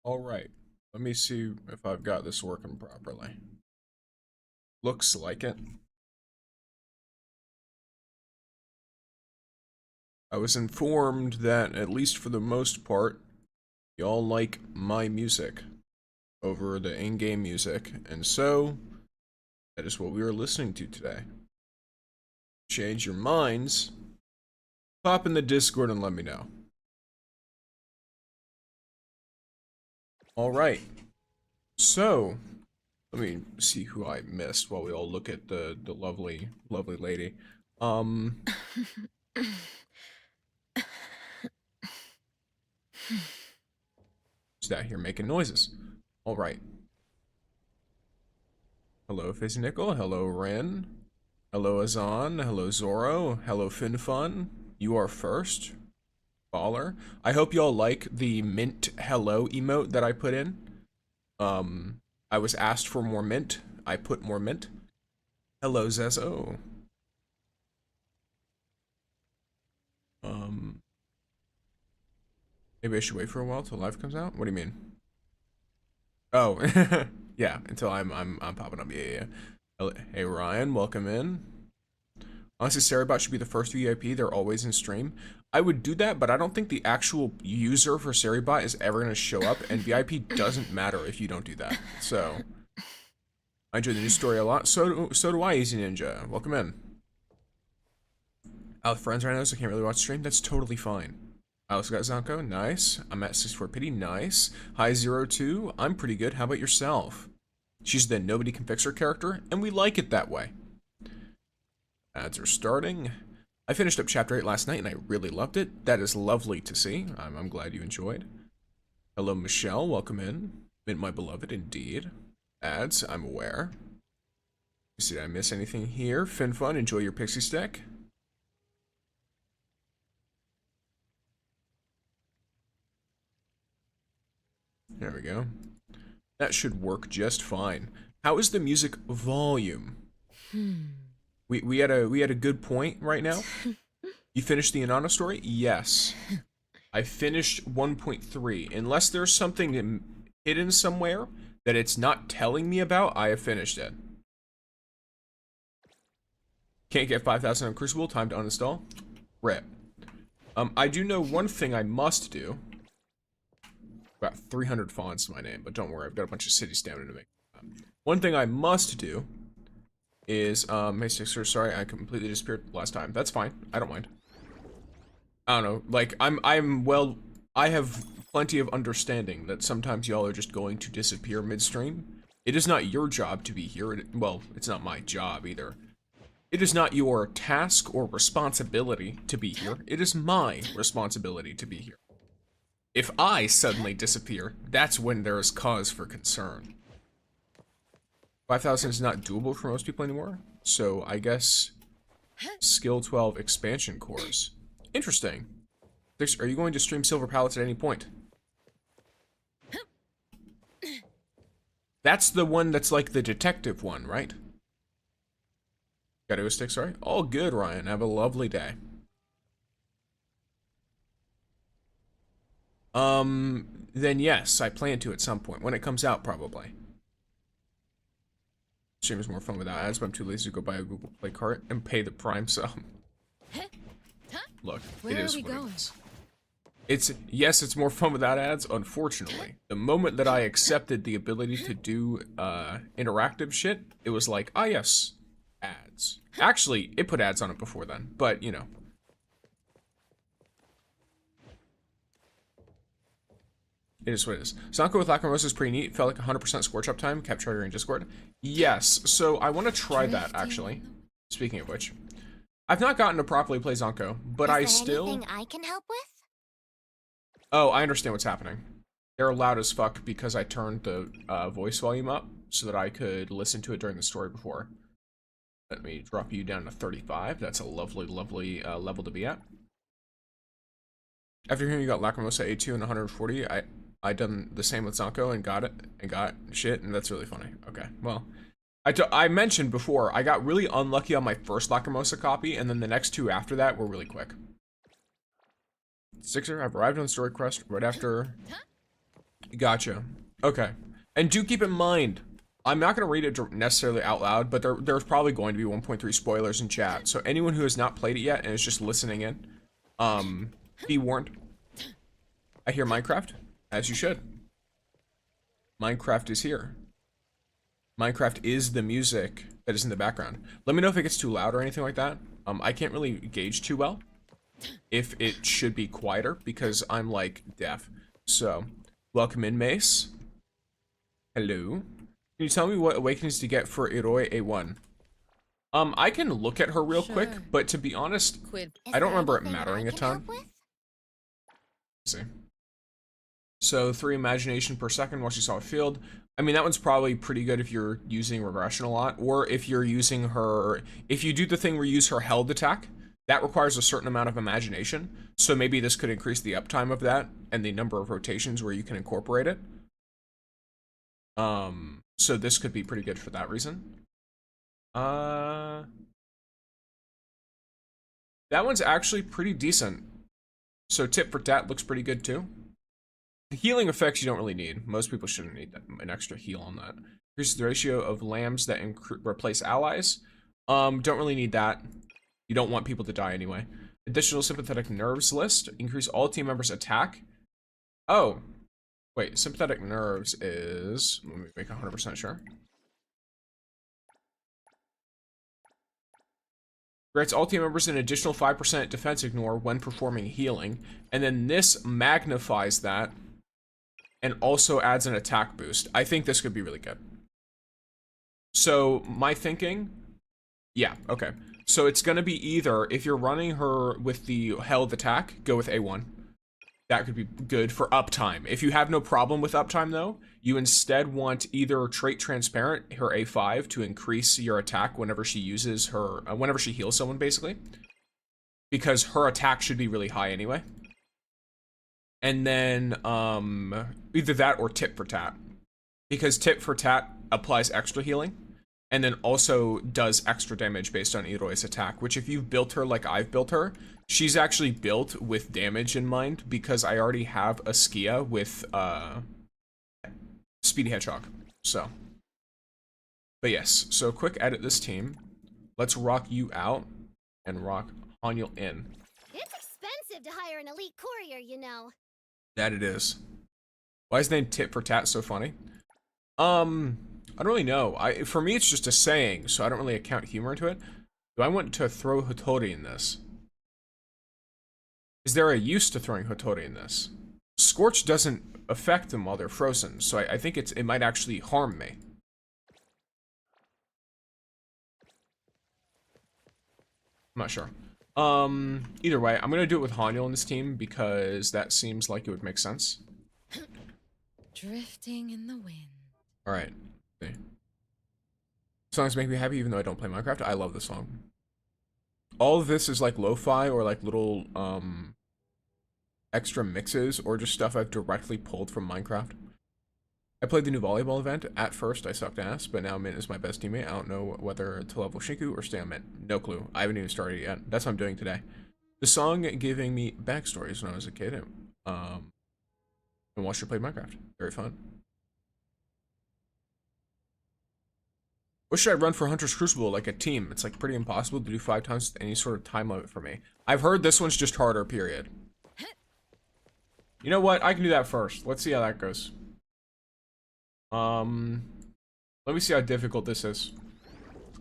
Alright, let me see if I've got this working properly. Looks like it. I was informed that, at least for the most part, y'all like my music over the in-game music, and so that is what we are listening to today. Change your minds, pop in the Discord and let me know. Alright, so let me see who I missed while we all look at the lovely, lovely lady. Who's that here making noises? Alright. Hello, Fizznickel. Hello, Ren. Hello, Azan. Hello, Zoro. Hello, Finfun. You are first. Baller. I hope y'all like the mint hello emote that I put in. I was asked for more mint. I put more mint. Hello, Zezo. Maybe I should wait for a while till live comes out? What do you mean? Oh, yeah, until I'm popping up. Yeah. Hey, Ryan, welcome in. Honestly, Cerebot should be the first VIP. They're always in stream. I would do that, but I don't think the actual user for Cerebot is ever going to show up, and VIP doesn't matter if you don't do that. So, I enjoy the news story a lot. So do I, Easy Ninja. Welcome in. Out with friends right now, so I can't really watch stream. That's totally fine. I also got ZANKOU. Nice. I'm at 64 Pity. Nice. Hi, 02. I'm pretty good. How about yourself? She's the nobody can fix her character, and we like it that way. Ads are starting. I finished up Chapter 8 last night, and I really loved it. That is lovely to see. I'm glad you enjoyed. Hello, Michelle. Welcome in. Mint my beloved, indeed. Ads, I'm aware. Did I miss anything here? Finfun, enjoy your pixie stick. There we go. That should work just fine. How is the music volume? We had a good point right now. You finished the Inanna story? Yes. I finished 1.3. Unless there's something hidden somewhere that it's not telling me about, I have finished it. Can't get 5,000 on Crucible. Time to uninstall. Rip. I do know one thing I must do. About 300 Fons to my name, but don't worry, I've got a bunch of city stamina to make. One thing I must do is, hey Sixer, sorry, I completely disappeared last time. That's fine, I don't mind. I don't know, like, I have plenty of understanding that sometimes y'all are just going to disappear midstream. It is not your job to be here, well, it's not my job either. It is not your task or responsibility to be here, it is my responsibility to be here. If I suddenly disappear, that's when there is cause for concern. 5,000 is not doable for most people anymore, so I guess skill 12 expansion cores. Interesting. Are you going to stream Silver Pallets at any point? That's the one that's like the detective one, right? Got a stick, sorry? All good, Ryan. Have a lovely day. Then yes, I plan to at some point. When it comes out, probably. Stream is more fun without ads, but I'm too lazy to go buy a Google Play cart and pay the Prime sub. Look, it is what it is. Yes, it's more fun without ads, unfortunately. The moment that I accepted the ability to do, interactive shit, it was like, ah yes, ads. Actually, it put ads on it before then, but, you know. It is what it is. ZANKOU with Lacrimosa is pretty neat. Felt like 100% scorch uptime. Kept charting in Discord. Yes, so I want to try that, actually. Speaking of which. I've not gotten to properly play ZANKOU, but I still... anything I can help with? Oh, I understand what's happening. They're loud as fuck because I turned the voice volume up so that I could listen to it during the story before. Let me drop you down to 35. That's a lovely, lovely level to be at. After hearing you got Lacrimosa A2 and 140, I done the same with ZANKOU and got it, and got shit, and that's really funny. Okay, well, I mentioned before, I got really unlucky on my first Lacrimosa copy, and then the next two after that were really quick. Sixer, I've arrived on the story quest right after Gotcha. Okay. And do keep in mind, I'm not going to read it necessarily out loud, but there's probably going to be 1.3 spoilers in chat. So anyone who has not played it yet and is just listening in, be warned. I hear Minecraft, as you should. Minecraft is here. Minecraft is the music that is in the background. Let me know if it gets too loud or anything like that. I can't really gauge too well if it should be quieter because I'm like deaf. So, welcome in, Mace. Hello. Can you tell me what awakenings to get for Iroi A1? I can look at her real quick, but to be honest, I don't remember it mattering a ton. Let's see. So 3 imagination per second while she saw a field. I mean, that one's probably pretty good if you're using regression a lot, or if you're using her, if you do the thing where you use her held attack, that requires a certain amount of imagination. So maybe this could increase the uptime of that and the number of rotations where you can incorporate it. So this could be pretty good for that reason. That one's actually pretty decent. So tip for tat looks pretty good too. The healing effects you don't really need. Most people shouldn't need an extra heal on that. Increases the ratio of lambs that replace allies. Don't really need that. You don't want people to die anyway. Additional sympathetic nerves list. Increase all team members' attack. Oh. Wait, sympathetic nerves is... Let me make 100% sure. Grants all team members an additional 5% defense ignore when performing healing. And then this magnifies that. And also adds an attack boost. I think this could be really good. So, my thinking... Yeah, okay. So it's going to be either, if you're running her with the held attack, go with A1. That could be good for uptime. If you have no problem with uptime, though, you instead want either Trait Transparent, her A5, to increase your attack whenever she uses her... whenever she heals someone, basically. Because her attack should be really high anyway. And then, either that or Tip for Tat. Because Tip for Tat applies extra healing. And then also does extra damage based on Iroi's attack. Which if you've built her like I've built her, she's actually built with damage in mind. Because I already have a Skia with, Speedy Hedgehog. So. But yes, so quick edit this team. Let's rock you out. And rock Hanyul in. It's expensive to hire an elite courier, you know. That it is. Why is the name Tit for Tat so funny? I don't really know. For me, it's just a saying, so I don't really account humor into it. Do I want to throw Hotori in this? Is there a use to throwing Hotori in this? Scorch doesn't affect them while they're frozen, so I think it might actually harm me. I'm not sure. Either way, I'm gonna do it with Hanyul in this team because that seems like it would make sense. Drifting in the wind. Alright. Songs make me happy even though I don't play Minecraft. I love this song. All of this is like lo-fi or like little extra mixes or just stuff I've directly pulled from Minecraft. I played the new volleyball event. At first, I sucked ass, but now Mint is my best teammate. I don't know whether to level Shinku or stay on Mint. No clue. I haven't even started yet. That's what I'm doing today. The song giving me backstories when I was a kid. And watched her play Minecraft. Very fun. What should I run for Hunter's Crucible like a team? It's like pretty impossible to do 5 times with any sort of time limit for me. I've heard this one's just harder, period. You know what? I can do that first. Let's see how that goes. Let me see how difficult this is.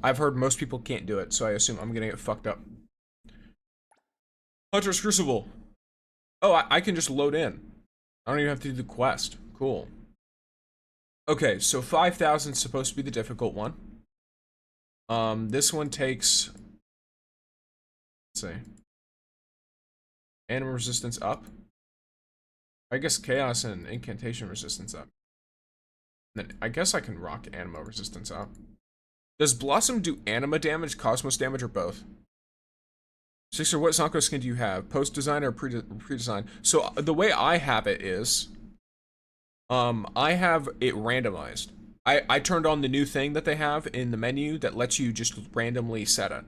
I've heard most people can't do it, so I assume I'm gonna get fucked up. Hunter's Crucible. Oh, I can just load in. I don't even have to do the quest. Cool. Okay, so 5,000 is supposed to be the difficult one. This one takes... Let's see. Animal resistance up. I guess chaos and incantation resistance up. Then I guess I can rock anima resistance up. Does Blossom do anima damage, cosmos damage, or both? Sixer, what ZANKOU skin do you have? Post design or pre-design? So the way I have it is, I have it randomized. I turned on the new thing that they have in the menu that lets you just randomly set it.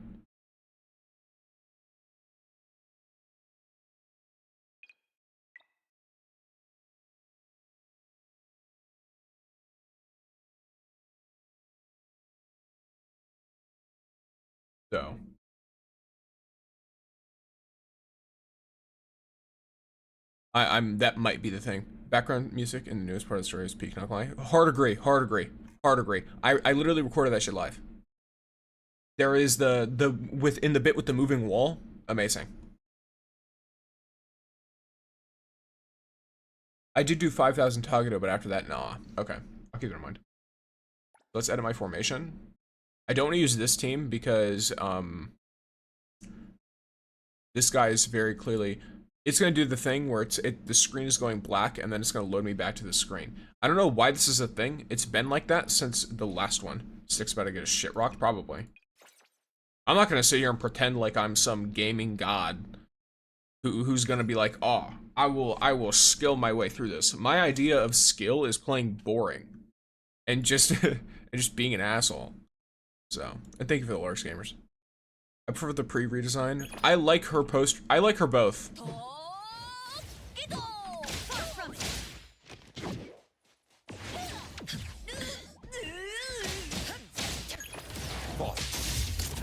So. That might be the thing. Background music in the newest part of the story is peak, not gonna lie. Hard agree, hard agree, hard agree. I literally recorded that shit live. There is the within the bit with the moving wall. Amazing. I did do 5,000 Tagado, but after that, nah. Okay, I'll keep it in mind. Let's edit my formation. I don't want to use this team because this guy is very clearly. It's going to do the thing where the screen is going black and then it's going to load me back to the screen. I don't know why this is a thing. It's been like that since the last one. Stick's about to get a shit rocked, probably. I'm not going to sit here and pretend like I'm some gaming god who's going to be like, oh, I will skill my way through this. My idea of skill is playing boring and just and just being an asshole. So, and thank you for the large gamers. I prefer the pre-redesign. I like her post. I like her both.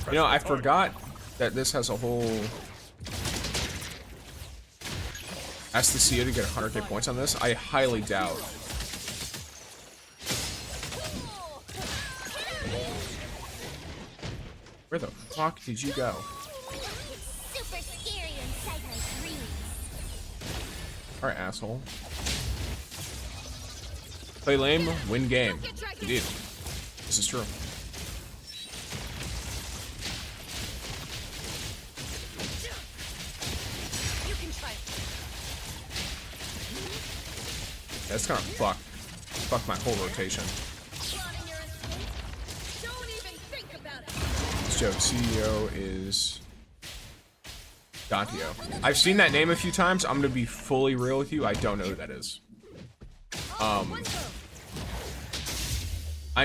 You know, I forgot that this has a whole. Ask the CEO to get 100k points on this. I highly doubt. Where the fuck did you go? Super scary inside my dreams. Alright, asshole. Play lame, win game. Indeed. This is true. That's kind of fuck my whole rotation. This joke, CEO is Dantio. I've seen that name a few times. I'm gonna be fully real with you. I don't know who that is. I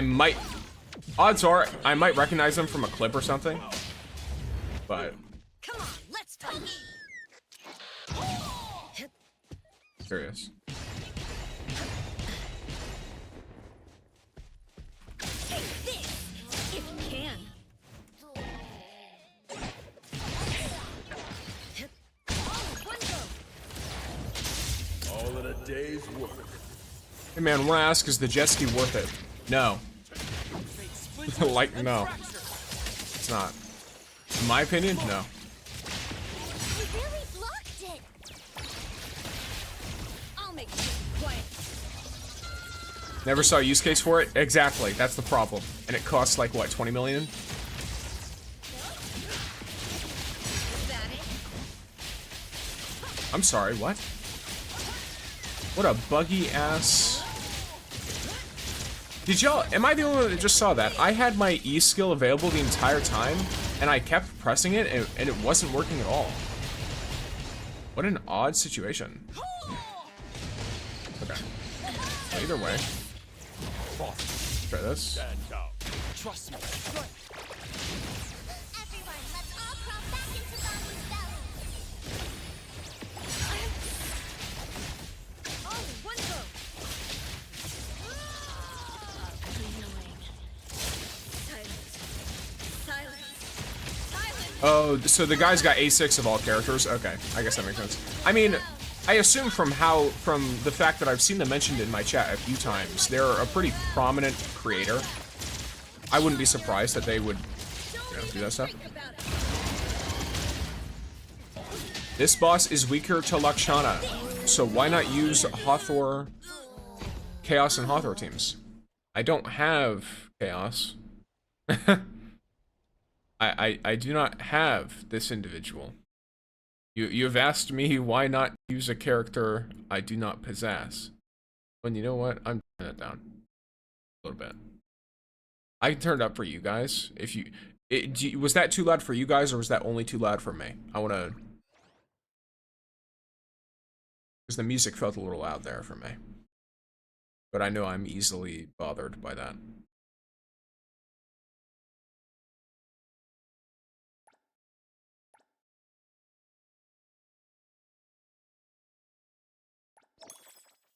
might. Odds are I might recognize him from a clip or something. But. Come on, let's talk. Serious. Day's work. Hey man, wanna ask, is the jet ski worth it? No. Like, no. It's not. In my opinion, no. You really blocked it. I'll make it quiet. Never saw a use case for it? Exactly, that's the problem. And it costs like, what, 20 million? I'm sorry, what? What a buggy ass. Did y'all, am I the only one that just saw that? I had my E skill available the entire time, and I kept pressing it, and it wasn't working at all. What an odd situation. Okay. Well, either way. Try this. Trust me. Everyone, let's all crawl back into Zombie's belly. Oh, one go. Silence. Oh, so the guy's got A6 of all characters? Okay, I guess that makes sense. I mean, I assume from the fact that I've seen them mentioned in my chat a few times, they're a pretty prominent creator. I wouldn't be surprised that they would, you know, do that stuff. This boss is weaker to Lakshana, so why not use Hathor, Chaos, and Hathor teams? I don't have Chaos. I do not have this individual. You have asked me why not use a character I do not possess. And you know what? I'm turning that down a little bit. I can turn it up for you guys. If you, was that too loud for you guys, or was that only too loud for me? I want to, because the music felt a little loud there for me. But I know I'm easily bothered by that.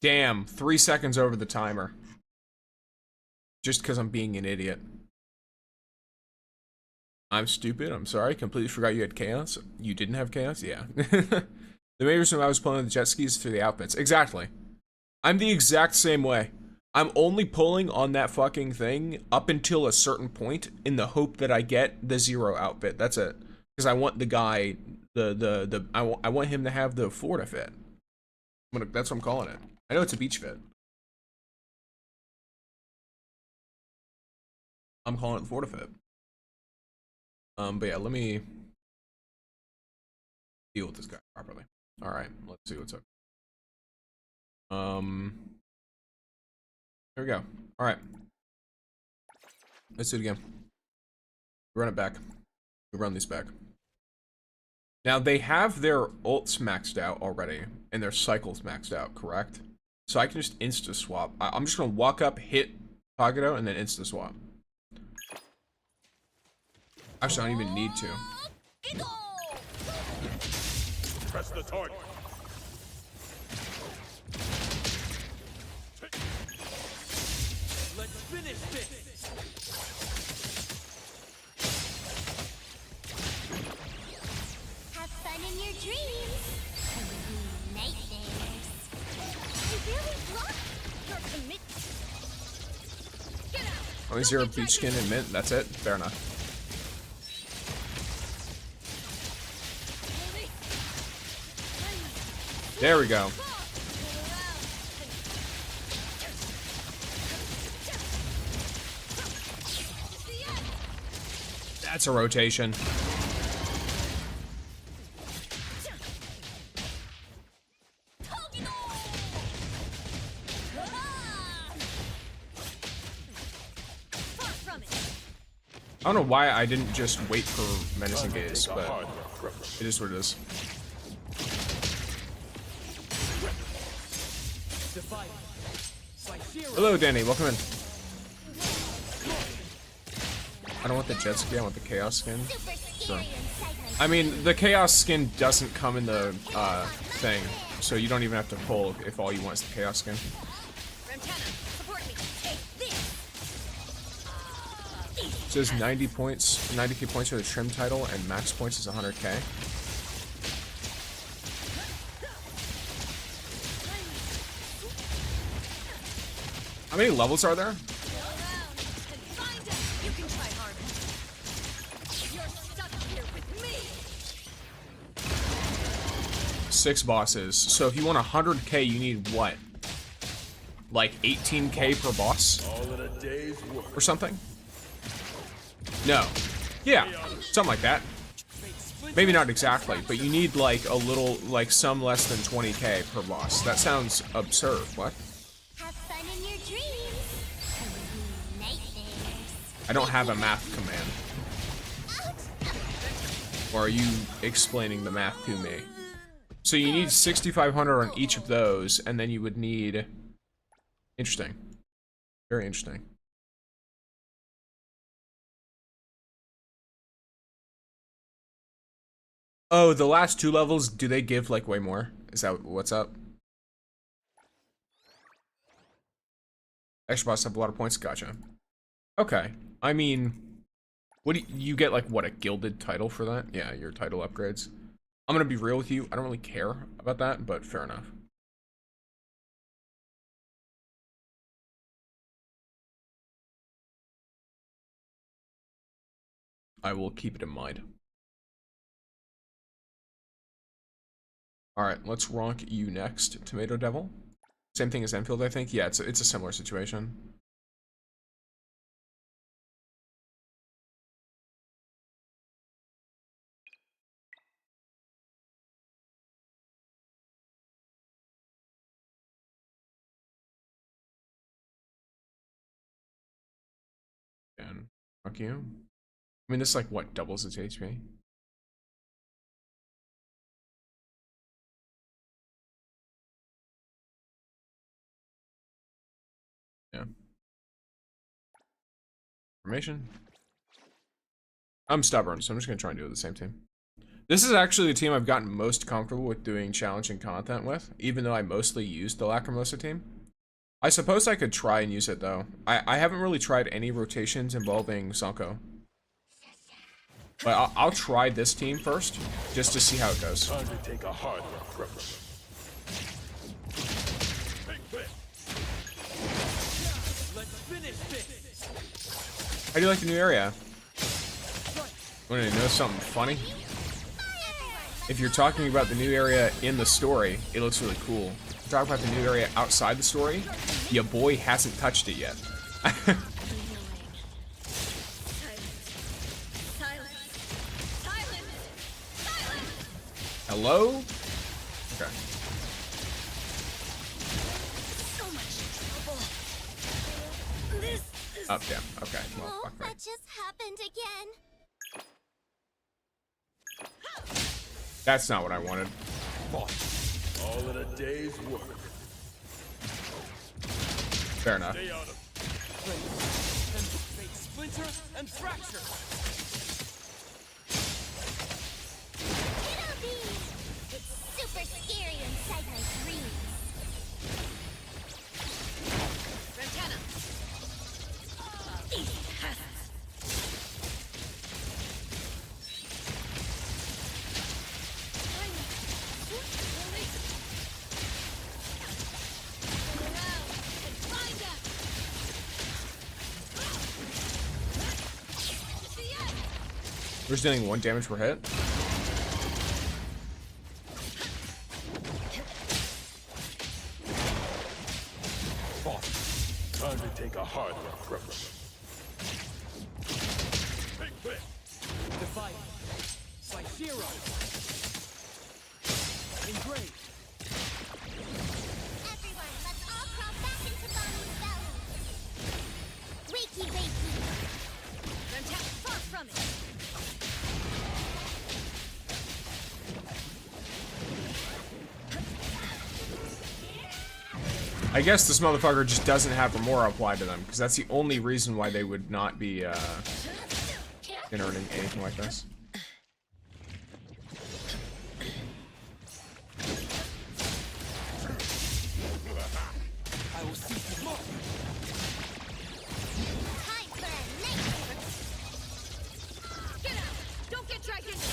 Damn, 3 seconds over the timer. Just because I'm being an idiot. I'm stupid. I'm sorry. Completely forgot you had chaos. You didn't have chaos? Yeah. The main reason I was pulling the jet skis through the outfits. Exactly. I'm the exact same way. I'm only pulling on that fucking thing up until a certain point in the hope that I get the 0 outfit. That's it. Because I want the guy, I want him to have the Florida fit. That's what I'm calling it. I know it's a beach fit. I'm calling it the Florida fit. But yeah, let me deal with this guy properly. All right, let's see what's up. There we go. All right, let's do it again. Run it back. We run these back. Now they have their ults maxed out already, and their cycles maxed out, correct? So I can just insta swap. I'm just gonna walk up, hit Pagano, and then insta swap. Actually, I don't even need to. Press the target. Let's finish this. Have fun in your dreams. Nightmares. You really blocked your commitment. Get out. Only 0 beach skin and mint. That's it. Fair enough. There we go. That's a rotation. I don't know why I didn't just wait for menacing gaze, but it is what it is. Hello, Danny. Welcome in. I don't want the jet ski. I want the chaos skin. So, I mean, the chaos skin doesn't come in the thing, so you don't even have to pull if all you want is the chaos skin. It says 90 points, 90k points for the trim title, and max points is 100k. How many levels are there? 6 bosses. So if you want 100k, you need what? Like 18k per boss? Or something? No. Yeah, something like that. Maybe not exactly, but you need like a little, like some less than 20k per boss. That sounds absurd. What? I don't have a math command. Or are you explaining the math to me? So you need 6,500 on each of those, and then you would need... Interesting. Very interesting. Oh, the last 2 levels, do they give, like, way more? Is that what's up? Extra boss have a lot of points? Gotcha. Okay. I mean, what do you get, like, what, a gilded title for that? Yeah, your title upgrades. I'm gonna be real with you. I don't really care about that, but fair enough. I will keep it in mind. Alright, let's ronk you next, Tomato Devil. Same thing as Enfield, I think. Yeah, it's a similar situation. And fuck you. I mean, this like what doubles its HP. Yeah. Formation. I'm stubborn, so I'm just gonna try and do it with the same team. This is actually the team I've gotten most comfortable with doing challenging content with, even though I mostly used the Lacrimosa team. I suppose I could try and use it though. I haven't really tried any rotations involving ZANKOU. But I'll try this team first, just to see how it goes. Time to take a harder approach. Let's finish this. How do you like the new area? Want to know something funny? If you're talking about the new area in the story, it looks really cool. If you're talking about the new area outside the story, your boy hasn't touched it yet. Hello? Okay. So much trouble. This is... Oh, damn. Okay. Well, Oh, fuck me. that just happened again. That's not what I wanted. All in a day's work. Fair enough. Stay out of Make splinter and fracture. It'll be... It's super scary inside my dreams. Ventana. We're just dealing 1 damage per hit. time to take a harder approach. Defy. Cyphero. Engrave. Everyone, let's all crawl back into Bonnie's belly. Wakey, wakey. Fantastic, far from it. I guess this motherfucker just doesn't have Remora applied to them, because that's the only reason why they would not be, generating anything like this. I will see you more. Time for a night. Get out! Don't get dragged into it.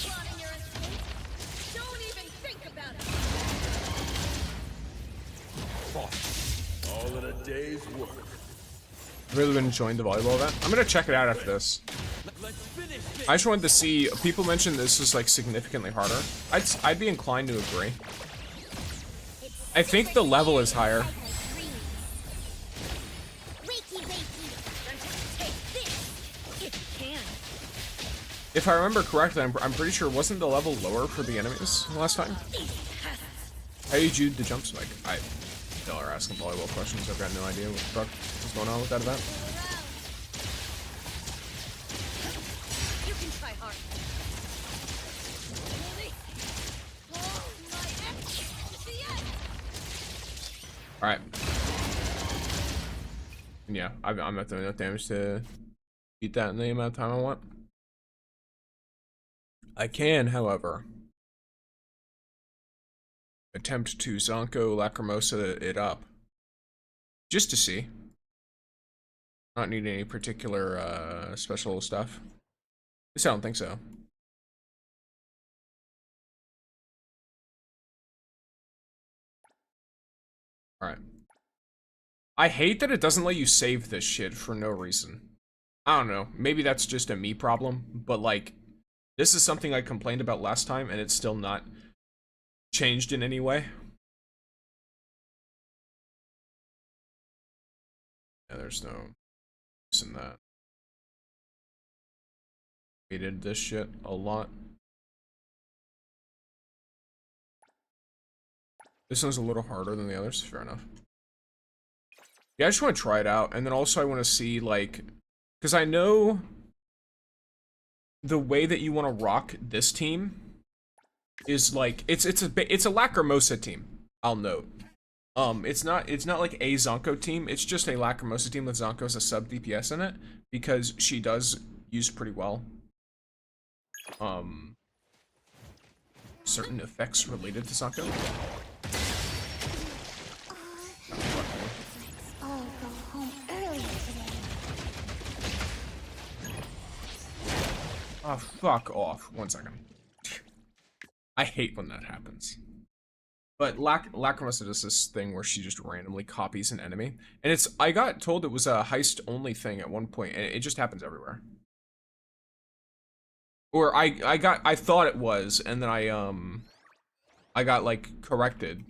Plotting your escape? Don't even think about it. All in a day's work. I've really been enjoying the volleyball event. I'm gonna check it out after this. Let's finish this. I just wanted to see, people mentioned this is like significantly harder. I'd be inclined to agree. I think the level is higher. Wakey, wakey. Take this. If you can. If I remember correctly, I'm pretty sure, wasn't the level lower for the enemies last time? How did you do the jump spike? Y'all are asking volleyball questions. I've got no idea what the fuck is going on with that event. You can try hard. Alright. Yeah, I'm not doing enough damage to beat that in the amount of time I want. I can, however, attempt to ZANKOU Lacrimosa it up. Just to see. Not need any particular special stuff. At least I don't think so. Alright. I hate that it doesn't let you save this shit for no reason. I don't know. Maybe that's just a me problem, but like, this is something I complained about last time, and it's still not changed in any way. Yeah, there's no use in that. Hated this shit a lot. This one's a little harder than the others, fair enough. Yeah, I just want to try it out, and then also I want to see, like, because I know the way that you want to rock this team is like it's a Lacrimosa team. I'll note. It's not like a ZANKOU team. It's just a Lacrimosa team with ZANKOU as a sub DPS in it because she does use pretty well. certain effects related to ZANKOU. All go home early today. Oh, fuck off. 1 second. I hate when that happens. But Lacrimosa does this thing where she just randomly copies an enemy. And it's, I got told it was a heist-only thing at one point, and it just happens everywhere. Or I thought it was, and then I got, like, corrected.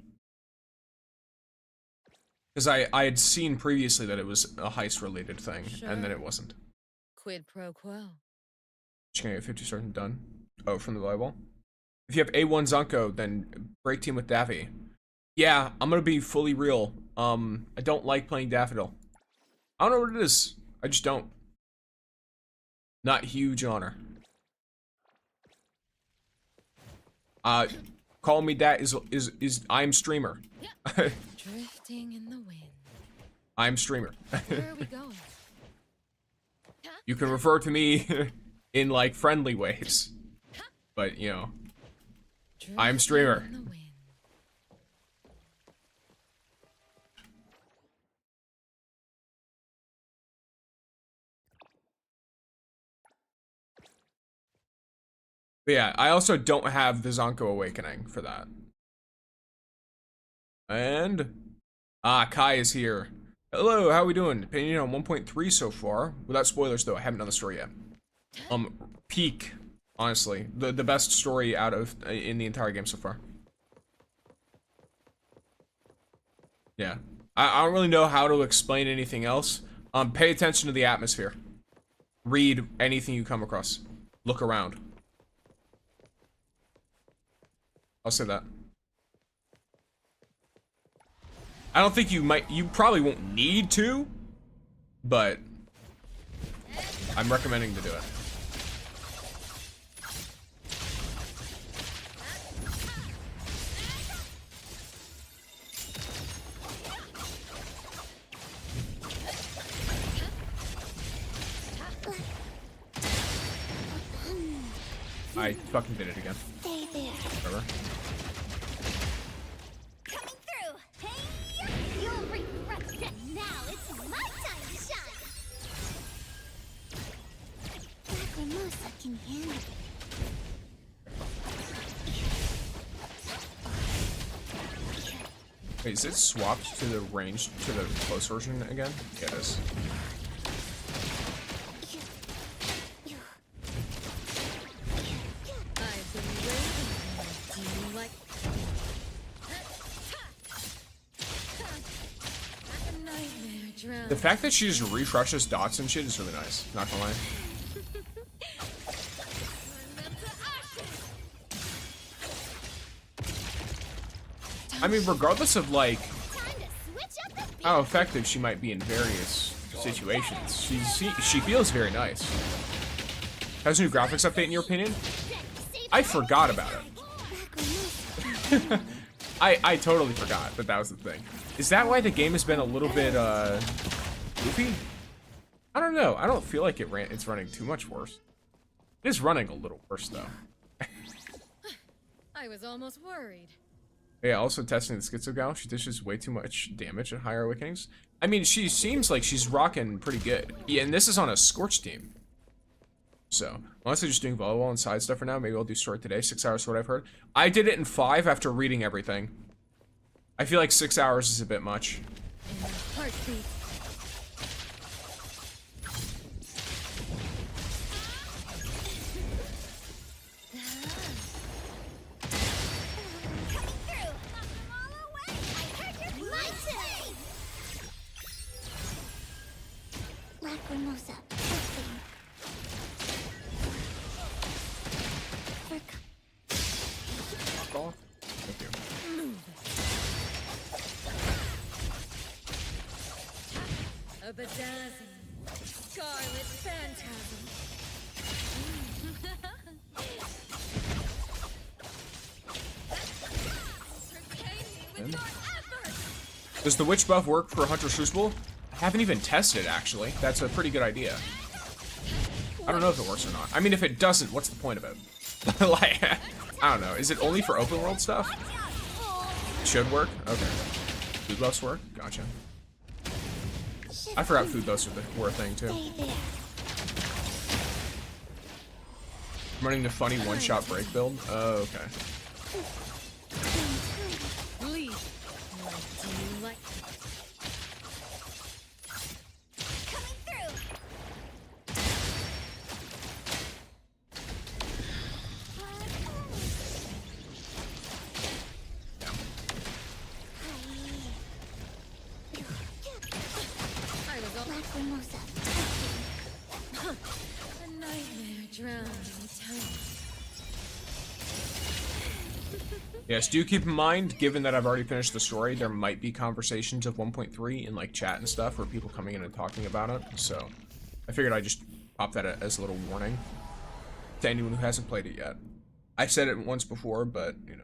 Because I had seen previously that it was a heist-related thing, and then it wasn't. Quid pro quo. Just gonna get 50 stars and done. Oh, from the volleyball? If you have A1 ZANKOU, then break team with Daffy. Yeah, I'm gonna be fully real. I don't like playing Daffodil. I don't know what it is. I just don't. Not huge honor. Call me that is I'm streamer. Drifting in the wind. I'm streamer. Where are we going? You can refer to me in like friendly ways. But, you know, I'm streamer. Drifting in the wind. But yeah, I also don't have the ZANKOU Awakening for that. And Kai is here. Hello, how we doing? Opinion on 1.3 so far. Without spoilers though, I haven't done the story yet. Peak, honestly. The best story out of in the entire game so far. Yeah. I don't really know how to explain anything else. Pay attention to the atmosphere. Read anything you come across. Look around. I'll say that. I don't think you probably won't need to, but I'm recommending to do it. I fucking did it again. Stay there. Whatever. Coming through. Hey, you'll regret it now. It's my time to shine. Lacrimosa can handle it. Wait, is it swapped to the range, to the close version again? Yeah, it is. I've been waiting. Do you like a nightmare drown? The fact that she just refreshes dots and shit is really nice. Not gonna lie. I mean, regardless of like Time to switch up the beat. how effective she might be in various situations, she feels very nice. How's the new graphics update in your opinion? I forgot about it. I totally forgot that was the thing. Is that why the game has been a little bit goofy? I don't know. I don't feel like it's running too much worse. It is running a little worse though. I was almost worried. Yeah, also testing the Schizo Gal. She dishes way too much damage at higher awakenings. I mean, she seems like she's rocking pretty good. Yeah, and this is on a Scorch team. So, honestly, just doing volleyball and side stuff for now. Maybe I'll do story today. 6 hours, what I've heard. I did it in 5 after reading everything. I feel like 6 hours is a bit much. In a heartbeat. Coming through. Knock them all away. I heard your my turn. Lacrimosa. Fuck off. Thank you. A bedazzling scarlet phantasm. Retain me with your efforts. Does the witch buff work for Hunter's Crucible? I haven't even tested it, actually. That's a pretty good idea. I don't know if it works or not. I mean, if it doesn't, what's the point of it? Like, I don't know. Is it only for open world stuff? It should work? Okay. Food buffs work? Gotcha. I forgot food buffs were a thing, too. I'm running the funny one-shot break build? Oh, okay. Leave. Do you like Coming through. I was all Lacrimosa. a nightmare drowned in time. Yes, do keep in mind, given that I've already finished the story, there might be conversations of 1.3 in like chat and stuff where people coming in and talking about it, so I figured I'd just pop that as a little warning to anyone who hasn't played it yet. I said it once before, but, you know.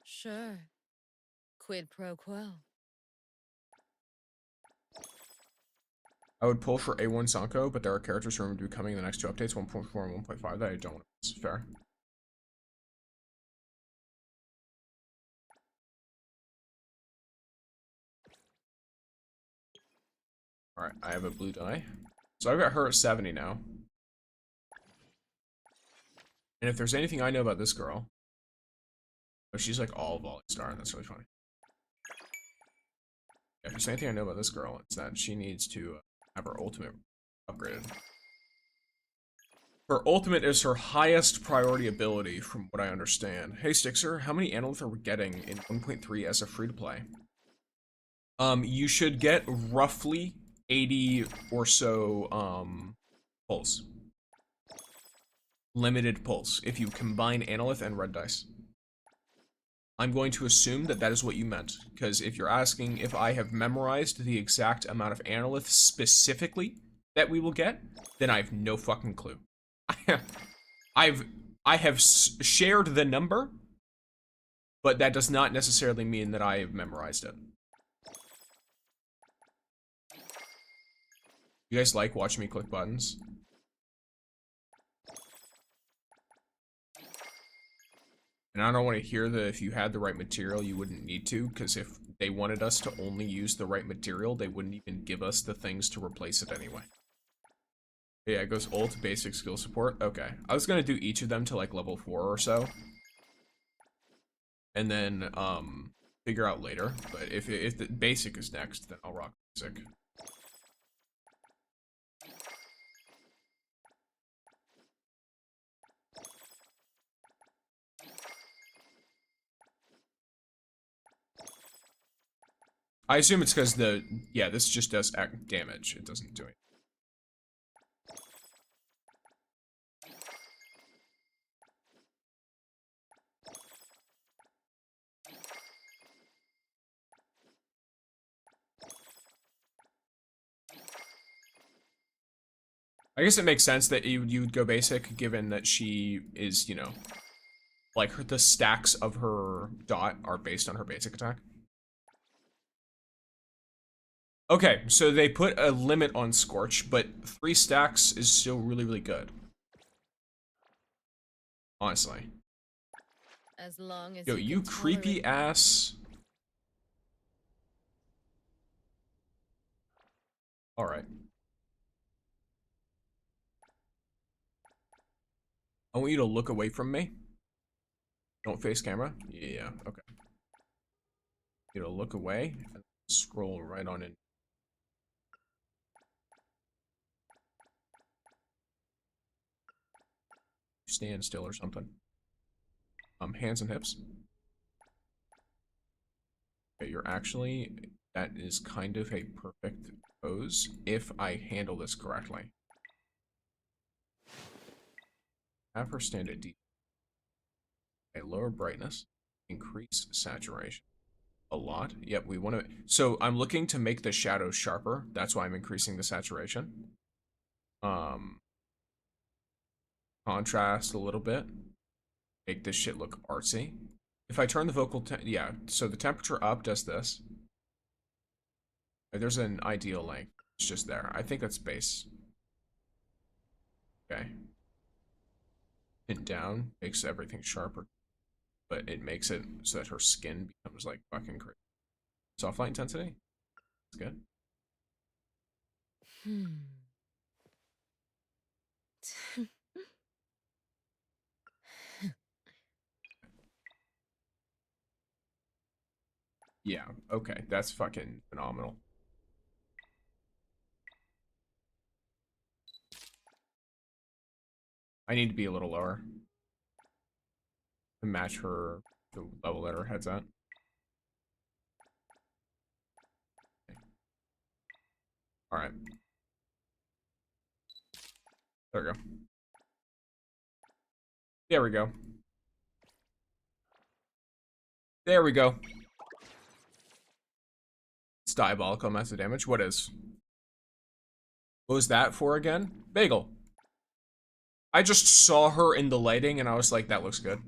Sure. Quid pro quo. I would pull for A1 ZANKOU, but there are characters rumored to be coming in the next two updates, 1.4 and 1.5, that I don't want to miss. Fair. Alright, I have a blue die. So I've got her at 70 now. And if there's anything I know about this girl... Oh, she's like all volley star, that's really funny. Yeah, if there's anything I know about this girl, it's that she needs to have her ultimate upgraded. Her ultimate is her highest priority ability, from what I understand. Hey, Stixer, how many Annulith are we getting in 1.3 as a free-to-play? You should get roughly 80 or so, pulls. Limited pulls, if you combine Annulith and red dice. I'm going to assume that that is what you meant, because if you're asking if I have memorized the exact amount of Annulith specifically that we will get, then I have no fucking clue. I have shared the number, but that does not necessarily mean that I have memorized it. You guys like watching me click buttons? And I don't want to hear that if you had the right material, you wouldn't need to, because if they wanted us to only use the right material, they wouldn't even give us the things to replace it anyway. Yeah, it goes ult, basic skill support. Okay. I was going to do each of them to like level 4 or so. And then, figure out later. But if the basic is next, then I'll rock basic. I assume it's because yeah, this just does damage. It doesn't do it. I guess it makes sense that you would go basic, given that she is, you know, like the stacks of her dot are based on her basic attack. Okay, so they put a limit on Scorch, but 3 stacks is still really, really good. Honestly. As long as Yo, you can creepy tolerate- ass. Alright. I want you to look away from me. Don't face camera? Yeah, okay. You to look away and scroll right on in. Stand still or something. Hands and hips. Okay, you're actually, that is kind of a perfect pose if I handle this correctly. Have her stand at deep. Okay, lower brightness, increase saturation. A lot? Yep, we want to, so I'm looking to make the shadows sharper. That's why I'm increasing the saturation. Contrast a little bit. Make this shit look artsy. If I turn the vocal, yeah, so the temperature up does this. There's an ideal length. It's just there. I think that's base. Okay. Hint down makes everything sharper, but it makes it so that her skin becomes like fucking crazy. Soft light intensity? That's good. Yeah, okay. That's fucking phenomenal. I need to be a little lower to match her, the level that her head's at. Okay. All right. There we go. There we go. There we go. It's diabolical amounts of damage. What is? What was that for again? Bagel. I just saw her in the lighting and I was like, that looks good.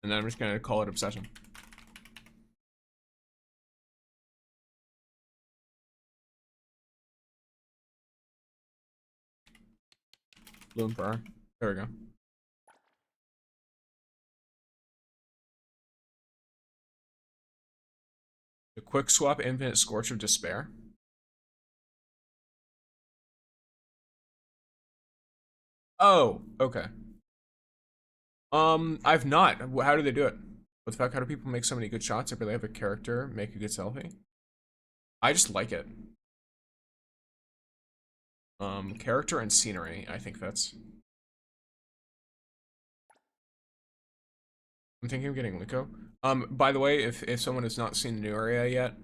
And then I'm just gonna call it obsession. Bloom for her. There we go. The quick swap infinite scorch of despair. Oh, okay. I've not. How do they do it? What the fuck? How do people make so many good shots if they have a character make a good selfie? I just like it. Character and scenery, I think that's. I'm thinking of getting Liko. By the way, if someone has not seen the new area yet,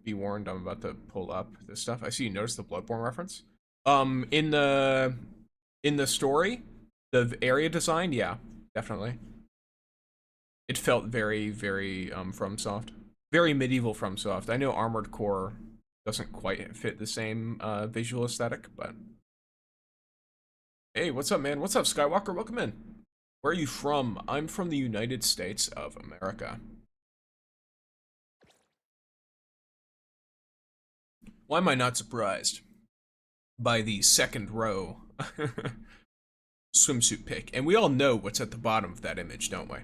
be warned, I'm about to pull up this stuff. I see you noticed the Bloodborne reference. In the story, the area design, yeah, definitely. It felt very, very FromSoft. Very medieval FromSoft. I know Armored Core doesn't quite fit the same visual aesthetic, but hey, what's up, man? What's up, Skywalker? Welcome in. Where are you from? I'm from the United States of America. Why am I not surprised by the second row swimsuit pic? And we all know what's at the bottom of that image, don't we?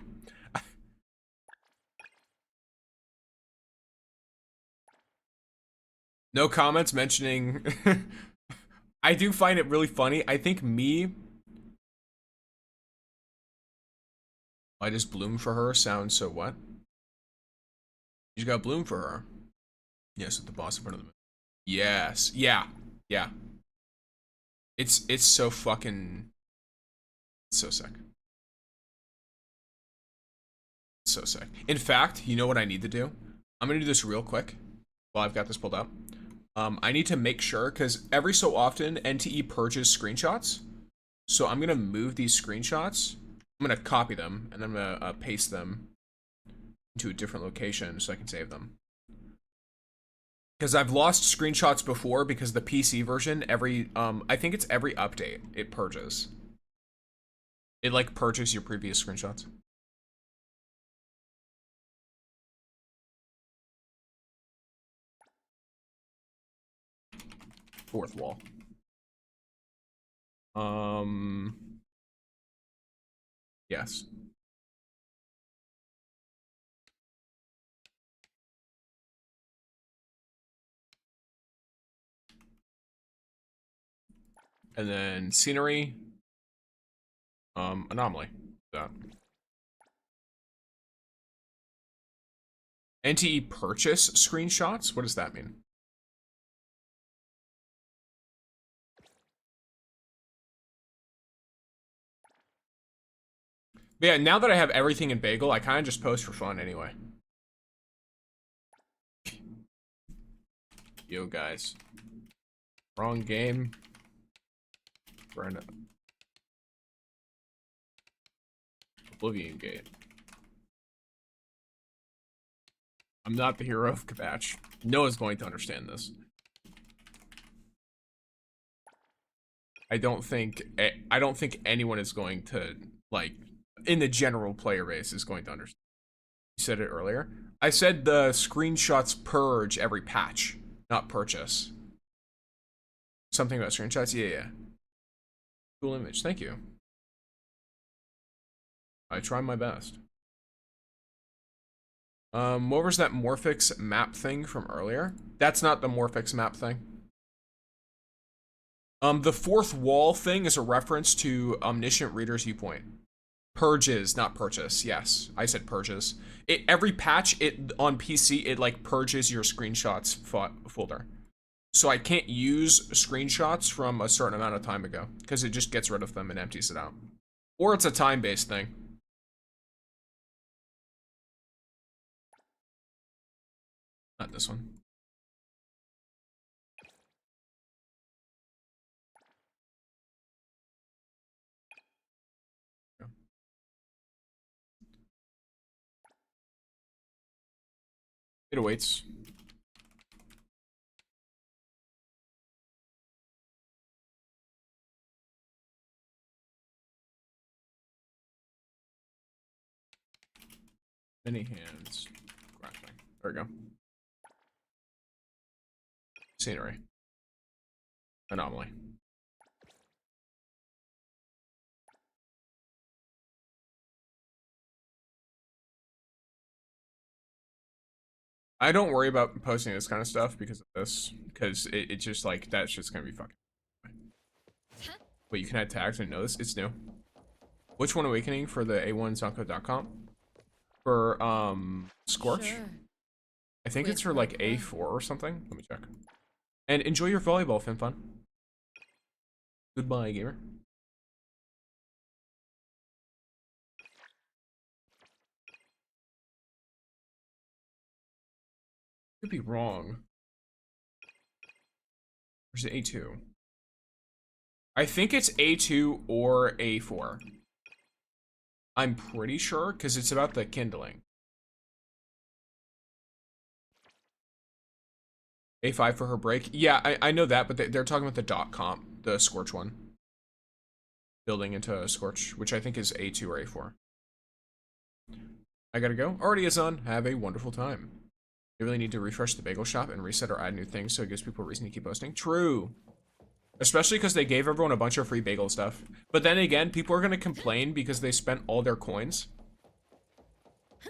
No comments mentioning... I do find it really funny. I think me... I just bloom for her sounds so what? You just got bloom for her. Yes, at the boss in front of them. Yes. Yeah. Yeah. It's so fucking... It's so sick. It's so sick. In fact, you know what I need to do? I'm gonna do this real quick while I've got this pulled up. I need to make sure, because every so often, NTE purges screenshots. So I'm gonna move these screenshots. I'm gonna copy them, and then I'm gonna paste them into a different location so I can save them. Because I've lost screenshots before because the PC version, I think it's every update, it purges. It, like, purges your previous screenshots. Fourth wall. Yes. And then scenery. Anomaly. That. NTE purchase screenshots? What does that mean? But yeah, now that I have everything in Bagel, I kind of just post for fun anyway. Yo, guys. Wrong game. Brenda. Oblivion Gate. I'm not the hero of Kabach. No one's going to understand this. I don't think anyone is going to, like, in the general player base is going to understand. You said it earlier. I said the screenshots purge every patch, not purchase. Something about screenshots? Yeah. Cool image. Thank you. I try my best. What was that Morphix map thing from earlier? That's not the Morphix map thing. The fourth wall thing is a reference to Omniscient Reader's Viewpoint. Purges, not purchase. Yes, I said purges. Every patch on PC, it like purges your screenshots folder. So I can't use screenshots from a certain amount of time ago because it just gets rid of them and empties it out. Or it's a time-based thing. Not this one. It awaits. Many hands. Crafting. There we go. Scenery. Anomaly. I don't worry about posting this kind of stuff because of this, because it's just like, that's just gonna be fucking. Wait, you can add tags and know this? It's new. Which one awakening for the A1ZANKOU.com? For, Scorch? Sure. I think it's for like A4 or something. Let me check. And enjoy your volleyball, FinFun. Goodbye, gamer. Could be wrong. Or is it A2? I think it's A2 or A4. I'm pretty sure, because it's about the kindling. A5 for her break. Yeah, I know that, but they're talking about the dot comp, the Scorch one. Building into a Scorch, which I think is A2 or A4. I gotta go. Already is on. Have a wonderful time. They really need to refresh the bagel shop and reset or add new things so it gives people a reason to keep posting. True. Especially because they gave everyone a bunch of free bagel stuff. But then again, people are going to complain because they spent all their coins.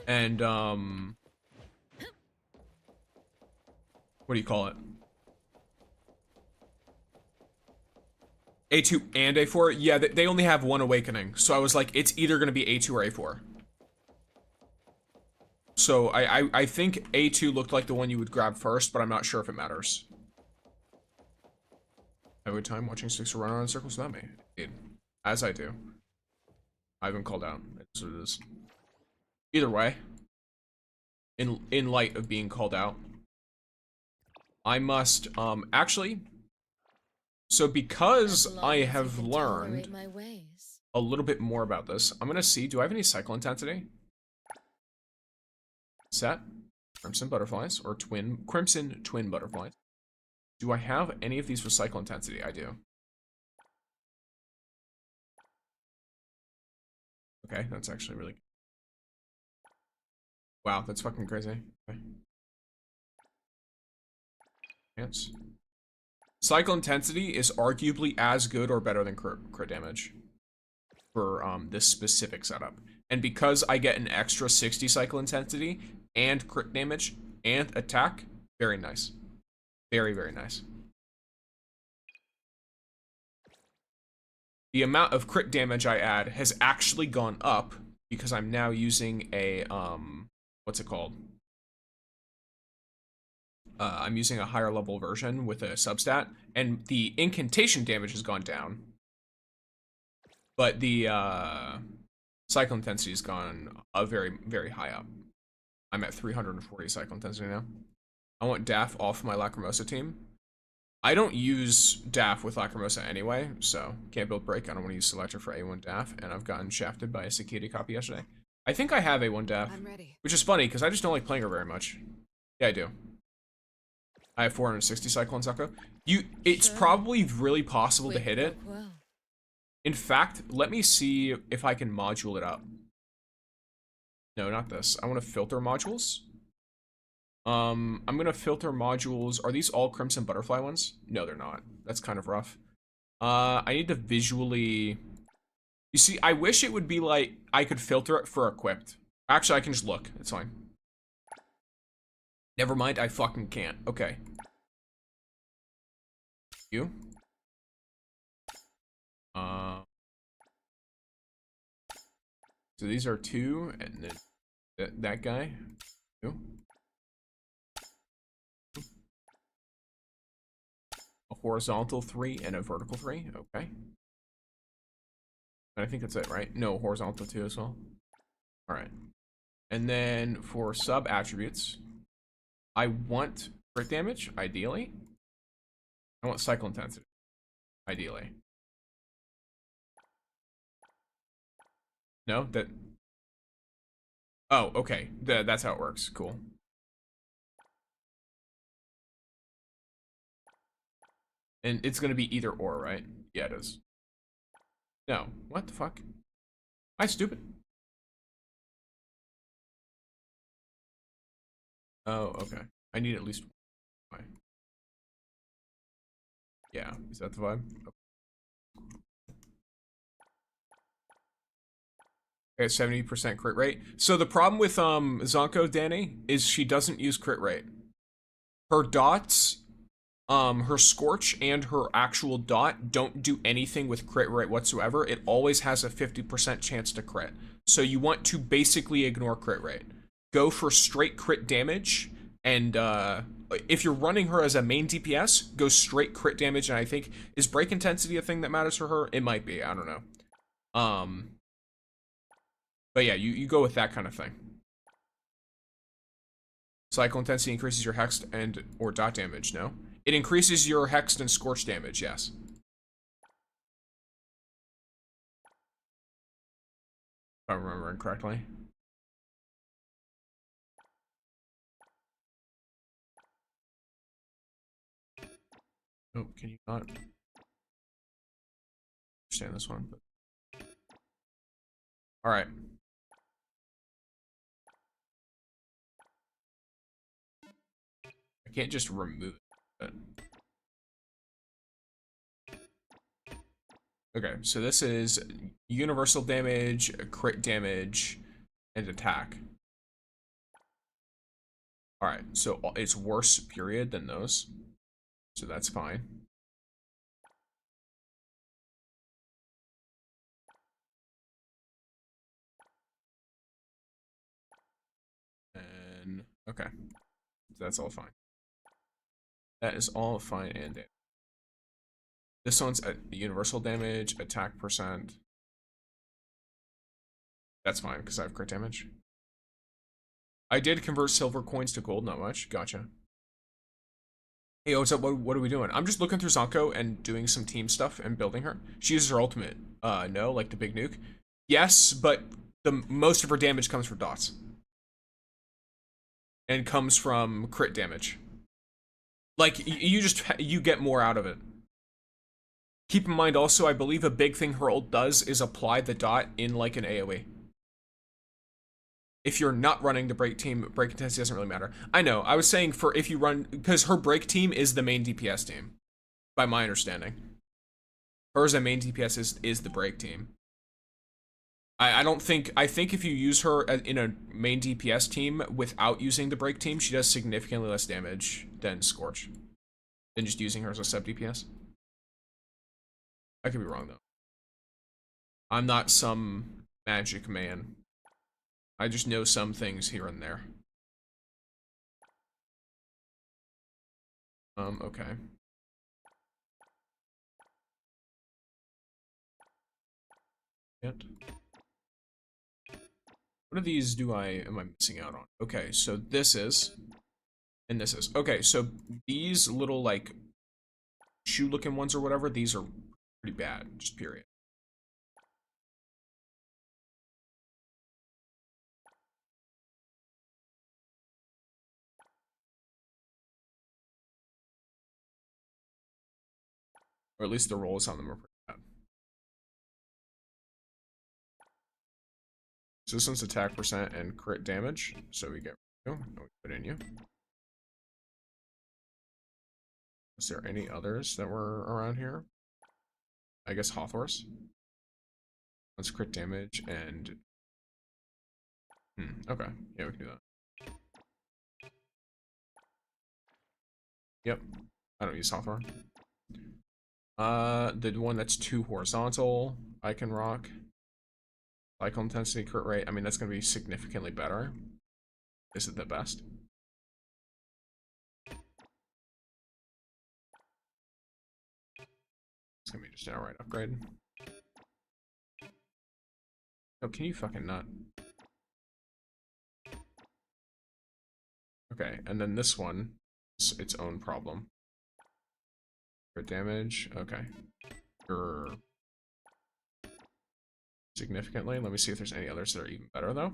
And, what do you call it? A2 and A4? Yeah, they only have one awakening. So I was like, it's either going to be A2 or A4. So I think A2 looked like the one you would grab first, but I'm not sure if it matters. Have a good time watching Six run around in circles without me. Indeed. As I do. I've been called out. That's what it is. Either way, in light of being called out, I must actually. So because I have learned a little bit more about this, I'm gonna see. Do I have any cycle intensity? Set crimson butterflies or crimson twin butterflies. Do I have any of these for cycle intensity? I do. Okay, that's actually really good. Wow, that's fucking crazy. Okay. Yes. Cycle intensity is arguably as good or better than crit damage for this specific setup. And because I get an extra 60 cycle intensity and crit damage and attack, very nice. Very, very nice. The amount of crit damage I add has actually gone up because I'm now using a, what's it called? I'm using a higher level version with a substat, and the incantation damage has gone down. But the, cycle intensity has gone very, very high up. I'm at 340 cycle intensity now. I want Daff off my Lacrimosa team. I don't use Daff with Lacrimosa anyway, so can't build break. I don't want to use Selector for A1 Daff, and I've gotten shafted by a Cicada copy yesterday. I think I have A1 Daff, which is funny because I just don't like playing her very much. Yeah, I do. I have 460 cycle in ZANKOU. It's probably really possible to hit it, In fact, let me see if I can module it up. No, not this. I want to filter modules. I'm gonna filter modules. Are these all Crimson Butterfly ones? No, they're not. That's kind of rough. I need to visually... You see, I wish it would be like I could filter it for equipped. Actually, I can just look. It's fine. Never mind, I fucking can't. Okay. You? So these are 2, and then that guy. 2. A horizontal 3 and a vertical 3. Okay. And I think that's it, right? No, horizontal 2 as well. All right. And then for sub attributes, I want crit damage, ideally. I want cycle intensity, ideally. No, that. Oh, okay. That's how it works. Cool. And it's gonna be either or, right? Yeah, it is. No. What the fuck? Am I stupid? Oh, okay. I need at least one. Yeah, is that the vibe? Okay, 70% crit rate. So the problem with ZANKOU, Danny, is she doesn't use crit rate. Her dots, her Scorch and her actual dot don't do anything with crit rate whatsoever. It always has a 50% chance to crit. So you want to basically ignore crit rate. Go for straight crit damage, and if you're running her as a main DPS, go straight crit damage, and I think, is break intensity a thing that matters for her? It might be, I don't know. But yeah, you go with that kind of thing. Cycle intensity increases your hexed and or dot damage, no? It increases your hexed and scorch damage, yes. If I'm remembering correctly. Oh, can you not understand this one? But... All right. I can't just remove it. Okay, so this is universal damage, crit damage, and attack. All right, so it's worse period than those. So that's fine. And okay, that's all fine. That is all fine and damage. This one's at universal damage, attack percent. That's fine because I have crit damage. I did convert silver coins to gold, not much. Gotcha. Hey, what's up? What are we doing? I'm just looking through ZANKOU and doing some team stuff and building her. She uses her ultimate. No, like the big nuke. Yes, but the most of her damage comes from dots. And comes from crit damage. Like, you get more out of it. Keep in mind also, I believe a big thing her ult does is apply the dot in like an AoE. If you're not running the break team, break intensity doesn't really matter. I know, I was saying for if you run, because her break team is the main DPS team, by my understanding. Hers as main DPS is the break team. I don't think, I think if you use her in a main DPS team without using the break team, she does significantly less damage than Scorch. Than just using her as a sub DPS. I could be wrong though. I'm not some magic man. I just know some things here and there. Okay. Yet. What of these am I missing out on? Okay, so this is, and this is. Okay, so these little like shoe looking ones or whatever, these are pretty bad, just period. Or at least the rolls on them are pretty bad. Resistance attack percent and crit damage. So we get you. And we put in you. Is there any others that were around here? I guess Hawthorse. Let's crit damage and... okay. Yeah, we can do that. Yep. I don't use Hawthorne. The one that's 2 horizontal, I can rock. Cycle intensity, crit rate. I mean, that's going to be significantly better. Is it the best? It's going to be just an outright upgrade. Oh, can you fucking not? Okay, and then this one is its own problem. Crit damage, okay. Significantly. Let me see if there's any others that are even better, though.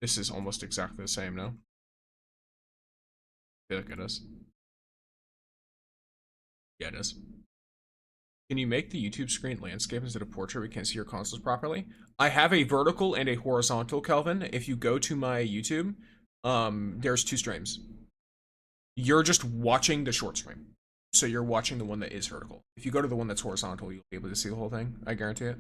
This is almost exactly the same, no? I feel like it is. Yeah, it is. Can you make the YouTube screen landscape instead of portrait? We can't see your consoles properly. I have a vertical and a horizontal, Kelvin. If you go to my YouTube, there's 2 streams. You're just watching the short stream. So you're watching the one that is vertical. If you go to the one that's horizontal, you'll be able to see the whole thing. I guarantee it.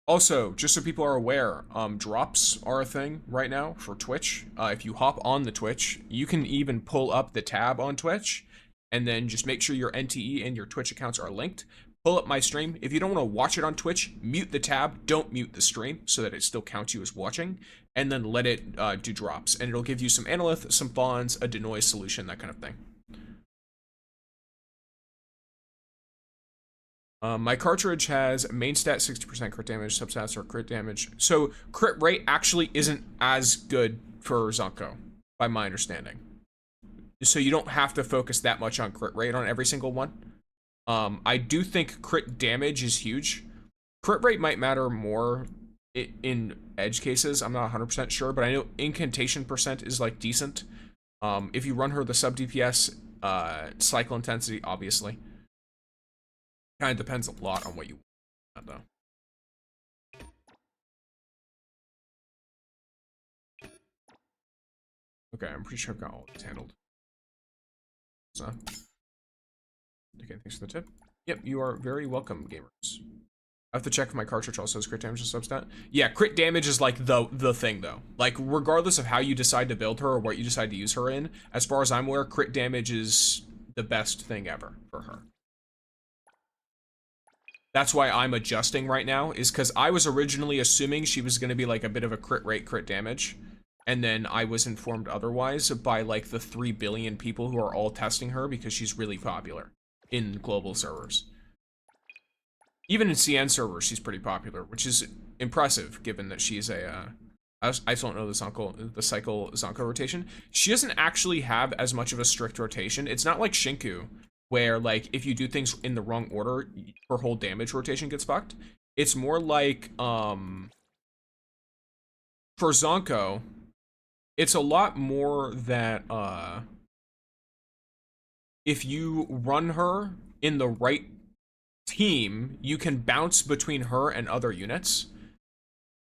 Also, just so people are aware, drops are a thing right now for Twitch. If you hop on the Twitch, you can even pull up the tab on Twitch and then just make sure your NTE and your Twitch accounts are linked. Pull up my stream. If you don't want to watch it on Twitch, mute the tab. Don't mute the stream so that it still counts you as watching. And then let it do drops. And it'll give you some Annulith, some Fons, a Denoise Solution, that kind of thing. My cartridge has main stat 60% crit damage, substats are crit damage. So crit rate actually isn't as good for ZANKOU, by my understanding. So you don't have to focus that much on crit rate on every single one. I do think crit damage is huge. Crit rate might matter more in edge cases. I'm not 100% sure, but I know incantation percent is like decent. If you run her the sub DPS, cycle intensity, obviously. Kind of depends a lot on what you want, though. Okay, I'm pretty sure I've got all this handled. So, okay, thanks for the tip. Yep, you are very welcome, gamers. I have to check if my cartridge also has crit damage and substat. Yeah, crit damage is like the thing, though. Like, regardless of how you decide to build her or what you decide to use her in, as far as I'm aware, crit damage is the best thing ever for her. That's why I'm adjusting right now, is because I was originally assuming she was going to be like a bit of a crit rate, crit damage. And then I was informed otherwise by like the 3 billion people who are all testing her because she's really popular in global servers. Even in CN servers, she's pretty popular, which is impressive given that she's a... I still don't know the cycle ZANKOU rotation. She doesn't actually have as much of a strict rotation. It's not like Shinku, where like if you do things in the wrong order, her whole damage rotation gets fucked. It's more like for ZANKOU, it's a lot more that if you run her in the right team, you can bounce between her and other units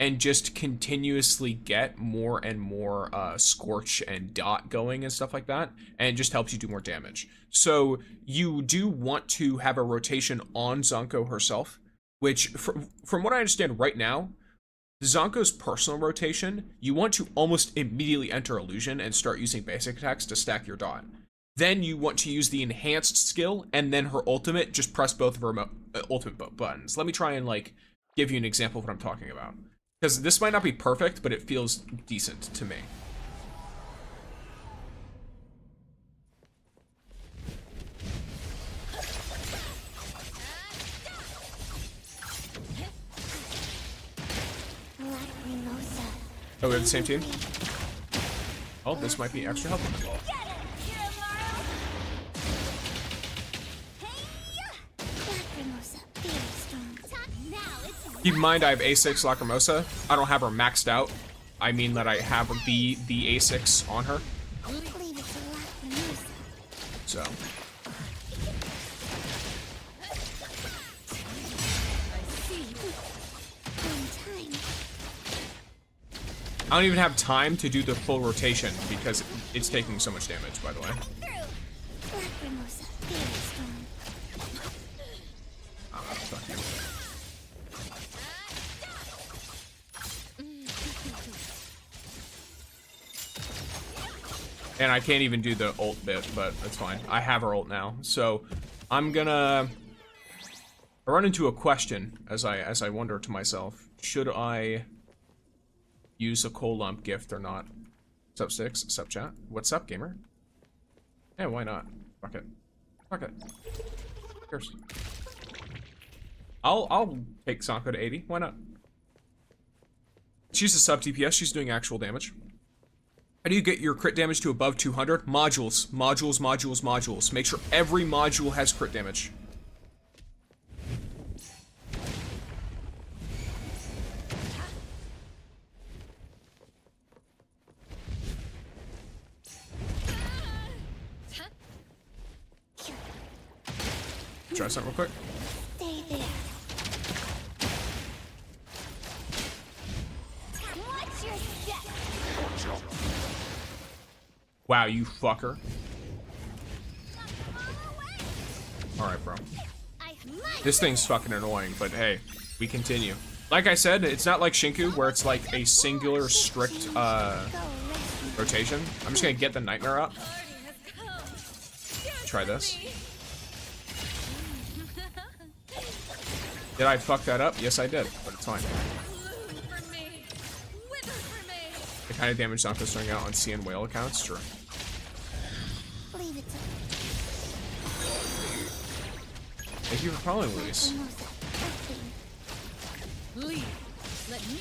and just continuously get more and more Scorch and Dot going and stuff like that, and it just helps you do more damage. So you do want to have a rotation on ZANKOU herself, which from what I understand right now, ZANKOU's personal rotation, you want to almost immediately enter Illusion and start using basic attacks to stack your Dot. Then you want to use the enhanced skill, and then her ultimate, just press both of her ultimate buttons. Let me try and like give you an example of what I'm talking about. Because this might not be perfect, but it feels decent to me. Oh, we have the same team? Oh, this might be extra helpful. Keep in mind, I have A6 Lacrimosa. I don't have her maxed out. I mean that I have the A6 on her. So. I don't even have time to do the full rotation because it's taking so much damage, by the way. Lacrimosa, very strong. Ah, fuck you. And I can't even do the ult bit, but that's fine. I have her ult now. So I'm gonna run into a question as I wonder to myself, should I use a coal lump gift or not? Sup Six, sup chat. What's up, gamer? Yeah, why not? Fuck it. Fuck it. Cheers. I'll take ZANKOU to 80. Why not? She's a sub DPS, she's doing actual damage. How do you get your crit damage to above 200? Modules, modules, modules, modules. Make sure every module has crit damage. Try something real quick. Stay there. Watch your step. Wow, you fucker. Alright, bro. This thing's fucking annoying, but hey, we continue. Like I said, it's not like Shinku, where it's like a singular, strict, rotation. I'm just gonna get the Nightmare up. Try this. Did I fuck that up? Yes, I did, but it's fine. The kind of damage ZANKOU's throwing out on Sea and Whale accounts, true. Leave it to Thank you for following, Luis. Leave. Let me.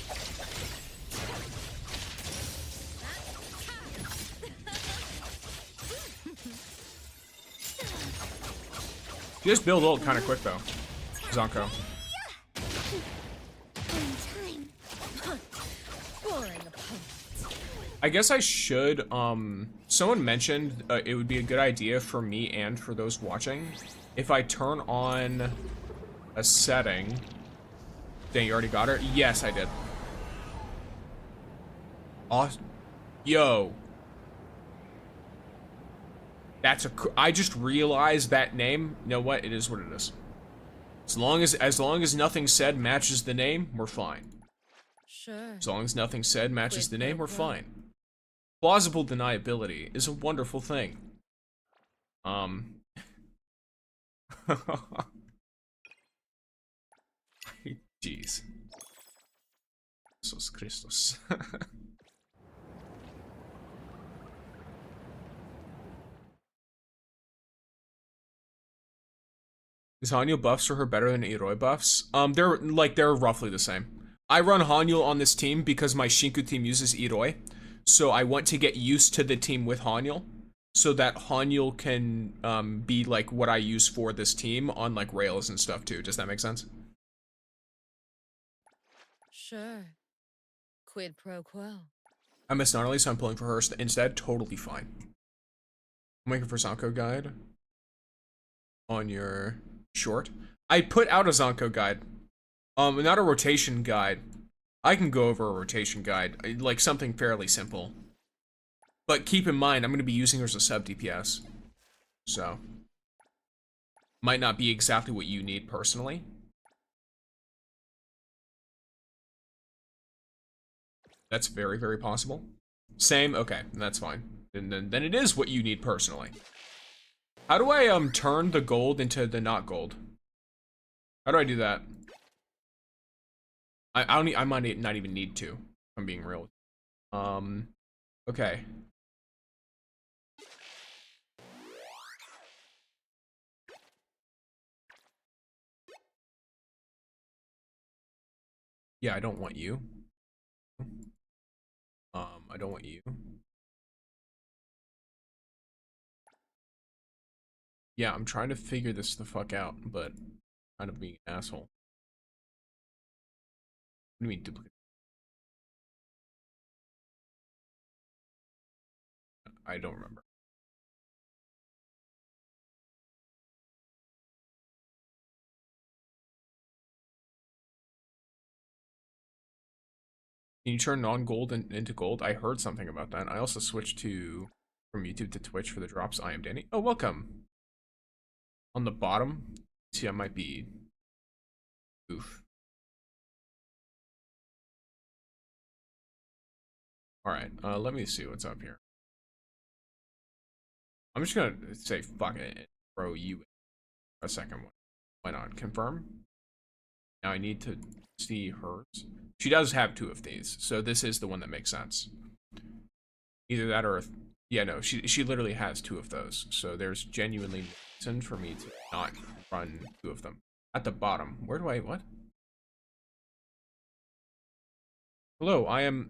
You just build ult kind of quick though, ZANKOU. I guess I should, someone mentioned it would be a good idea for me and for those watching if I turn on a setting. Dang, you already got her? Yes, I did. Awesome. Yo. That's I just realized that name. You know what? It is what it is. As long as nothing said matches the name, we're fine. Sure. As long as nothing said matches the name, we're fine. Plausible deniability is a wonderful thing. Jeez. Jesus Christus. Is Hanyul buffs for her better than Iroi buffs? They're roughly the same. I run Hanyul on this team because my Shinku team uses Iroi. So I want to get used to the team with Hanyul, so that Hanyul can be like what I use for this team on like rails and stuff too. Does that make sense? Sure. Quid pro quo. I miss Gnarly, so I'm pulling for her instead. Totally fine. I'm waiting for ZANKOU guide on your short. I put out a ZANKOU guide. Not a rotation guide. I can go over a rotation guide, like something fairly simple. But keep in mind, I'm going to be using her as a sub DPS. So, might not be exactly what you need personally. That's very, very possible. Same? Okay, that's fine. Then it is what you need personally. How do I turn the gold into the not gold? How do I do that? I might not even need to, if I'm being real. Okay. Yeah, I don't want you. I don't want you. Yeah, I'm trying to figure this the fuck out, but kind of being an asshole. What do you mean duplicate? I don't remember. Can you turn non-gold into gold? I heard something about that. I also switched from YouTube to Twitch for the drops. I am Danny. Oh, welcome. On the bottom, see, I might be. Oof. All right. Let me see what's up here. I'm just gonna say fuck it and throw you a second one. Why not? Confirm. Now I need to see hers. She does have 2 of these, so this is the one that makes sense. Either that or yeah, no, she literally has 2 of those. So there's genuinely no reason for me to not run 2 of them. At the bottom, where do I what? Hello, I'm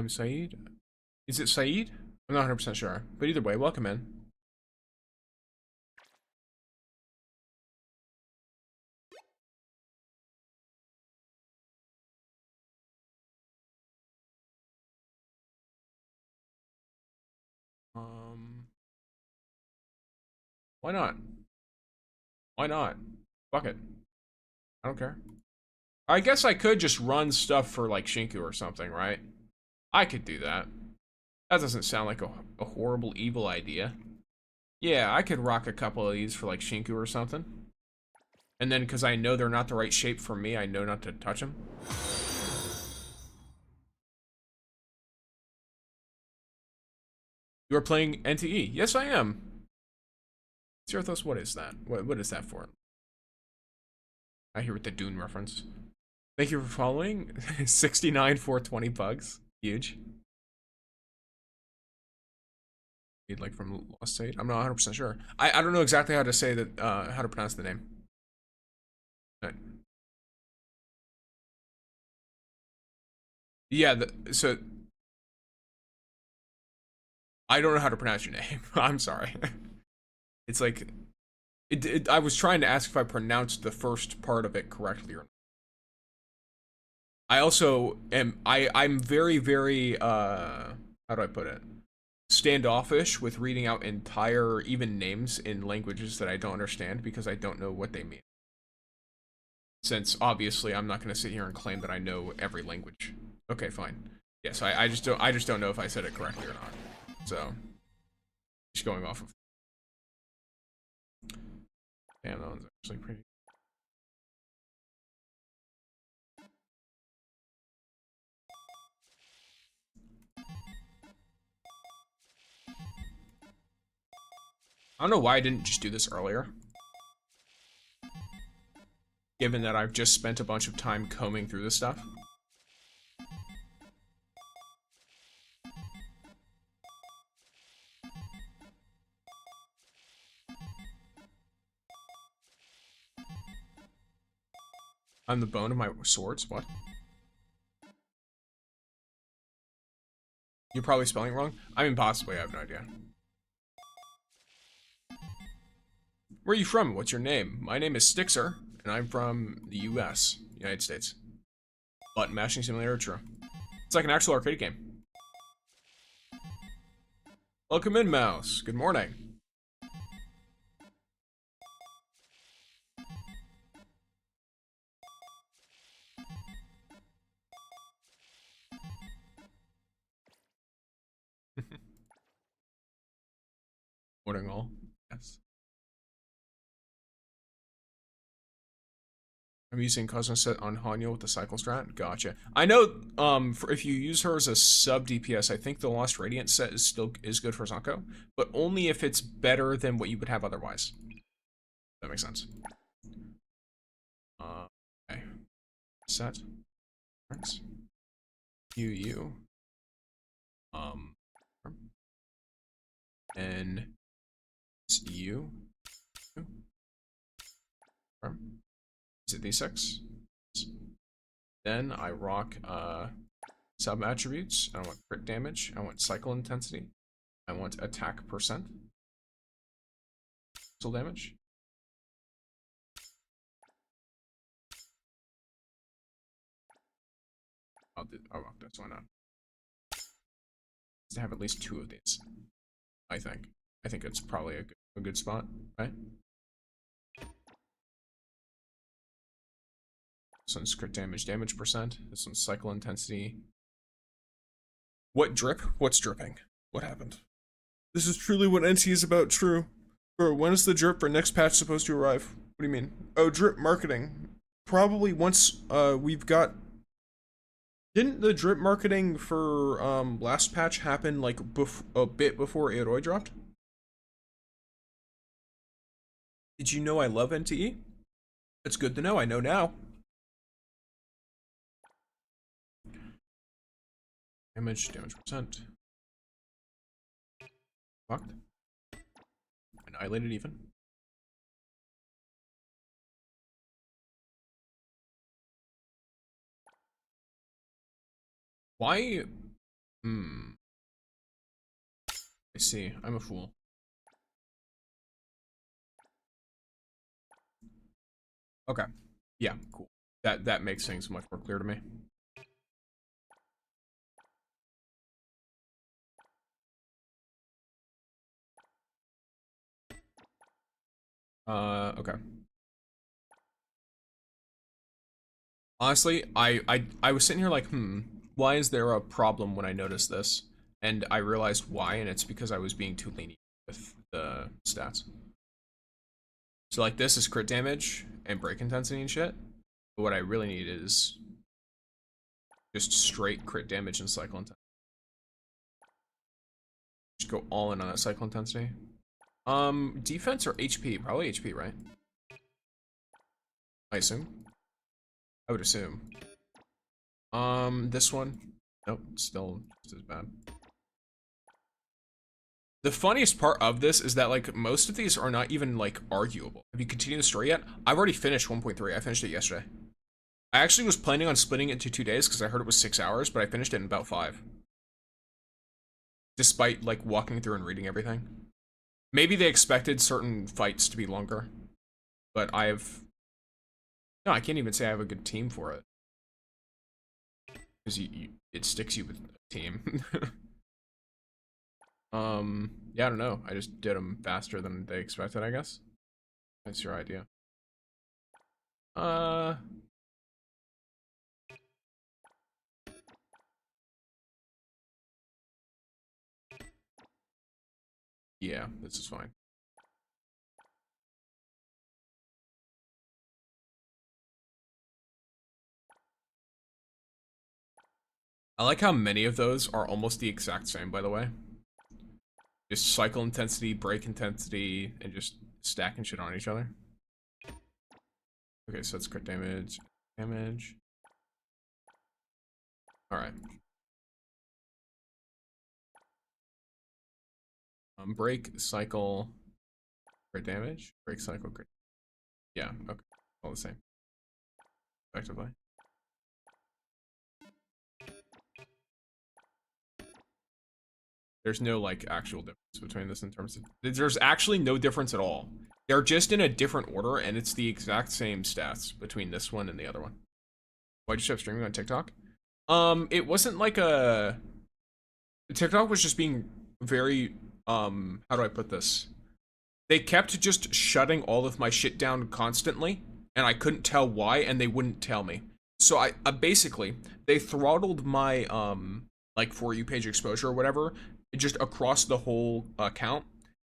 Saeed. Is it Saeed? I'm not 100% sure, but either way, welcome in. Why not? Why not? Fuck it. I don't care. I guess I could just run stuff for like Shinku or something, right? I could do that. That doesn't sound like a horrible, evil idea. Yeah, I could rock a couple of these for like Shinku or something. And then, because I know they're not the right shape for me, I know not to touch them. You are playing NTE. Yes, I am. Zerthos, what is that? What is that for? I hear with the Dune reference. Thank you for following. 69 for 20 bugs. Huge. Like from Lost State. I'm not 100% sure. I don't know exactly how to say that, how to pronounce the name. Right. Yeah, so I don't know how to pronounce your name. I'm sorry. It's like I was trying to ask if I pronounced the first part of it correctly or not. I also am I'm very, very how do I put it? Standoffish with reading out entire even names in languages that I don't understand because I don't know what they mean. Since obviously I'm not going to sit here and claim that I know every language. Okay, fine. Yes, I just don't know if I said it correctly or not. So just going off of. Damn, that one's actually pretty. I don't know why I didn't just do this earlier. Given that I've just spent a bunch of time combing through this stuff. I'm the bone of my swords? What? You're probably spelling it wrong? I mean, possibly, I have no idea. Where are you from? What's your name? My name is Stixer, and I'm from the US, United States. Button mashing simulator, true. It's like an actual arcade game. Welcome in, Mouse. Good morning. Morning all. Yes. I'm using Cosmo set on Hanyo with the cycle strat. Gotcha. I know if you use her as a sub DPS, I think the Lost Radiant set is good for ZANKOU, but only if it's better than what you would have otherwise. That makes sense. Okay. Set. You. And it's you. Is it D6? Then I rock sub attributes. I want crit damage. I want cycle intensity. I want attack percent. Pixel damage. I'll rock this. Why not? To have at least 2 of these. I think it's probably a good spot, right? This one's crit damage percent. This one's cycle intensity. What drip? What's dripping? What happened? This is truly what NC is about, true. Bro, when is the drip for next patch supposed to arrive? What do you mean? Oh, drip marketing. Probably once we've got... Didn't the drip marketing for last patch happen like a bit before Aoroi dropped? Did you know I love NTE? It's good to know, I know now. Damage percent. Fucked. Annihilated even. Why? I see. I'm a fool. Okay. Yeah, cool. That makes things much more clear to me. Okay. Honestly, I was sitting here like, why is there a problem when I noticed this? And I realized why, and it's because I was being too lenient with the stats. So like this is crit damage and break intensity and shit. But what I really need is just straight crit damage and cycle intensity. Just go all in on that cycle intensity. Defense or HP? Probably HP, right? I assume. I would assume. This one. Nope, still just as bad. The funniest part of this is that, like, most of these are not even, like, arguable. Have you continued the story yet? I've already finished 1.3. I finished it yesterday. I actually was planning on splitting it into 2 days because I heard it was 6 hours, but I finished it in about 5. Despite, like, walking through and reading everything. Maybe they expected certain fights to be longer. But no, I can't even say I have a good team for it. Because it sticks you with a team. Yeah, I don't know. I just did them faster than they expected, I guess. That's your idea. Yeah, this is fine. I like how many of those are almost the exact same, by the way. Just cycle intensity, break intensity, and just stacking shit on each other. Okay, so that's crit damage. Alright. Break, cycle, crit damage. Break, cycle, crit. Yeah, okay. All the same. Effectively. There's no, like, actual difference between this in terms of... There's actually no difference at all. They're just in a different order, and it's the exact same stats between this one and the other one. Why'd you stop streaming on TikTok? It wasn't like a... TikTok was just being very, how do I put this? They kept just shutting all of my shit down constantly, and I couldn't tell why, and they wouldn't tell me. So I basically, they throttled my, like, For You page exposure or whatever, just across the whole account.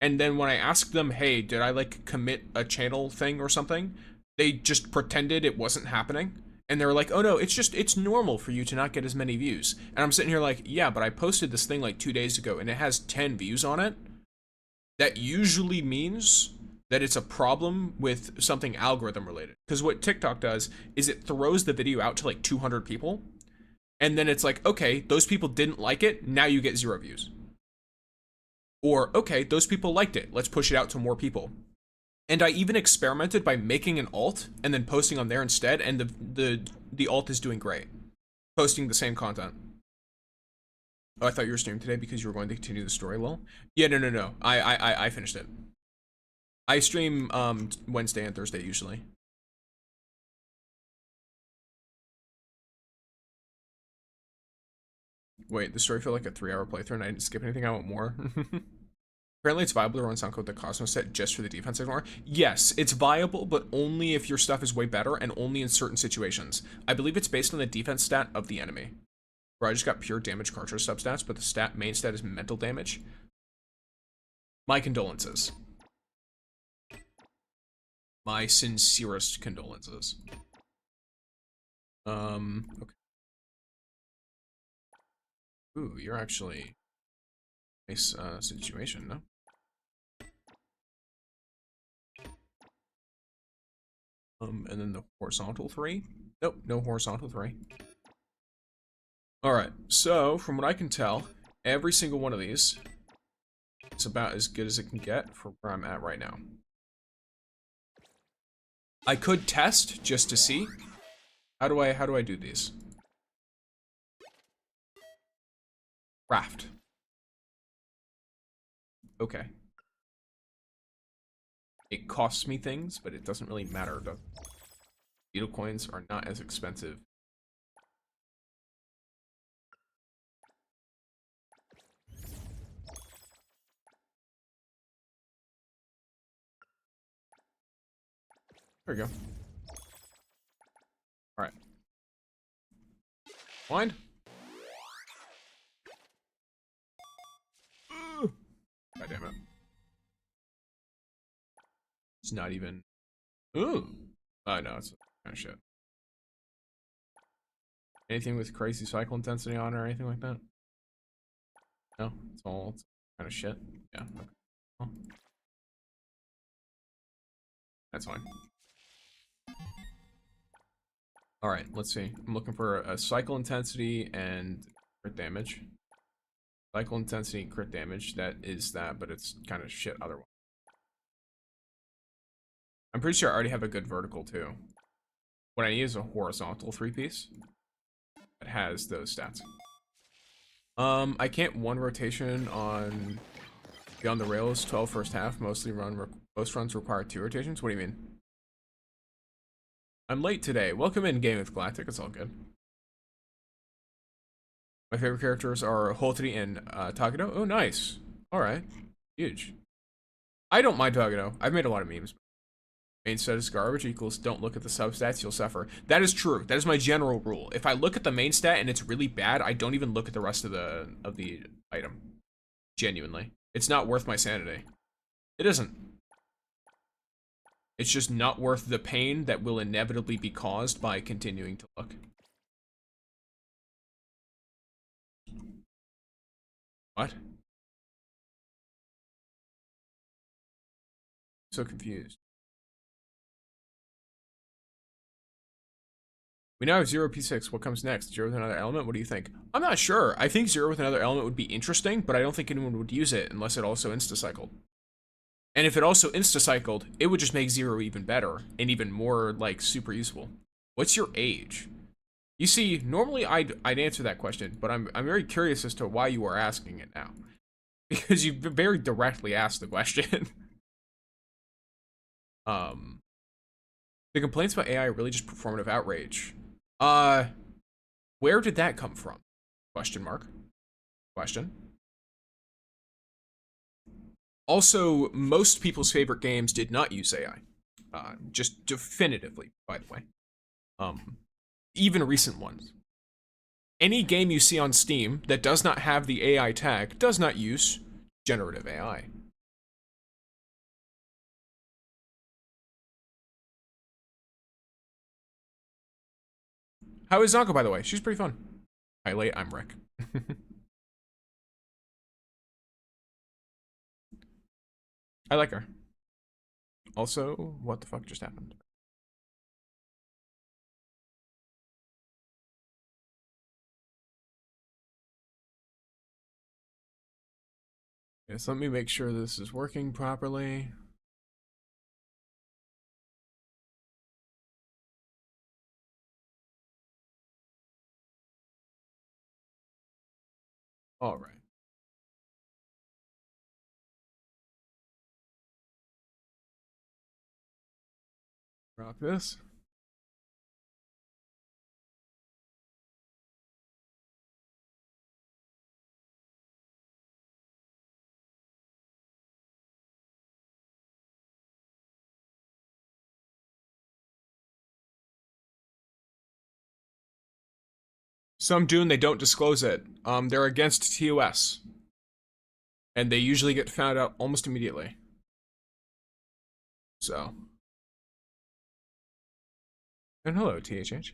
And then when I asked them, hey, did I, like, commit a channel thing or something? They just pretended it wasn't happening. And they were like, oh no, it's normal for you to not get as many views. And I'm sitting here like, yeah, but I posted this thing like 2 days ago and it has 10 views on it. That usually means that it's a problem with something algorithm related. Because what TikTok does is it throws the video out to like 200 people. And then it's like, okay, those people didn't like it, now you get 0 views. Or, okay, those people liked it, let's push it out to more people. And I even experimented by making an alt and then posting on there instead, and the alt is doing great. Posting the same content. Oh, I thought you were streaming today because you were going to continue the story, lol. Yeah, no. I finished it. I stream Wednesday and Thursday usually. Wait, the story felt like a 3-hour playthrough and I didn't skip anything. I want more. Apparently it's viable to run ZANKOU with the Cosmos set just for the defense ignore. Yes, it's viable, but only if your stuff is way better and only in certain situations. I believe it's based on the defense stat of the enemy. Bro, I just got pure damage cartridge substats, but the main stat is mental damage. My condolences. My sincerest condolences. Okay. Ooh, you're actually nice situation, no? And then the horizontal 3. Nope, no horizontal 3. Alright, so from what I can tell, every single one of these is about as good as it can get for where I'm at right now. I could test just to see. How do I do these? Craft. Okay. It costs me things, but it doesn't really matter. The beetle coins are not as expensive. There we go. Alright. Wind. God damn it. It's not even. Ooh. Oh no, it's kind of shit. Anything with crazy cycle intensity on or anything like that? No, it's all kind of shit. Yeah. Okay. Well, that's fine. Alright, let's see. I'm looking for a cycle intensity and crit damage. Cycle intensity and crit damage, that is that, but it's kind of shit otherwise. I'm pretty sure I already have a good vertical too. What I need is a horizontal 3-piece that has those stats. I can't one rotation on Beyond the Rails, 12 first half, most runs require 2 rotations. What do you mean? I'm late today. Welcome in, Game with Galactic. It's all good. My favorite characters are Holtity and Tagado. Oh, nice. All right. Huge. I don't mind Tagado. I've made a lot of memes. Main stat is garbage equals don't look at the substats, you'll suffer. That is true. That is my general rule. If I look at the main stat and it's really bad, I don't even look at the rest of the item. Genuinely. It's not worth my sanity. It isn't. It's just not worth the pain that will inevitably be caused by continuing to look. What? So confused. We now have 0p6. What comes next? 0 with another element? What do you think? I'm not sure. I think 0 with another element would be interesting, but I don't think anyone would use it unless it also insta-cycled. And if it also insta-cycled, it would just make 0 even better and even more, like, super useful. What's your age? You see, normally I'd answer that question, but I'm very curious as to why you are asking it now. Because you very directly asked the question. The complaints about AI are really just performative outrage. Where did that come from? Question mark. Question. Also, most people's favorite games did not use AI. Just definitively, by the way. Even recent ones. Any game you see on Steam that does not have the AI tag does not use generative AI. How is ZANKOU, by the way? She's pretty fun. Hi, late. I'm Rick. I like her. Also, what the fuck just happened? Yes, let me make sure this is working properly. All right. Rock this. Some do and they don't disclose it. They're against TOS. And they usually get found out almost immediately. So. And hello, THH.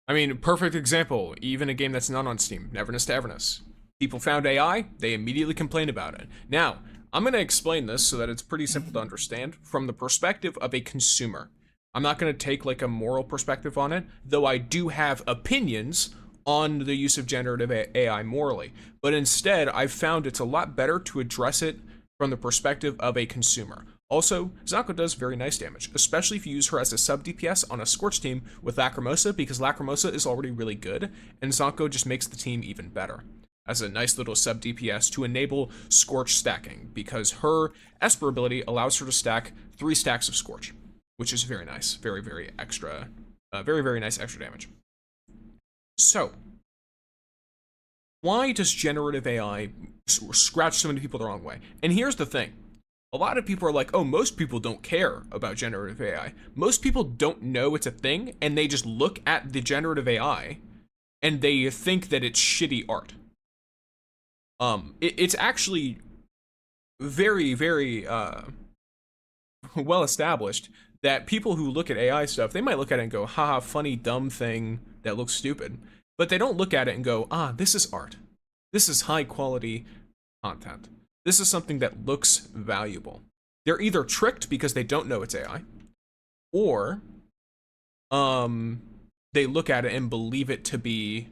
I mean, perfect example, even a game that's not on Steam, Neverness to Everness. People found AI, they immediately complained about it. Now, I'm going to explain this so that it's pretty simple to understand from the perspective of a consumer. I'm not going to take like a moral perspective on it, though I do have opinions on the use of generative AI morally. But instead, I've found it's a lot better to address it from the perspective of a consumer. Also, ZANKOU does very nice damage, especially if you use her as a sub DPS on a Scorch team with Lacrimosa, because Lacrimosa is already really good, and ZANKOU just makes the team even better as a nice little sub DPS to enable Scorch stacking, because her Esper ability allows her to stack 3 stacks of Scorch, which is very nice, very, very extra, very nice extra damage. So, why does generative AI scratch so many people the wrong way? And here's the thing. A lot of people are like, oh, most people don't care about generative AI. Most people don't know it's a thing, and they just look at the generative AI, and they think that it's shitty art. It's actually very, very well established that people who look at AI stuff, they might look at it and go, haha, funny, dumb thing that looks stupid. But they don't look at it and go, ah, this is art. This is high quality content. This is something that looks valuable. They're either tricked because they don't know it's AI, or they look at it and believe it to be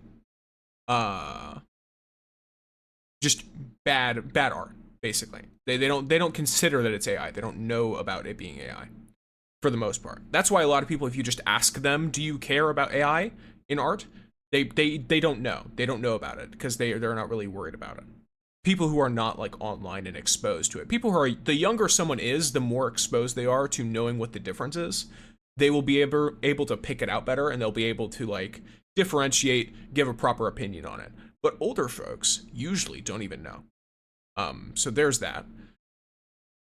just bad art, basically. They don't consider that it's AI. They don't know about it being AI for the most part. That's why a lot of people, if you just ask them, do you care about AI in art? They don't know. They don't know about it because they're not really worried about it. People who are not like online and exposed to it. People who are, the younger someone is, the more exposed they are to knowing what the difference is. They will be able to pick it out better, and they'll be able to like differentiate, give a proper opinion on it. But older folks usually don't even know. So there's that.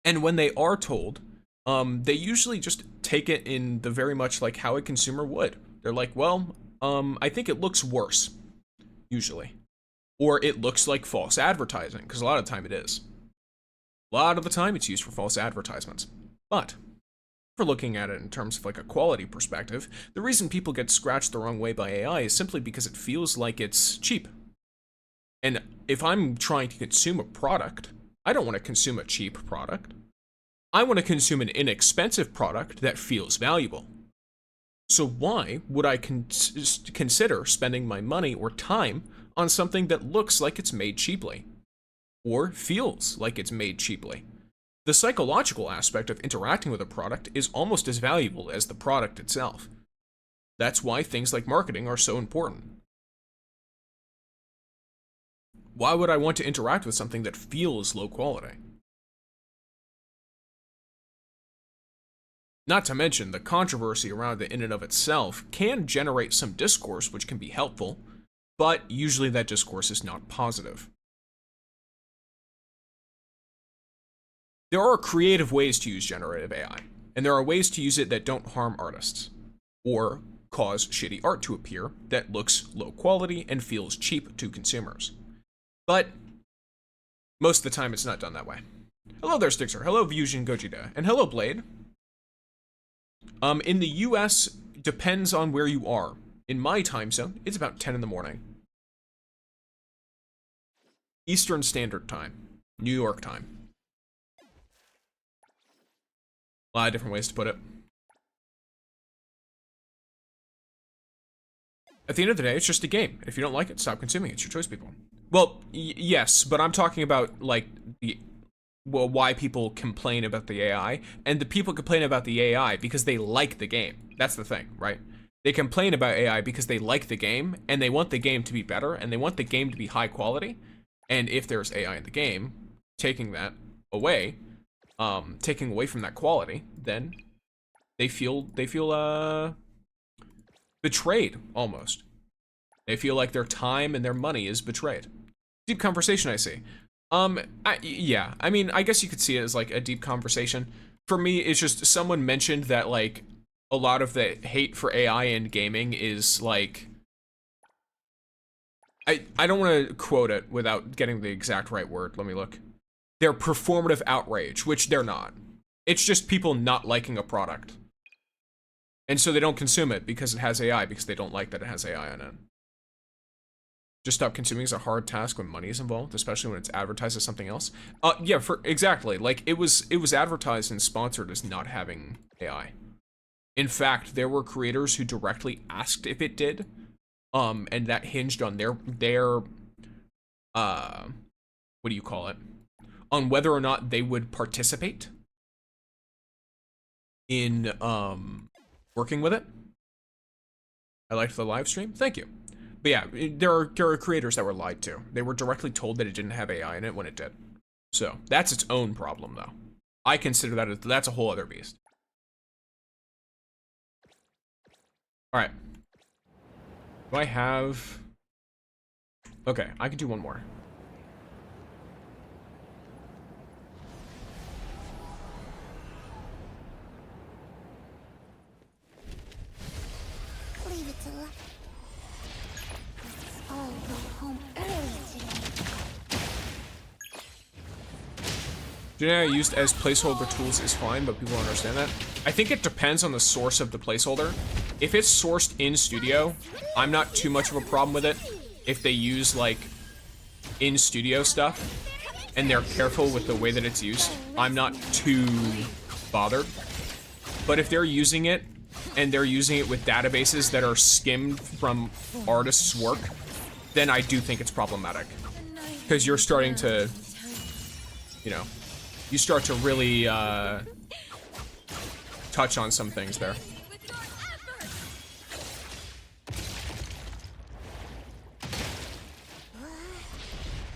And when they are told, they usually just take it in the very much like how a consumer would. They're like, well, I think it looks worse, usually. Or it looks like false advertising, because a lot of the time it is. A lot of the time it's used for false advertisements. But, if we're looking at it in terms of like a quality perspective, the reason people get scratched the wrong way by AI is simply because it feels like it's cheap. And if I'm trying to consume a product, I don't want to consume a cheap product. I want to consume an inexpensive product that feels valuable. So why would I consider spending my money or time on something that looks like it's made cheaply, or feels like it's made cheaply? The psychological aspect of interacting with a product is almost as valuable as the product itself. That's why things like marketing are so important. Why would I want to interact with something that feels low quality? Not to mention, the controversy around it in and of itself can generate some discourse which can be helpful, but usually that discourse is not positive. There are creative ways to use generative AI, and there are ways to use it that don't harm artists, or cause shitty art to appear that looks low quality and feels cheap to consumers. But most of the time it's not done that way. Hello there, Stixer. Hello, Fusion Gojida. And hello, Blade. In the US, depends on where you are. In my time zone, it's about 10 in the morning. Eastern Standard Time. New York time. A lot of different ways to put it. At the end of the day, it's just a game. If you don't like it, stop consuming it. It's your choice, people. Well, yes, but I'm talking about, like, why people complain about the AI. And the people complain about the AI because they like the game. That's the thing, right? They complain about AI because they like the game, and they want the game to be better, and they want the game to be high quality. And if there's AI in the game, taking that away, taking away from that quality, then they feel betrayed, almost. They feel like their time and their money is betrayed. Deep conversation, I see. Yeah. I mean, I guess you could see it as like a deep conversation. For me, it's just someone mentioned that like a lot of the hate for AI in gaming is like, I don't want to quote it without getting the exact right word. Let me look. They're performative outrage, which they're not. It's just people not liking a product. And so they don't consume it because it has AI, because they don't like that it has AI on it. Just stop consuming is a hard task when money is involved, especially when it's advertised as something else. Yeah, exactly. Like it was advertised and sponsored as not having AI. In fact, there were creators who directly asked if it did, and that hinged on their what do you call it? On whether or not they would participate in working with it. I liked the live stream. Thank you. But yeah, there are creators that were lied to. They were directly told that it didn't have AI in it when it did. So that's its own problem, though. I consider that's a whole other beast. All right. Do I have? Okay, I can do one more. Leave it to luck. Let's all go home early today. Generic used as placeholder tools is fine, but people don't understand that. I think it depends on the source of the placeholder. If it's sourced in studio, I'm not too much of a problem with it. If they use like in studio stuff and they're careful with the way that it's used, I'm not too bothered. But if they're using it and they're using it with databases that are skimmed from artists' work, then I do think it's problematic. Because you're starting to, you know, you start to really touch on some things there.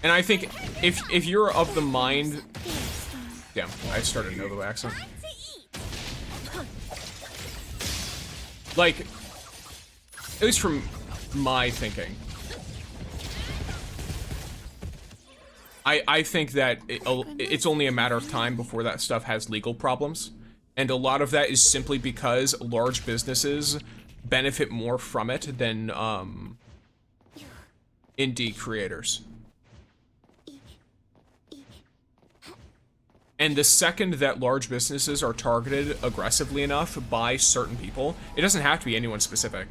And I think if you're of the mind, damn, I started a Novo accent. Like, at least from my thinking, I think that it's only a matter of time before that stuff has legal problems. And a lot of that is simply because large businesses benefit more from it than indie creators. And the second that large businesses are targeted aggressively enough by certain people, it doesn't have to be anyone specific,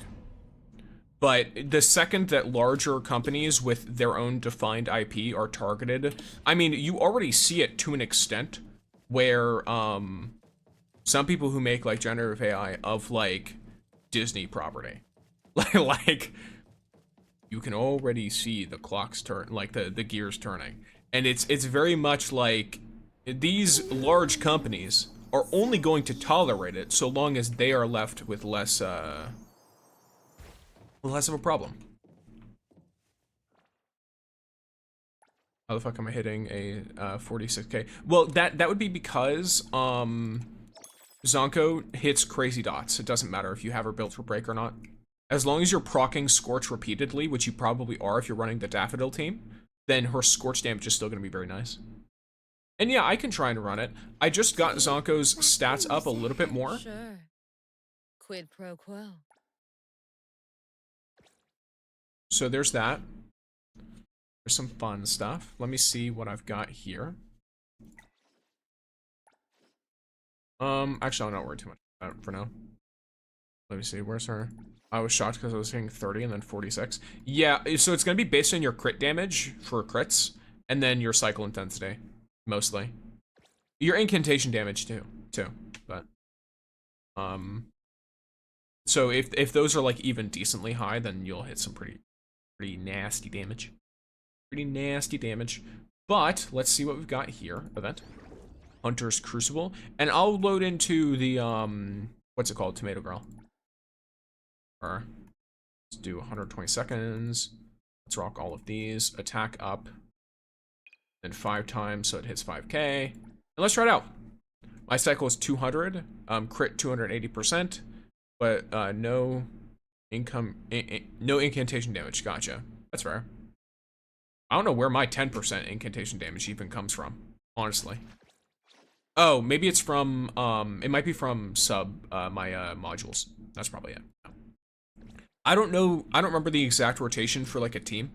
but the second that larger companies with their own defined IP are targeted, I mean, you already see it to an extent where some people who make like generative AI of like Disney property, like you can already see the clocks turn, like the gears turning, and it's very much like these large companies are only going to tolerate it so long as they are left with less of a problem. How the fuck am I hitting a 46k? Well, that would be because ZANKOU hits crazy dots. It doesn't matter if you have her built for break or not. As long as you're proccing Scorch repeatedly, which you probably are if you're running the Daffodil team, then her Scorch damage is still going to be very nice. And yeah, I can try and run it. I just got ZANKOU's stats up a little bit more. Sure. Quid pro quo. So there's that. There's some fun stuff. Let me see what I've got here. Actually, I'm not worried too much about it for now. Let me see, where's her? I was shocked because I was hitting 30 and then 46. Yeah, so it's gonna be based on your crit damage for crits, and then your cycle intensity. Mostly. Your incantation damage too, but so if those are like even decently high, then you'll hit some pretty nasty damage. Pretty nasty damage. But let's see what we've got here. Event. Hunter's Crucible. And I'll load into the what's it called? Tomato Girl. Or let's do 120 seconds. Let's rock all of these. Attack up. Then 5 times, so it hits 5k. And let's try it out. My cycle is 200, crit 280%, but no no incantation damage. Gotcha. That's fair. I don't know where my 10% incantation damage even comes from, honestly. Oh, maybe it's from, it might be from my modules. That's probably it. I don't know, I don't remember the exact rotation for like a team.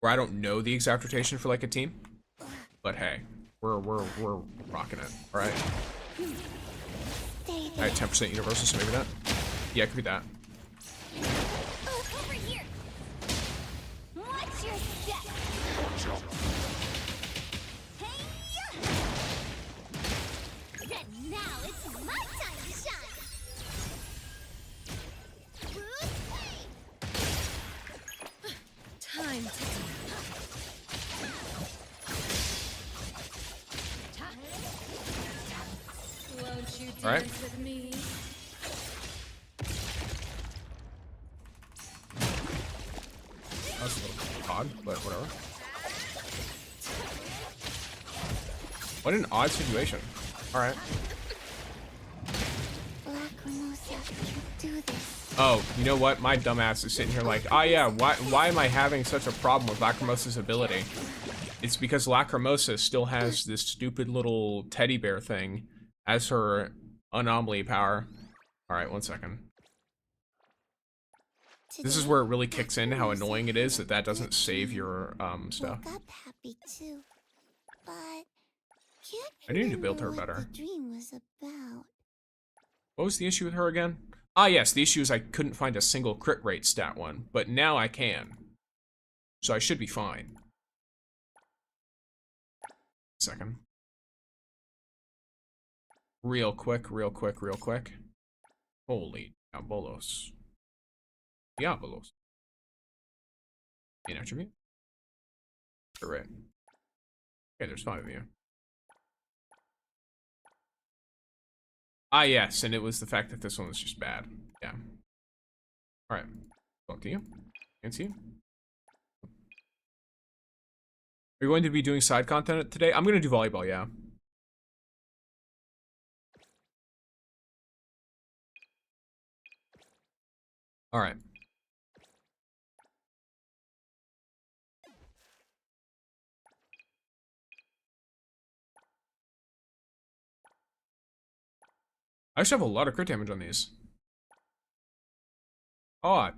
Or I don't know the exact rotation for like a team. But hey, we're rocking it, alright? Alright, 10% universal, so maybe that. Yeah, it could be that. Over here. Watch your step. Hey-ya! And now it's my time to shine. Bruce, Time to Won't you dance All right. with me? That's a little odd, but whatever. What an odd situation. Alright. do this. Oh, you know what? My dumbass is sitting here like, oh yeah, why am I having such a problem with Lacrimosa's ability? It's because Lacrimosa still has this stupid little teddy bear thing as her anomaly power. Alright, 1 second. This is where it really kicks in how annoying it is that that doesn't save your stuff. Woke up happy too, but can't I need to build her remember what better. the dream was about. What was the issue with her again? Ah yes, the issue is I couldn't find a single crit rate stat one, but now I can. So I should be fine. Second. Real quick. Holy diabolos. Diabolos. An attribute? Right. Okay, there's 5 of you. Ah, yes, and it was the fact that this one was just bad. Yeah. Alright. Talk to you. Can't see you. Are you going to be doing side content today? I'm going to do volleyball, yeah. Alright. I actually have a lot of crit damage on these. Odd.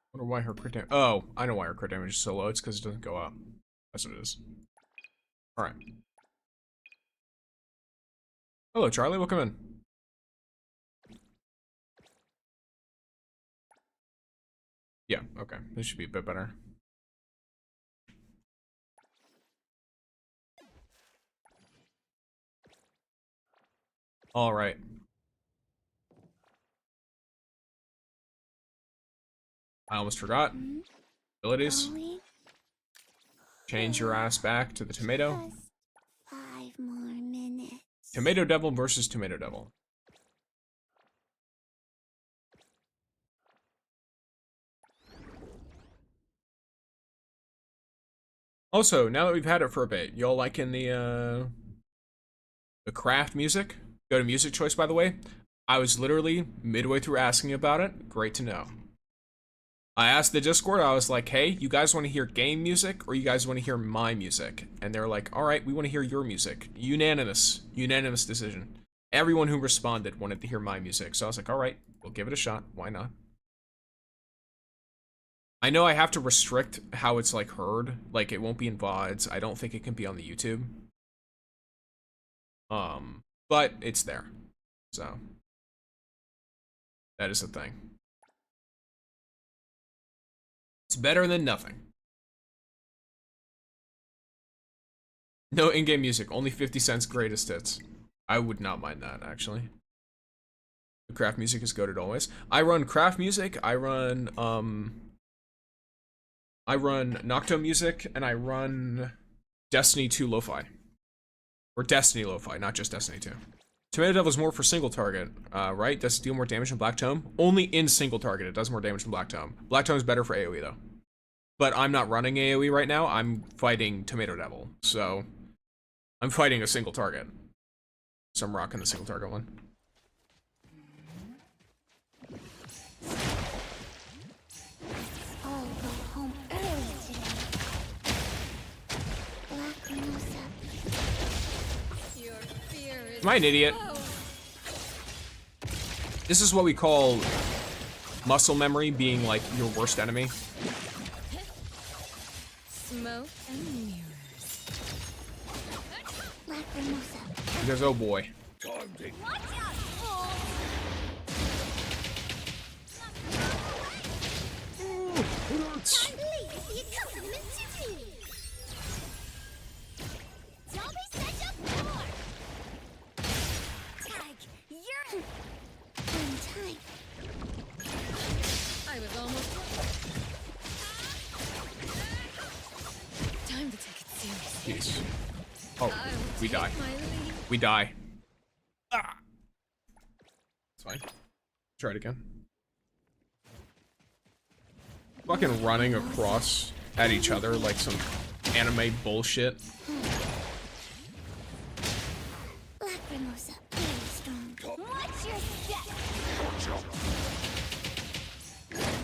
I wonder why her crit damage. Oh, I know why her crit damage is so low. It's because it doesn't go up. That's what it is. Alright. Hello, Charlie. Welcome in. Yeah, okay. This should be a bit better. Alright. I almost forgot. Abilities. Change your ass back to the tomato. Just 5 more minutes. Tomato Devil versus Tomato Devil. Also, now that we've had it for a bit, y'all liking the craft music? Go to music choice, by the way. I was literally midway through asking about it. Great to know. I asked the Discord, I was like, hey, you guys want to hear game music or you guys want to hear my music? And they're like, all right, we want to hear your music. Unanimous decision. Everyone who responded wanted to hear my music. So I was like, all right, we'll give it a shot. Why not? I know I have to restrict how it's like heard. Like it won't be in VODs. I don't think it can be on the YouTube. But it's there. So that is the thing. It's better than nothing. No in-game music, only 50 cents greatest hits. I would not mind that, actually. The craft music is goated always. I run craft music, I run, I run Nocto music and I run Destiny 2 Lo-Fi. Or Destiny Lo-Fi, not just Destiny 2. Tomato Devil is more for single target, right? Does it deal more damage than Black Tome? Only in single target, it does more damage than Black Tome. Black Tome is better for AoE though. But I'm not running AoE right now, I'm fighting Tomato Devil. So, I'm fighting a single target. So I'm rocking the single target one. I'll go home early today. Black Mimosa. Your fear is Am I an idiot? low. This is what we call muscle memory being like your worst enemy. Smoke and mirrors. Black Mimosa. Because, oh boy. Watch out, fool! Time to leave the accompaniment to me! Don't be such a bore! Tag, you're... On time. I was almost. Time to take it seriously. Jeez. Oh, I will we take die. my leave. We die. Ah. It's fine. Try it again. Fucking running across at each other like some anime bullshit. Black Mimosa, very strong. Watch your step!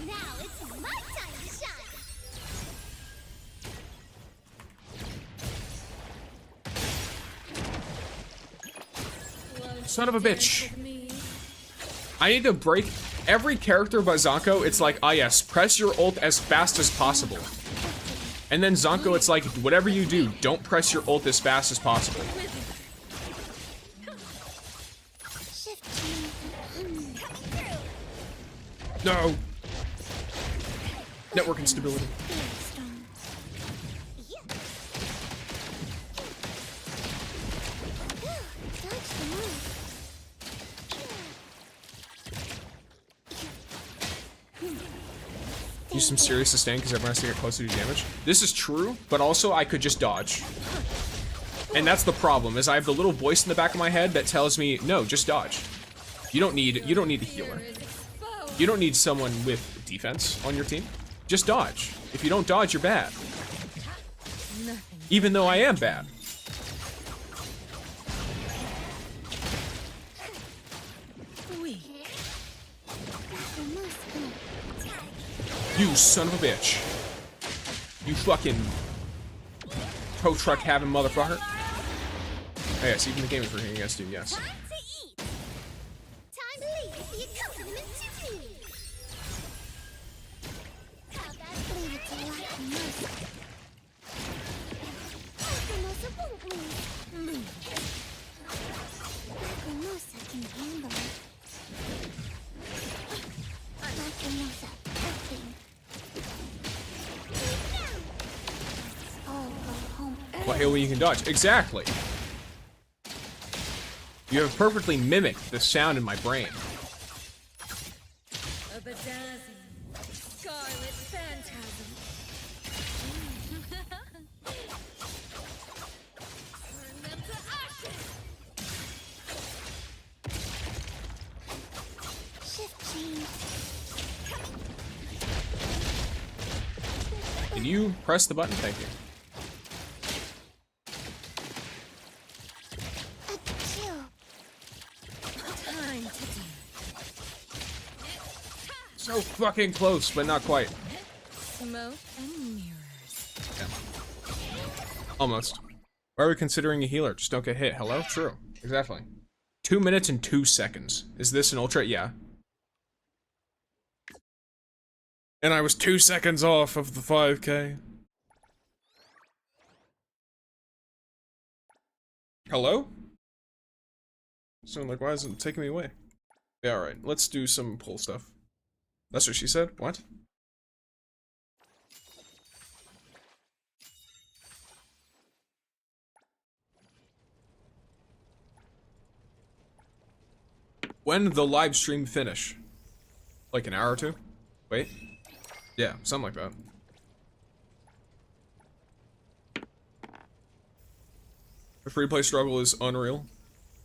Now it's my time to shine! Son of a bitch. With me. I need to break every character but ZANKOU. It's like, ah yes, press your ult as fast as possible. And then ZANKOU, it's like, whatever you do, don't press your ult as fast as possible. Shift change. No. Network instability. Very strong. Yeah. Dodge the move. Use some serious sustain because everyone has to get close to do damage. This is true, but also I could just dodge. And that's the problem, is I have the little voice in the back of my head that tells me, no, just dodge. You don't need a healer. Fear is exposed. You don't need someone with defense on your team. Just dodge. If you don't dodge, you're bad. Nothing. Even though I am bad. Weak. Black Mimosa. You son of a bitch. You fucking tow truck having motherfucker. Oh yes, even the game is working against you, yes. Time to eat. Time to leave the accompaniment to me. How about leave it to Black Mimosa? Black Mimosa won't move. Black Mimosa can handle it. Black Mimosa, nothing. I'll go home early. Well, AoE you can dodge. Exactly. You have perfectly mimicked the sound in my brain. A bedazzling scarlet phantasm. Turn them to ashes. Shift change. Can you press the button? Thank you. A chill. Time to do. So fucking close, but not quite. Smoke and mirrors. Yeah. Almost. Why are we considering a healer? Just don't get hit. Hello? True. Exactly. 2 minutes and 2 seconds. Is this an ultra? Yeah. And I was 2 seconds off of the 5K. Hello? So I'm like, why isn't it taking me away? Yeah, alright. Let's do some pull stuff. That's what she said? What? When the live stream finish? Like an hour or two? Wait. Yeah, something like that. The free play struggle is unreal.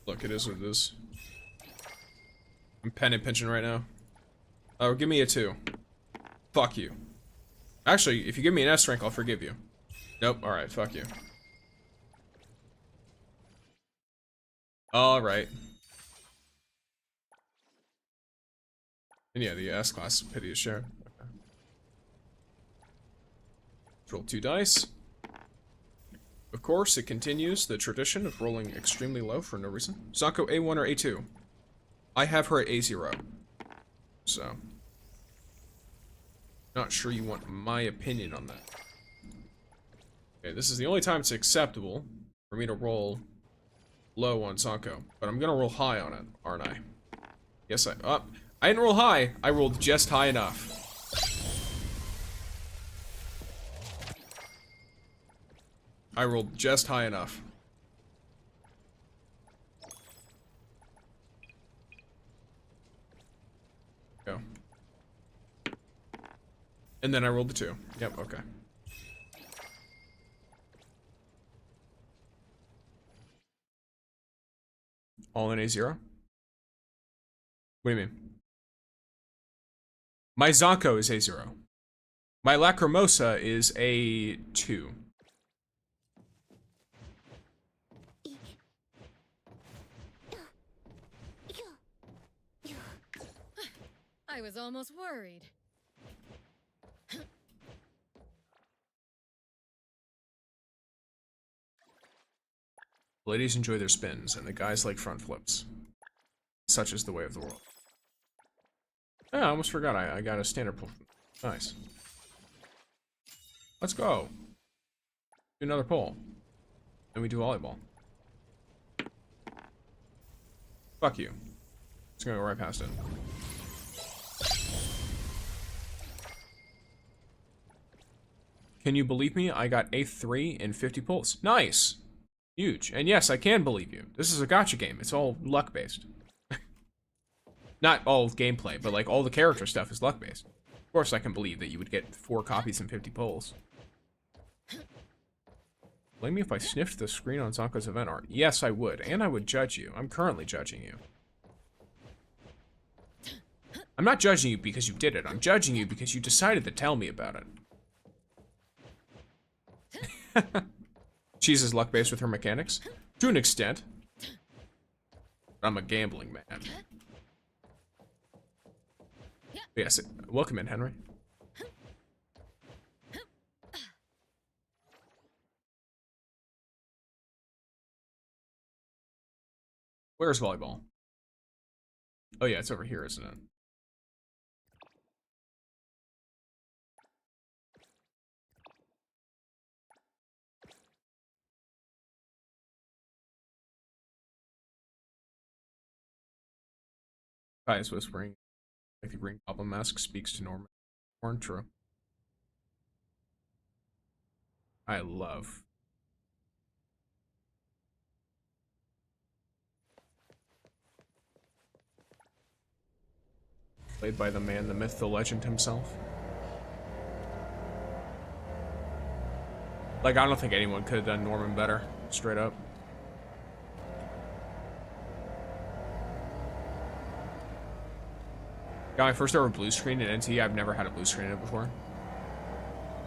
Look, it is what it is. I'm penny pinching right now. Oh, give me a 2. Fuck you. Actually, if you give me an S rank, I'll forgive you. Nope, alright, fuck you. Alright. And yeah, the S class pity is shared. Okay. Roll 2 dice. Of course, it continues the tradition of rolling extremely low for no reason. ZANKOU A1 or A2? I have her at A0. So. Not sure you want my opinion on that. Okay, this is the only time it's acceptable for me to roll low on ZANKOU. But I'm gonna roll high on it, aren't I? Yes, I didn't roll high. I rolled just high enough. I rolled just high enough. Go. And then I rolled the 2. Yep, okay. All in A0? What do you mean? My ZANKOU is A0. My Lacrimosa is A2. I was almost worried. Ladies enjoy their spins, and the guys like front flips. Such is the way of the world. Oh, I almost forgot I got a standard pull. Nice. Let's go. Do another pull. Then we do volleyball. Fuck you. Just gonna go right past it. Can you believe me? I got A3 in 50 pulls. Nice! Huge. And yes, I can believe you. This is a gacha game. It's all luck-based. Not all gameplay, but like all the character stuff is luck-based. Of course I can believe that you would get 4 copies in 50 pulls. Blame me if I sniffed the screen on ZANKOU's event art. Yes, I would. And I would judge you. I'm currently judging you. I'm not judging you because you did it. I'm judging you because you decided to tell me about it. Cheese is luck-based with her mechanics. To an extent. I'm a gambling man. But yes, welcome in, Henry. Where's volleyball? Oh yeah, it's over here, isn't it? Kai is whispering, like the Green Goblin mask speaks to Norman. Horn, true. I love. Played by the man, the myth, the legend himself. Like, I don't think anyone could have done Norman better, straight up. Got my first ever blue screen in NT. I've never had a blue screen in it before.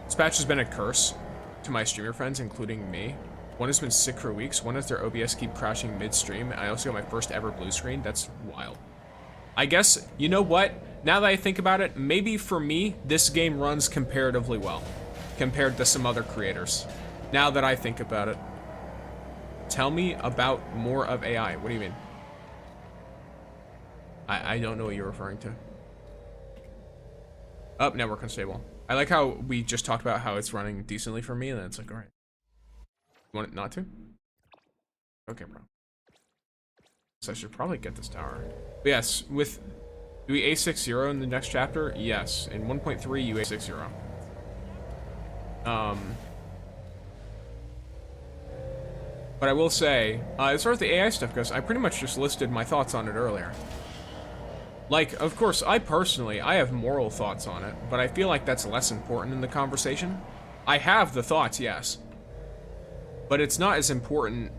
This patch has been a curse to my streamer friends, including me. One has been sick for weeks. One has their OBS keep crashing mid-stream. I also got my first ever blue screen. That's wild. I guess, you know what? Now that I think about it, maybe for me, this game runs comparatively well. Compared to some other creators. Now that I think about it. Tell me about more of AI. What do you mean? I don't know what you're referring to. Up, network unstable. I like how we just talked about how it's running decently for me, and then it's like, alright. You want it not to? Okay, bro. So I should probably get this tower. But yes, with... Do we A60 in the next chapter? Yes. In 1.3, you A60. But I will say, as far as the AI stuff goes, I pretty much just listed my thoughts on it earlier. Like, of course, I have moral thoughts on it, but I feel like that's less important in the conversation. I have the thoughts, yes. But it's not as important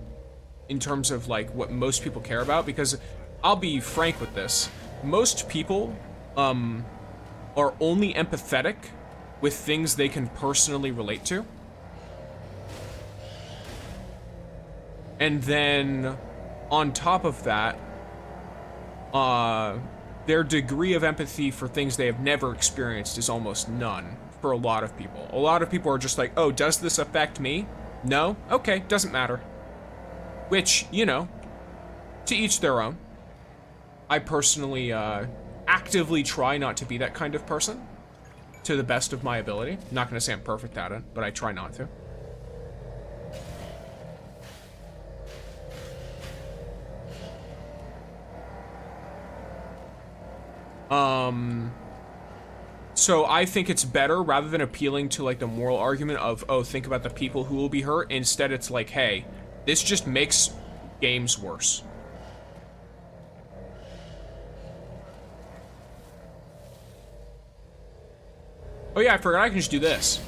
in terms of like what most people care about, because I'll be frank with this. Most people are only empathetic with things they can personally relate to. And then on top of that, their degree of empathy for things they have never experienced is almost none for a lot of people. A lot of people are just like, oh, does this affect me? No? Okay, doesn't matter. Which, you know, to each their own. I personally actively try not to be that kind of person to the best of my ability. I'm not gonna say I'm perfect at it, but I try not to. So I think it's better, rather than appealing to like the moral argument of, oh, think about the people who will be hurt. Instead, it's like, hey, this just makes games worse. Oh yeah, I forgot I can just do this.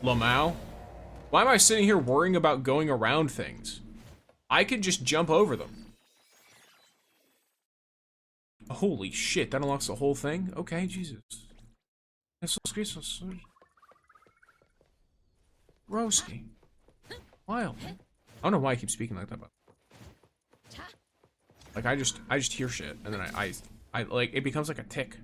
Lamau. Why am I sitting here worrying about going around things? I could just jump over them. Holy shit, that unlocks the whole thing? Okay, Jesus. Roski. Wild. I don't know why I keep speaking like that, but like I just hear shit and then I like it becomes like a tick.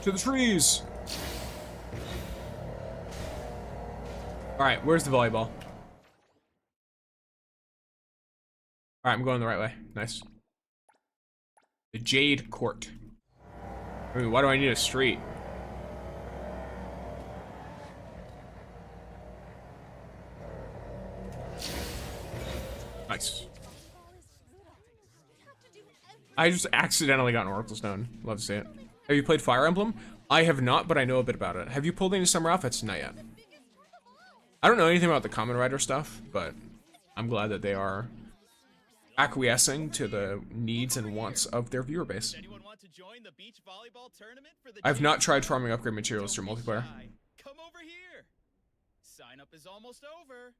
To the trees. All right, where's the volleyball? All right, I'm going the right way. Nice. The Jade Court. I mean, why do I need a street? Nice. I just accidentally got an Oracle Stone. Love to see it. Have you played Fire Emblem? I have not, but I know a bit about it. Have you pulled any summer outfits? Not yet. I don't know anything about the Kamen Rider stuff, but I'm glad that they are acquiescing to the needs and wants of their viewer base. Anyone want to join the beach volleyball tournament for the I've not tried farming upgrade materials through multiplayer. Come over here. Sign up is almost over.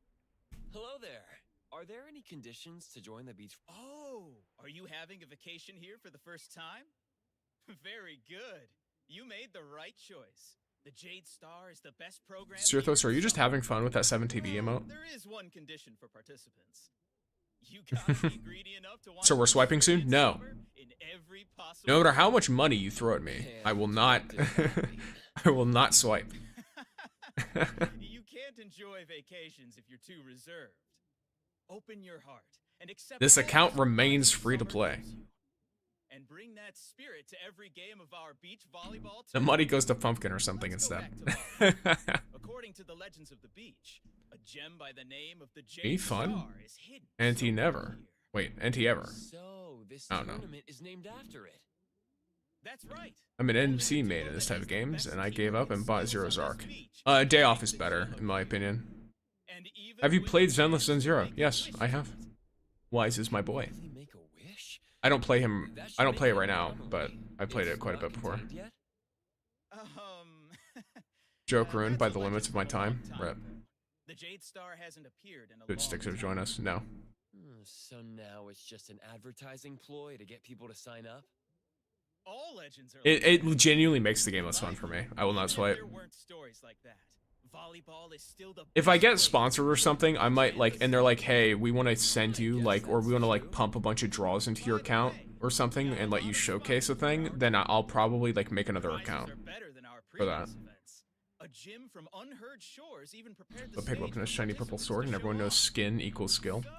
Hello there. Are there any conditions to join the beach? Oh, are you having a vacation here for the first time? Very good. You made the right choice. The Jade Star is the best program. Sirthos, are you just having fun with that 7TB emote? There is one condition for participants. You gotta be greedy enough to want So we're swiping soon? No. in every possible No matter how much money you throw at me, I will not. I will not swipe. You can't enjoy vacations if you're too reserved. Open your heart and accept This all account that remains summer free to gives play. you. And bring that spirit to every game of our beach volleyball The money goes to Pumpkin or something Let's go instead. back to According to the legends of the beach, a gem by the name of the Jade Be fun. Star is hidden Anti somewhere never. here. Wait, anti ever. So this I don't know. tournament is named after it. That's right. I'm an NC main in this type of games, and I gave up and bought Zero Zark. Day Off is better, in my opinion. And even Have you with played the Zenless Jade Zero? Star, Yes, wish I have. it. Wise is my boy. Really make a wish? I don't play him. That I don't should play it make right now, normal. but I played It's it quite a not bit before. contained yet? Joke uh, ruined that's by a the limits of legend my for a time. long Rip. The Jade Star hasn't appeared in a Good long sticks have time. joined us. No. So now it's just an advertising ploy to get people to sign up? All legends are It genuinely makes the game less fun for me. I will not Even if swipe. there weren't stories like that, volleyball is still the If I best get way sponsored or to something, I might enjoy like, the and they're like, sport. hey, we want to send you like, or we want to like pump a bunch of draws into your account or something and let you showcase a thing, then I'll probably like make another Prizes account. are better than our for that. previous events. A gym from unheard shores even prepared the But pick stage up in a for shiny purple participants sword, to and everyone show knows off. skin equals skill. So,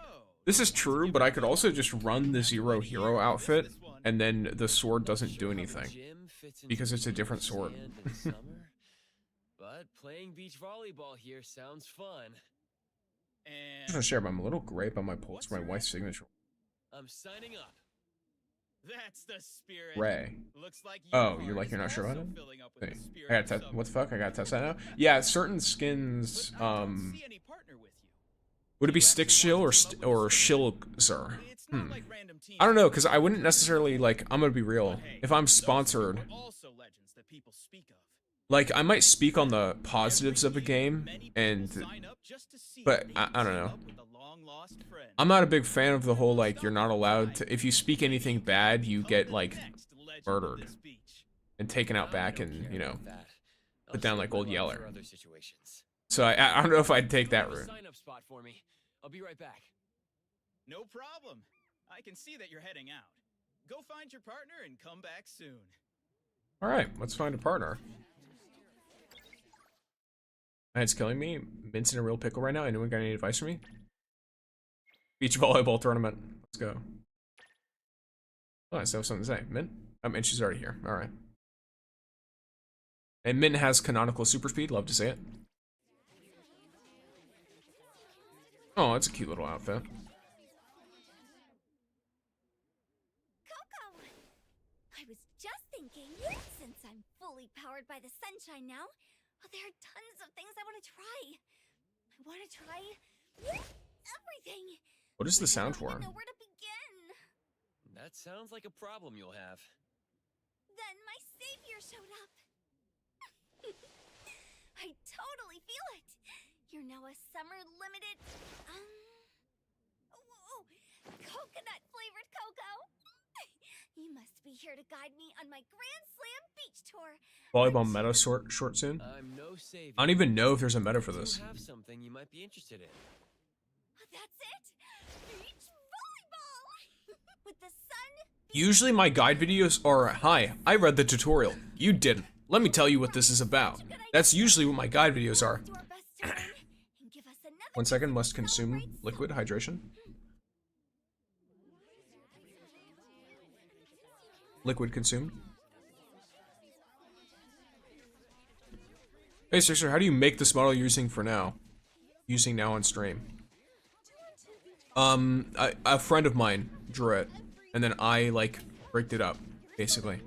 This is let's true, give but I it could a also go. just run the Zero Hero outfit, This one. and then the sword doesn't do Sure how the anything. gym fits into because it's a the different sword. sand in the summer, but playing beach volleyball here sounds fun. I'm just gonna And share, but I'm a little grape on my pulse for my wife's signature. I'm signing up. that's the spirit. Ray. Looks like Oh, your you're like, heart you're not is sure about also it? filling up with Hey, the spirit I of got summer. what the fuck? I got test that now. Yeah, certain skins. But I don't see any partner with you. Would it be Do you Stick actually Shill want or to team up with a Shilzer? It's not like random teams I don't know, cause I wouldn't necessarily like. I'm gonna be real. But hey, If I'm those two sponsored, were also legends that people speak of. Like, I might speak on the positives of the Every year, game, many people and sign up just to see but if they I can don't team know. up with a long-lost friend. I'm not a big fan of the whole, like, you're not allowed to, if you speak anything bad, you Become get, the like, next legend of murdered this beach. and taken out I back don't and, care you know, about that. I'll put down save like my old luck Yeller. for other situations. So I don't know if I'd take that Have a route. sign-up spot for me. I'll be right back. No problem. I can see that you're heading out. Go find your partner and come back soon. Alright, let's find a partner. It's killing me. Mint's in a real pickle right now. Anyone got any advice for me? Beach volleyball tournament. Let's go. Oh, I still have something to say. Mint? And she's already here. Alright. And Mint has canonical super speed. Love to see it. Oh, that's a cute little outfit. Coco! I was just thinking, since I'm fully powered by the sunshine now, there are tons of things I want to try. I want to try everything. What is the sound I for? don't know where to begin. That sounds like a problem you'll have. Then my savior showed up. I totally feel it. You're now a summer limited, coconut flavored cocoa. You must be here to guide me on my Grand Slam beach tour. Volleyball meta short soon? I'm no savior. I don't even know if there's a meta for I do this. have something you might be interested in. That's it. Beach volleyball with the sun. Usually my guide videos are, hi, I read the tutorial. You didn't. Let me tell you what this is about. That's usually what my guide videos are. Do our best to win and give us another 1 second, must chance to consume celebrate liquid hydration. Liquid consumed. Hey, sister, how do you make this model using now on stream? A friend of mine drew it, and then I, like, rigged it up, basically.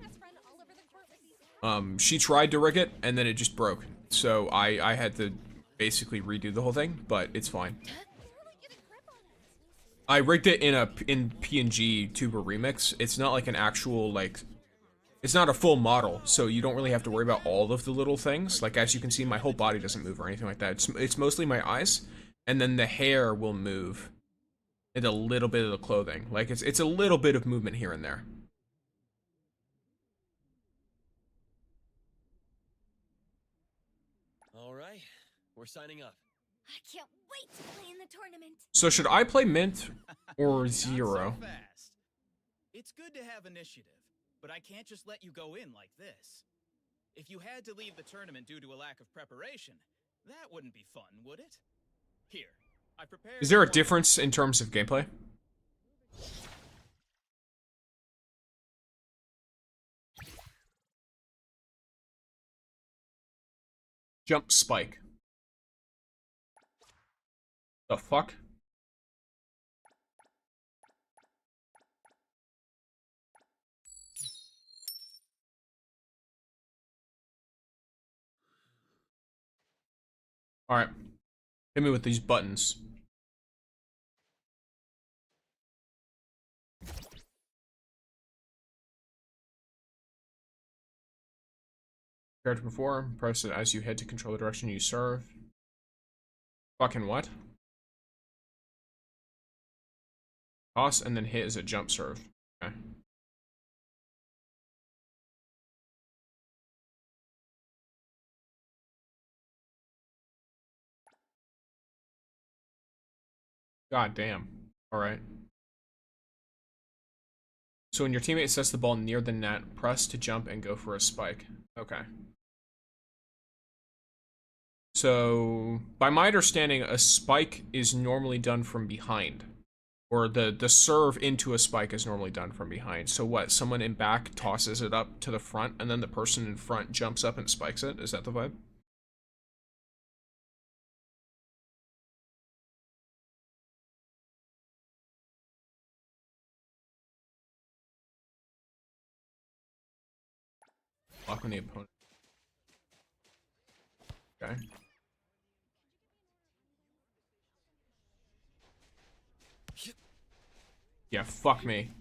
She tried to rig it, and then it just broke. So I had to basically redo the whole thing, but it's fine. I rigged it in PNG Tuber Remix. It's not like an actual, like, it's not a full model, so you don't really have to worry about all of the little things. Like, as you can see, my whole body doesn't move or anything like that. It's mostly my eyes, and then the hair will move, and a little bit of the clothing. Like, it's a little bit of movement here and there. All right, we're signing up. I can't wait to play in the tournament. So should I play Mint or Not Zero? so fast. It's good to have initiative, but I can't just let you go in like this. If you had to leave the tournament due to a lack of preparation, that wouldn't be fun, would it? Here, I prepared. Is there a difference in terms of gameplay? Jump spike. The fuck? Alright. Hit me with these buttons. Compared to before, press it as you head to control the direction you serve. Fucking what? Toss and then hit as a jump serve. Okay. God damn. Alright. So when your teammate sets the ball near the net, press to jump and go for a spike. Okay. So, by my understanding, a spike is normally done from behind. Or the serve into a spike is normally done from behind. So what, someone in back tosses it up to the front, and then the person in front jumps up and spikes it? Is that the vibe? Lock on the opponent. Okay. Yeah, fuck me.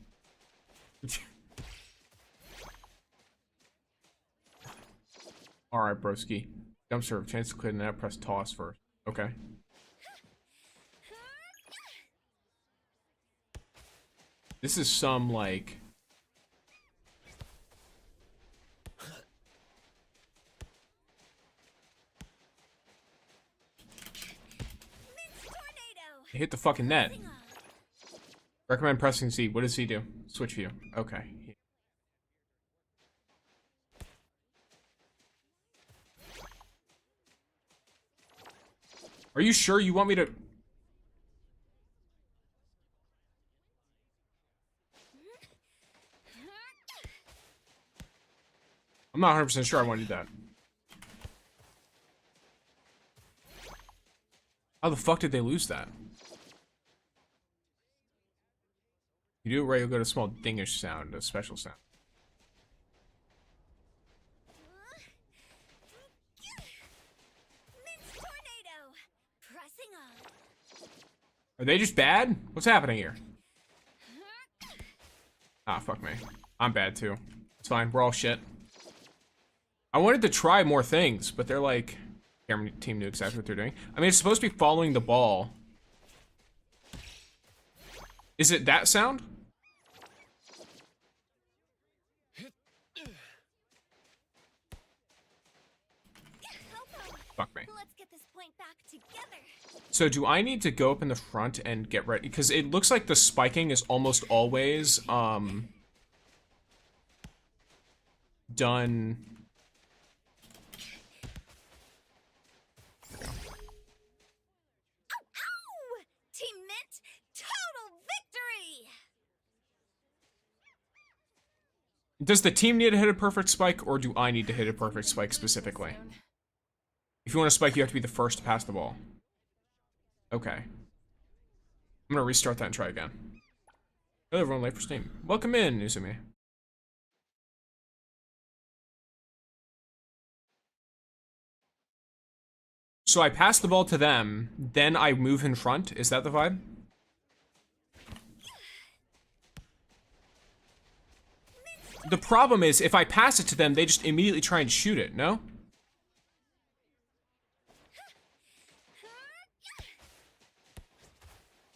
Alright, broski. Jump serve. Chance to clear the net. Press toss first. Okay. This is some, like... Hit the fucking net. Recommend pressing Z. What does Z do? Switch view. Okay. Are you sure you want me to... I'm not 100% sure I want to do that. How the fuck did they lose that? You do it right, you'll go to a small dingish sound, a special sound. Tornado. Pressing on. Are they just bad? What's happening here? Ah, fuck me. I'm bad too. It's fine, we're all shit. I wanted to try more things, but they're like... Camera team knew exactly what they're doing. I mean, it's supposed to be following the ball. Is it that sound? Fuck me. Let's get this point back together. So do I need to go up in the front and get ready? Because it looks like the spiking is almost always done. Ow! Team Mint, total victory! Does the team need to hit a perfect spike, or do I need to hit a perfect spike specifically? If you want to spike, you have to be the first to pass the ball. Okay. I'm gonna restart that and try again. Hello everyone, late for Steam. Welcome in, Izumi. So I pass the ball to them, then I move in front. Is that the vibe? The problem is, if I pass it to them, they just immediately try and shoot it, no?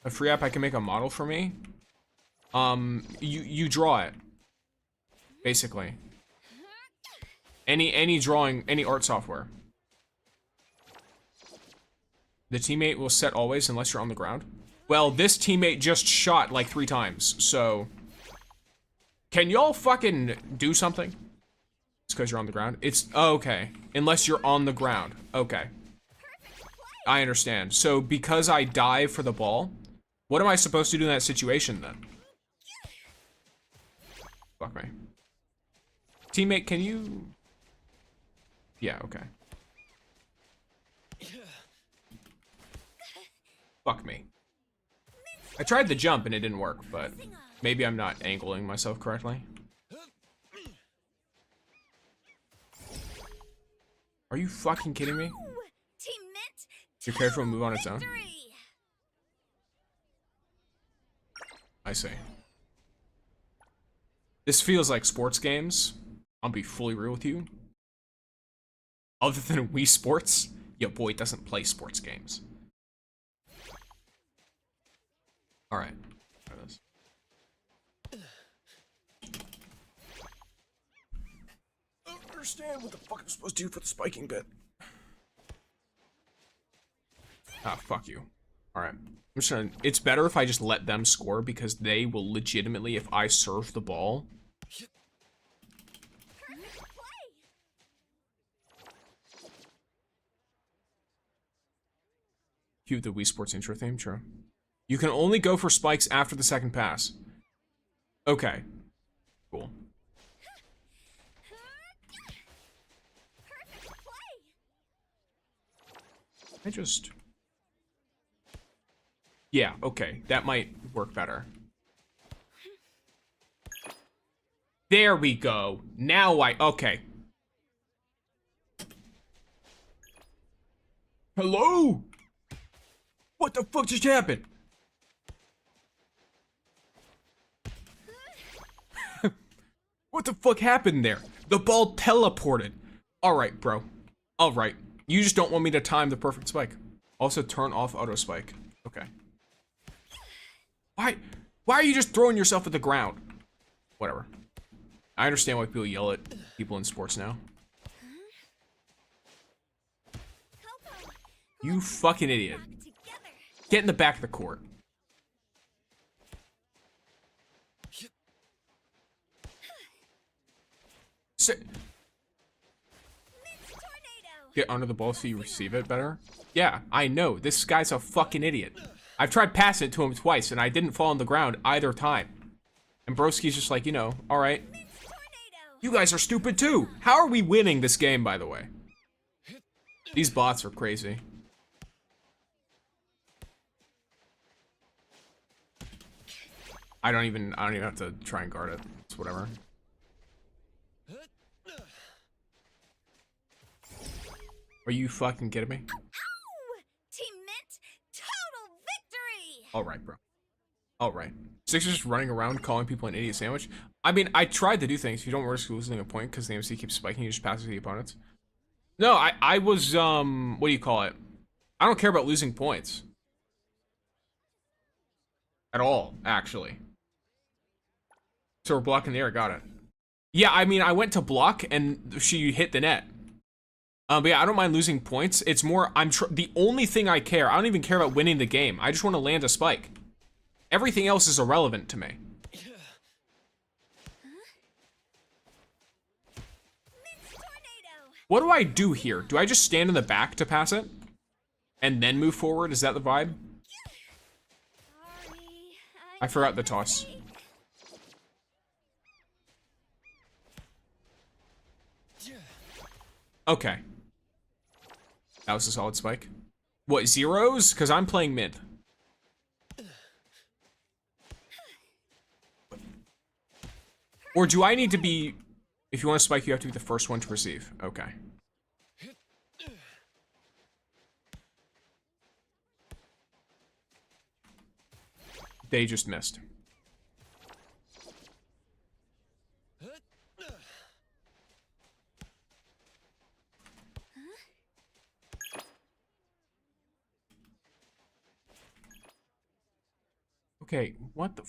A free app I can make a model for me? You draw it. Basically. Any drawing, any art software. The teammate will set always unless you're on the ground. Well, this teammate just shot like 3 times, so... Can y'all fucking do something? It's because you're on the ground? It's... Oh, okay. Unless you're on the ground. Okay. I understand. So, because I dive for the ball, what am I supposed to do in that situation, then? Fuck me. Teammate, can you... Yeah, okay. Fuck me. I tried the jump and it didn't work, but maybe I'm not angling myself correctly. Are you fucking kidding me? Team Mint, Your character will move on its own? victory! I see. This feels like sports games. I'll be fully real with you. Other than Wii Sports, your boy doesn't play sports games. Alright. Try this. I don't understand what the fuck I'm supposed to do for the spiking bit. Ah, fuck you. Alright. I'm just gonna... It's better if I just let them score because they will legitimately, if I serve the ball... Perfect play! Cue the Wii Sports intro theme, true. You can only go for spikes after the second pass. Okay. Cool. Perfect play! I just... Yeah, okay. That might work better. There we go. Now okay. Hello? What the fuck just happened? What the fuck happened there? The ball teleported. Alright, bro. Alright. You just don't want me to time the perfect spike. Also, turn off auto spike. Okay. Why are you just throwing yourself at the ground? Whatever. I understand why people yell at people in sports now. Coco, You fucking idiot. back together. Get in the back of the court. Sit. Tornado. Get under the ball so you receive it better? Yeah, I know. This guy's a fucking idiot. I've tried passing it to him twice, and I didn't fall on the ground either time. And Broski's just like, you know, alright. Tornado. You guys are stupid too. How are we winning this game, by the way? These bots are crazy. I don't even have to try and guard it. It's whatever. Are you fucking kidding me? Ow! Team Mint, total victory! Alright, bro. Alright. Sixer's just running around calling people an idiot sandwich. I mean, I tried to do things. You don't risk losing a point because the MC keeps spiking. You just pass it to the opponents. No, I was, what do you call it? I don't care about losing points. At all, actually. So we're blocking the air, got it. Yeah, I mean, I went to block and she hit the net. But yeah, I don't mind losing points. It's more, the only thing I care, I don't even care about winning the game. I just want to land a spike. Everything else is irrelevant to me. What do I do here? Do I just stand in the back to pass it? And then move forward? Is that the vibe? Sorry, I forgot the toss. Okay. That was a solid spike. What, zeros? Because I'm playing mid. Or do I need to be... If you want to spike, you have to be the first one to receive. Okay. They just missed. Okay, what the...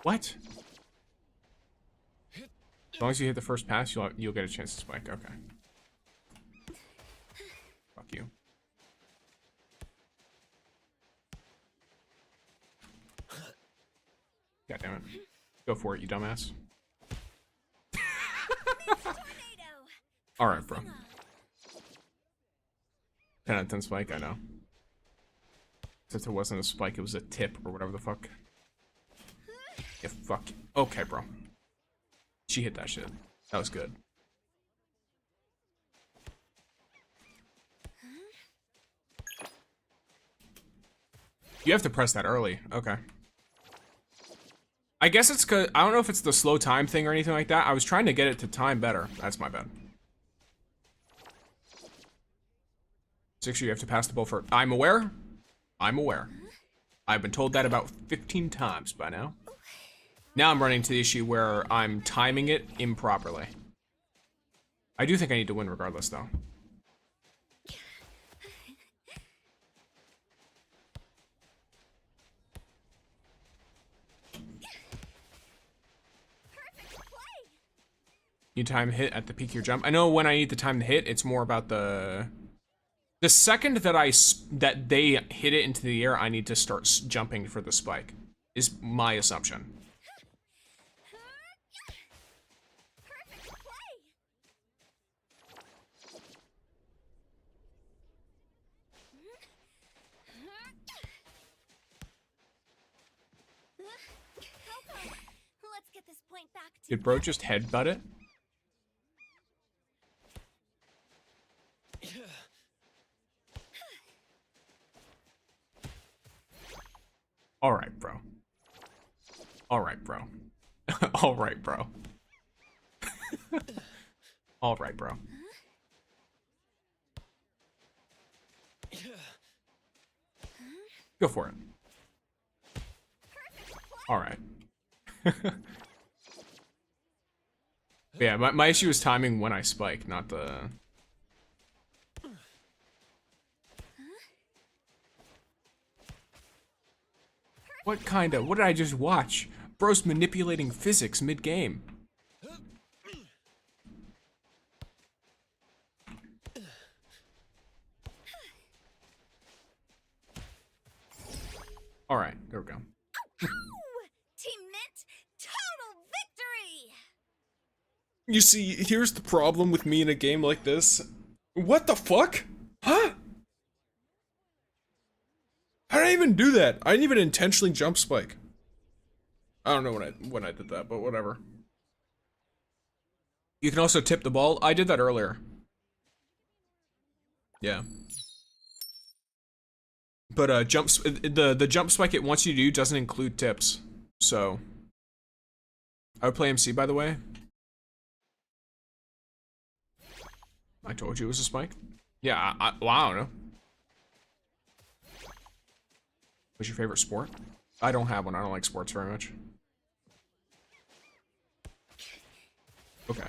What? As long as you hit the first pass, you'll get a chance to spike. Okay. Fuck you. God damn it. Go for it, you dumbass. Alright, bro. 10 out of 10 spike, I know. Since it wasn't a spike, it was a tip or whatever the fuck. Yeah, fuck. Okay, bro. She hit that shit. That was good. You have to press that early. Okay. I guess it's cause I don't know if it's the slow time thing or anything like that. I was trying to get it to time better. That's my bad. Sixer, you have to pass the ball for... I'm aware. I'm aware. I've been told that about 15 times by now. Now I'm running into the issue where I'm timing it improperly. I do think I need to win regardless, though. You time hit at the peak of your jump. I know when I need the time to hit, it's more about the second that they hit it into the air, I need to start jumping for the spike. Is my assumption. Let's get this point back to Did bro just headbutt it? Alright, bro. Alright, bro. Alright, bro. Alright, bro. Go for it. Alright. Yeah, my issue is timing when I spike, not the... What did I just watch? Bro's manipulating physics mid-game. Alright, there we go. Team Mint, total victory! You see, here's the problem with me in a game like this. What the fuck? Huh? How did I even do that? I didn't even intentionally jump spike. I don't know when I did that, but whatever. You can also tip the ball. I did that earlier. Yeah. But the jump spike it wants you to do doesn't include tips. So I would play MC, by the way. I told you it was a spike. Yeah, well, I don't know. What's your favorite sport? I don't have one. I don't like sports very much. Okay.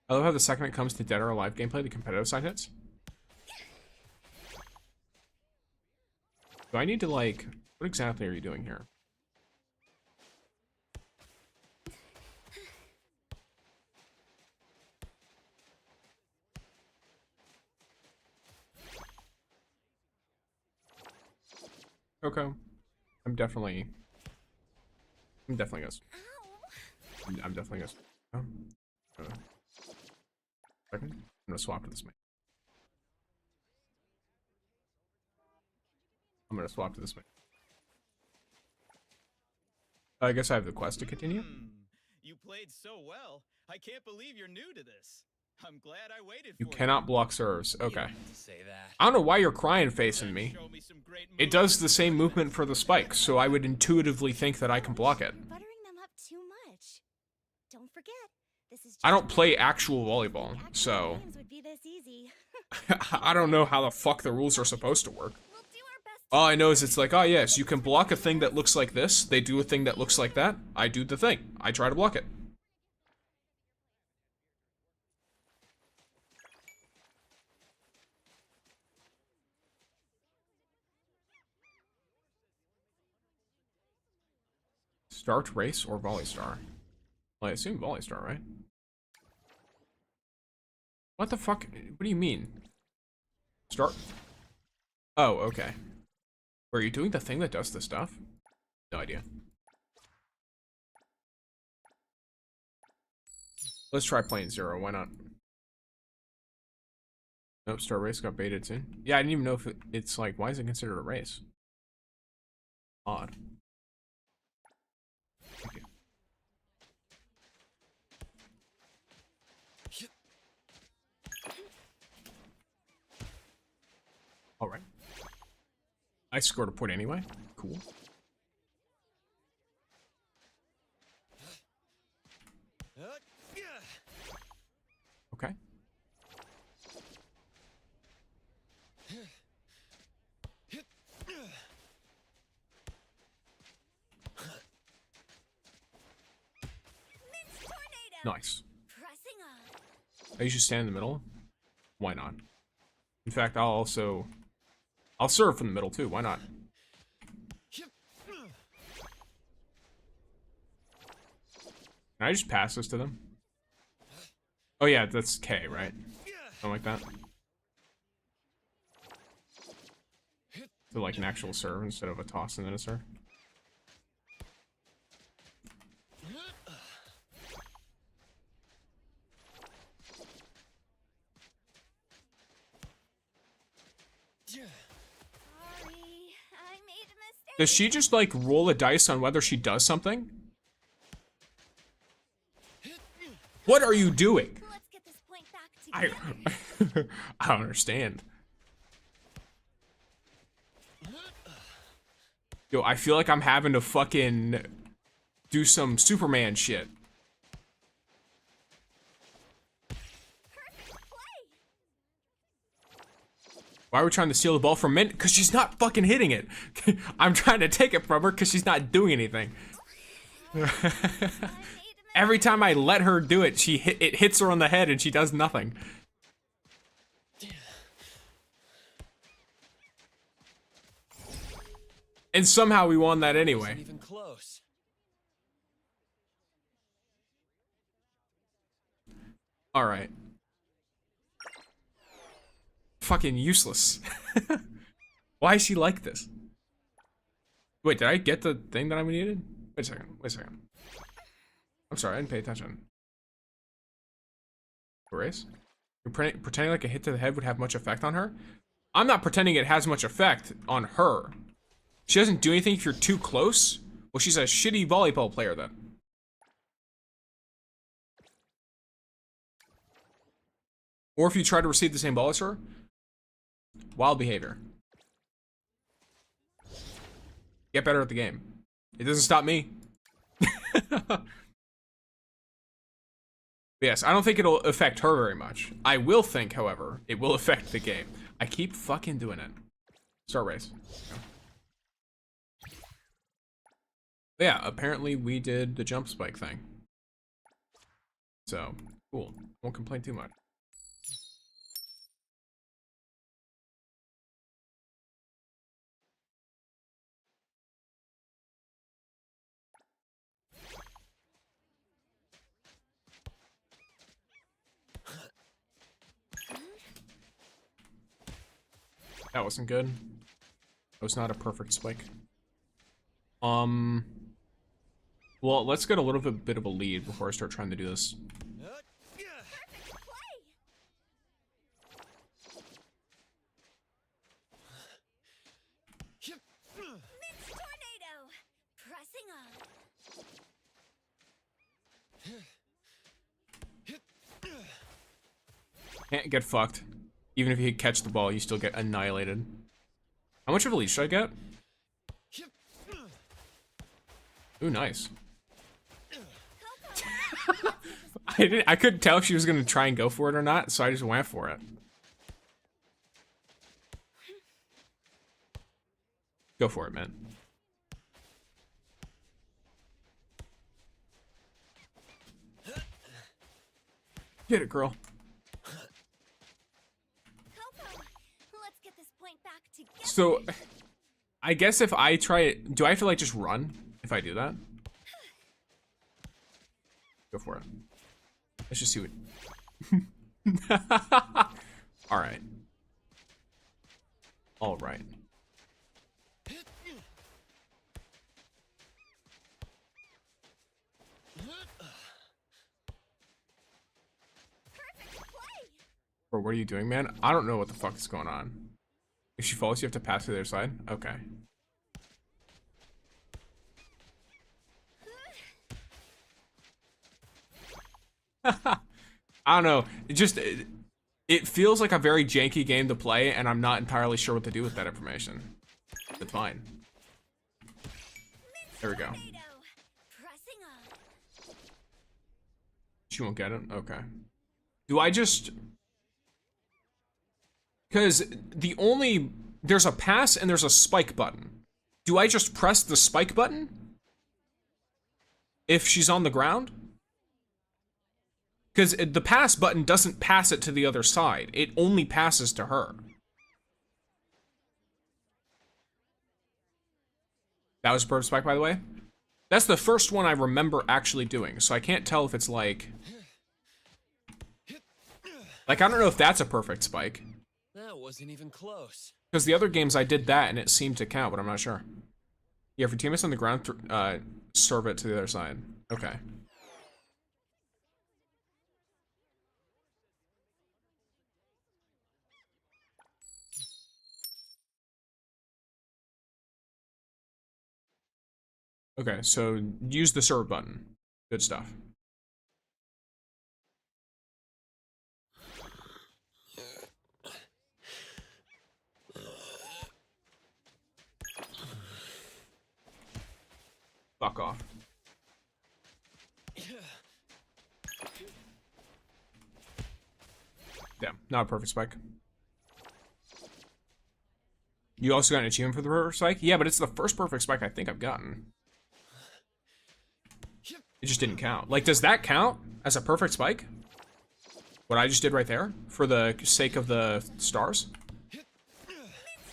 I love how the second it comes to Dead or Alive gameplay, the competitive side hits. Do I need to, like... What exactly are you doing here? Okay. I'm definitely gonna... I'm definitely gonna... Oh. Second. I'm gonna swap to this man. I'm gonna swap to this man. I guess I have the quest to continue. You played so well. I can't believe you're new to this. I'm glad I waited You for cannot block serves. Okay. Say that. I don't know why you're crying facing me. Show me some great It does the same movement for the spike, so I would intuitively think that I can block it. Buttering them up too much. Don't forget, this is I don't play actual volleyball, so games would be this easy. I don't know how the fuck the rules are supposed to work. We'll do our best. All I know is it's like, oh yes, you can block a thing that looks like this. They do a thing that looks like that. I do the thing. I try to block it. Start race or volley star? Well, I assume volley star, right? What the fuck? What do you mean? Start? Oh, okay. Are you doing the thing that does the stuff? No idea. Let's try playing zero. Why not? Nope, start race got baited soon. Yeah, I didn't even know if it's like, why is it considered a race? Odd. Thank you. All right. I scored a point anyway. Cool. Okay. Nice. Pressing on. I usually stand in the middle. Why not? In fact, I'll serve from the middle too. Why not? Can I just pass this to them? Oh yeah, that's K, right? Something like that. So like an actual serve instead of a toss and then a serve. Sorry, I made a mistake. Does she just like roll a dice on whether she does something? What are you doing? Let's get this point back together. I don't understand. Yo, I feel like I'm having to fucking do some Superman shit. Perfect play. Why are we trying to steal the ball from Mint? Because she's not fucking hitting it. I'm trying to take it from her because she's not doing anything. Every time I let her do it, it hits her on the head and she does nothing. And somehow we won that anyway. Even close. All right. Fucking useless. Why is she like this? Wait, did I get the thing that I needed? Wait a second. I'm sorry, I didn't pay attention. Erase? You're pretending like a hit to the head would have much effect on her? I'm not pretending it has much effect on her. She doesn't do anything if you're too close? Well, she's a shitty volleyball player then. Or if you try to receive the same ball as her? Wild behavior. Get better at the game. It doesn't stop me. Yes, I don't think it'll affect her very much. I will think, however, it will affect the game. I keep fucking doing it. Start race. But yeah, apparently we did the jump spike thing. So, cool. Won't complain too much. That wasn't good. That was not a perfect spike. Well, let's get a little bit of a lead before I start trying to do this. Tornado! Pressing on. Can't get fucked. Even if you catch the ball, you still get annihilated. How much of a lead should I get? Ooh, nice. I couldn't tell if she was gonna try and go for it or not, so I just went for it. Go for it, man. Get it, girl. Let's get this point back together. So, I guess if I try it, do I have to like just run if I do that? Go for it. Let's just see what. All right. All right. Or what are you doing, man? I don't know what the fuck is going on. If she falls, you have to pass to the other side? Okay. I don't know. It feels like a very janky game to play, and I'm not entirely sure what to do with that information. It's fine. There we go. She won't get it? Okay. Do I just... Because there's a pass and there's a spike button. Do I just press the spike button? If she's on the ground? Because the pass button doesn't pass it to the other side. It only passes to her. That was a perfect spike, by the way? That's the first one I remember actually doing, so I can't tell if it's like... I don't know if that's a perfect spike. That wasn't even close. Because the other games I did that and it seemed to count, but I'm not sure. Yeah, if your teammate's on the ground, serve it to the other side. Okay. Okay, so use the serve button. Good stuff. Fuck off. Damn, not a perfect spike. You also got an achievement for the perfect spike? Yeah, but it's the first perfect spike I think I've gotten. It just didn't count. Like, does that count as a perfect spike? What I just did right there? For the sake of the stars?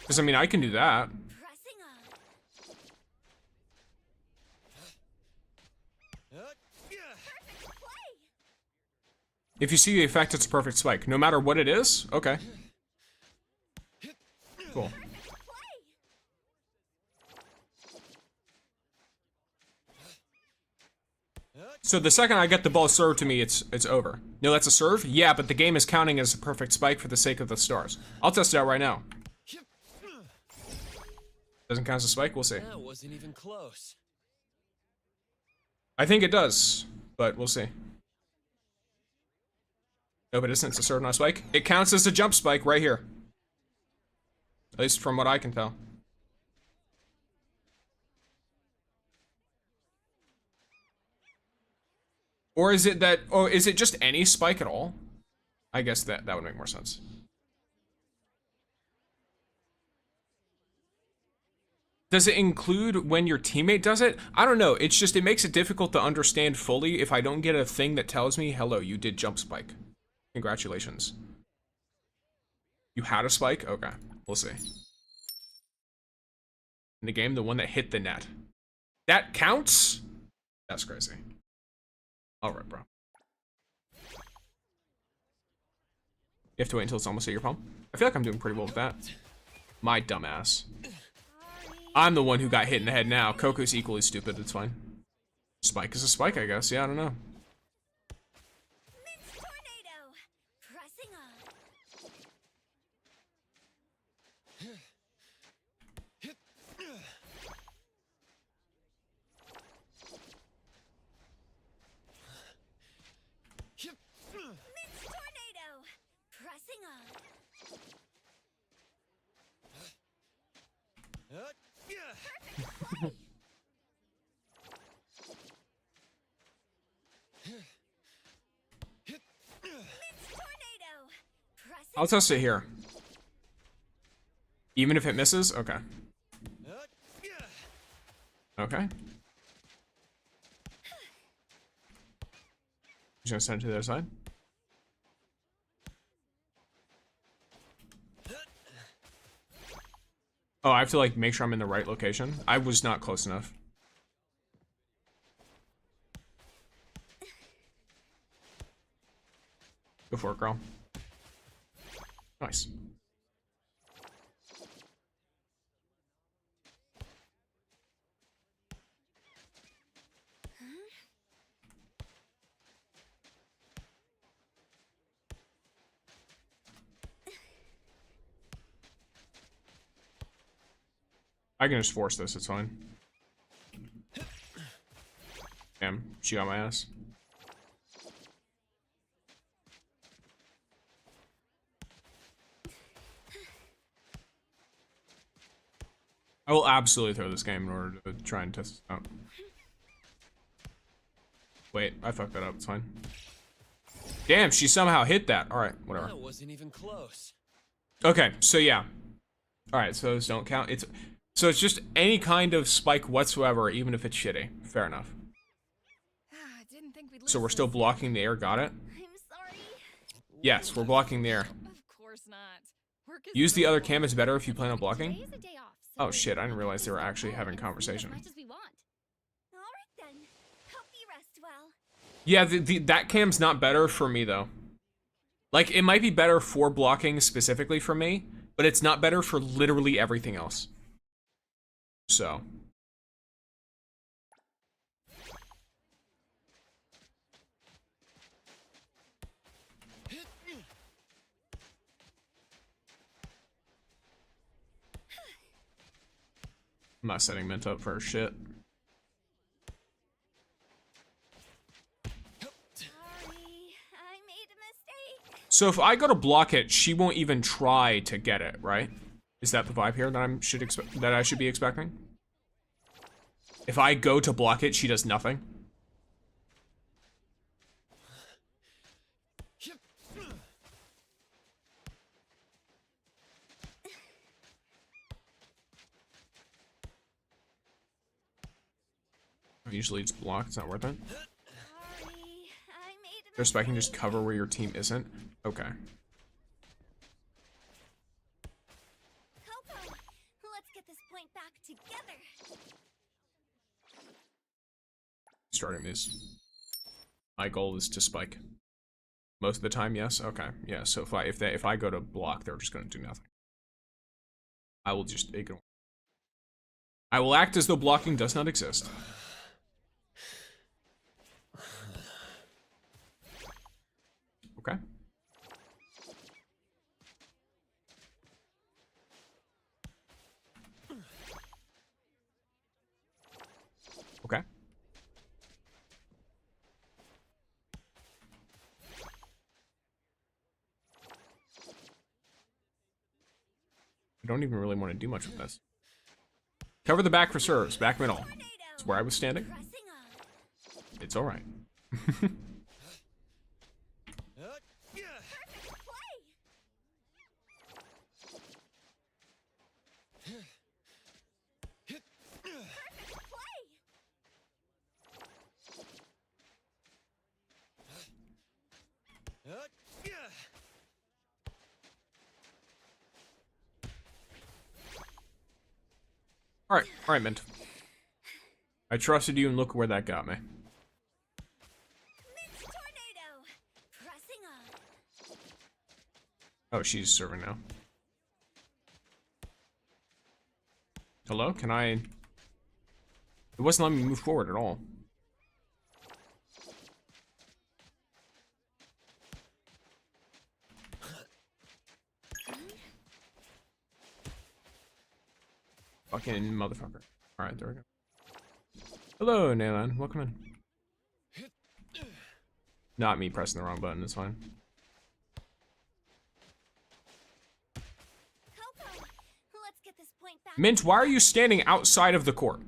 Because, I mean, I can do that. Pressing on. Perfect play. If you see the effect, it's a perfect spike. No matter what it is? Okay. Cool. Perfect play. So the second I get the ball served to me, it's over. No, that's a serve? Yeah, but the game is counting as a perfect spike for the sake of the stars. I'll test it out right now. Doesn't count as a spike? We'll see. That wasn't even close. I think it does, but we'll see. No, but isn't it a serve, not a spike? It counts as a jump spike right here. At least from what I can tell. Or is it that, or is it just any spike at all? I guess that would make more sense. Does it include when your teammate does it? I don't know. It's just, it makes it difficult to understand fully if I don't get a thing that tells me, hello, you did jump spike. Congratulations. You had a spike? Okay, we'll see. In the game, the one that hit the net. That counts? That's crazy. Alright, bro. You have to wait until it's almost at your palm? I feel like I'm doing pretty well with that. My dumbass. I'm the one who got hit in the head now. Coco's equally stupid, it's fine. Spike is a spike, I guess. Yeah, I don't know. Mixed tornado. Pressing on. Mixed tornado. Pressing on. Mixed tornado. Pressing I'll test it here. Even if it misses? Okay. Okay. Just gonna send it to the other side. Oh, I have to like make sure I'm in the right location. I was not close enough. Go for it, girl. Nice. I can just force this, it's fine. Damn, she got my ass. I will absolutely throw this game in order to try and test it out. Wait, I fucked that up, it's fine. Damn, she somehow hit that. Alright, whatever. That wasn't even close. Okay, so yeah. Alright, so those don't count. So it's just any kind of spike whatsoever, even if it's shitty. Fair enough. Didn't think we'd So lose we're still this. blocking the air, got it? I'm sorry. Yes, we're blocking the air. Of course not. Work is Use the so other full. cam is better if you plan on blocking. Today is a day off, Oh so shit, I didn't realize they were we can actually go having and sleep conversation. as much as we want. All right then. Hope you rest well. Yeah, that cam's not better for me though. Like, it might be better for blocking specifically for me, but it's not better for literally everything else. So. I'm not setting Mint up for her shit. Sorry, I made a mistake. So if I go to block it, she won't even try to get it, right? Is that the vibe here that I should be expecting? If I go to block it, she does nothing. I usually just block. It's not worth it. Sorry, I made a They're spiking, just mistake. cover where your team isn't. Okay. Coco, let's get this point back together. Starting these. My goal is to spike. Most of the time, yes. Okay, yeah. So if I go to block, they're just gonna do nothing. I will just ignore. I will act as though blocking does not exist. Okay. Okay. I don't even really want to do much with this. Cover the back for serves. Back middle. That's where I was standing. Pressing on. It's alright. Perfect play. Perfect play. Alright, Mint. I trusted you and look where that got me. Mint tornado. Pressing on. Oh, she's serving now. Hello? Can I... It wasn't letting me move forward at all. Fucking motherfucker. Alright, there we go. Hello, Nalan. Welcome in. Not me pressing the wrong button, it's fine. Coco, let's get this point back. Mint, why are you standing outside of the court?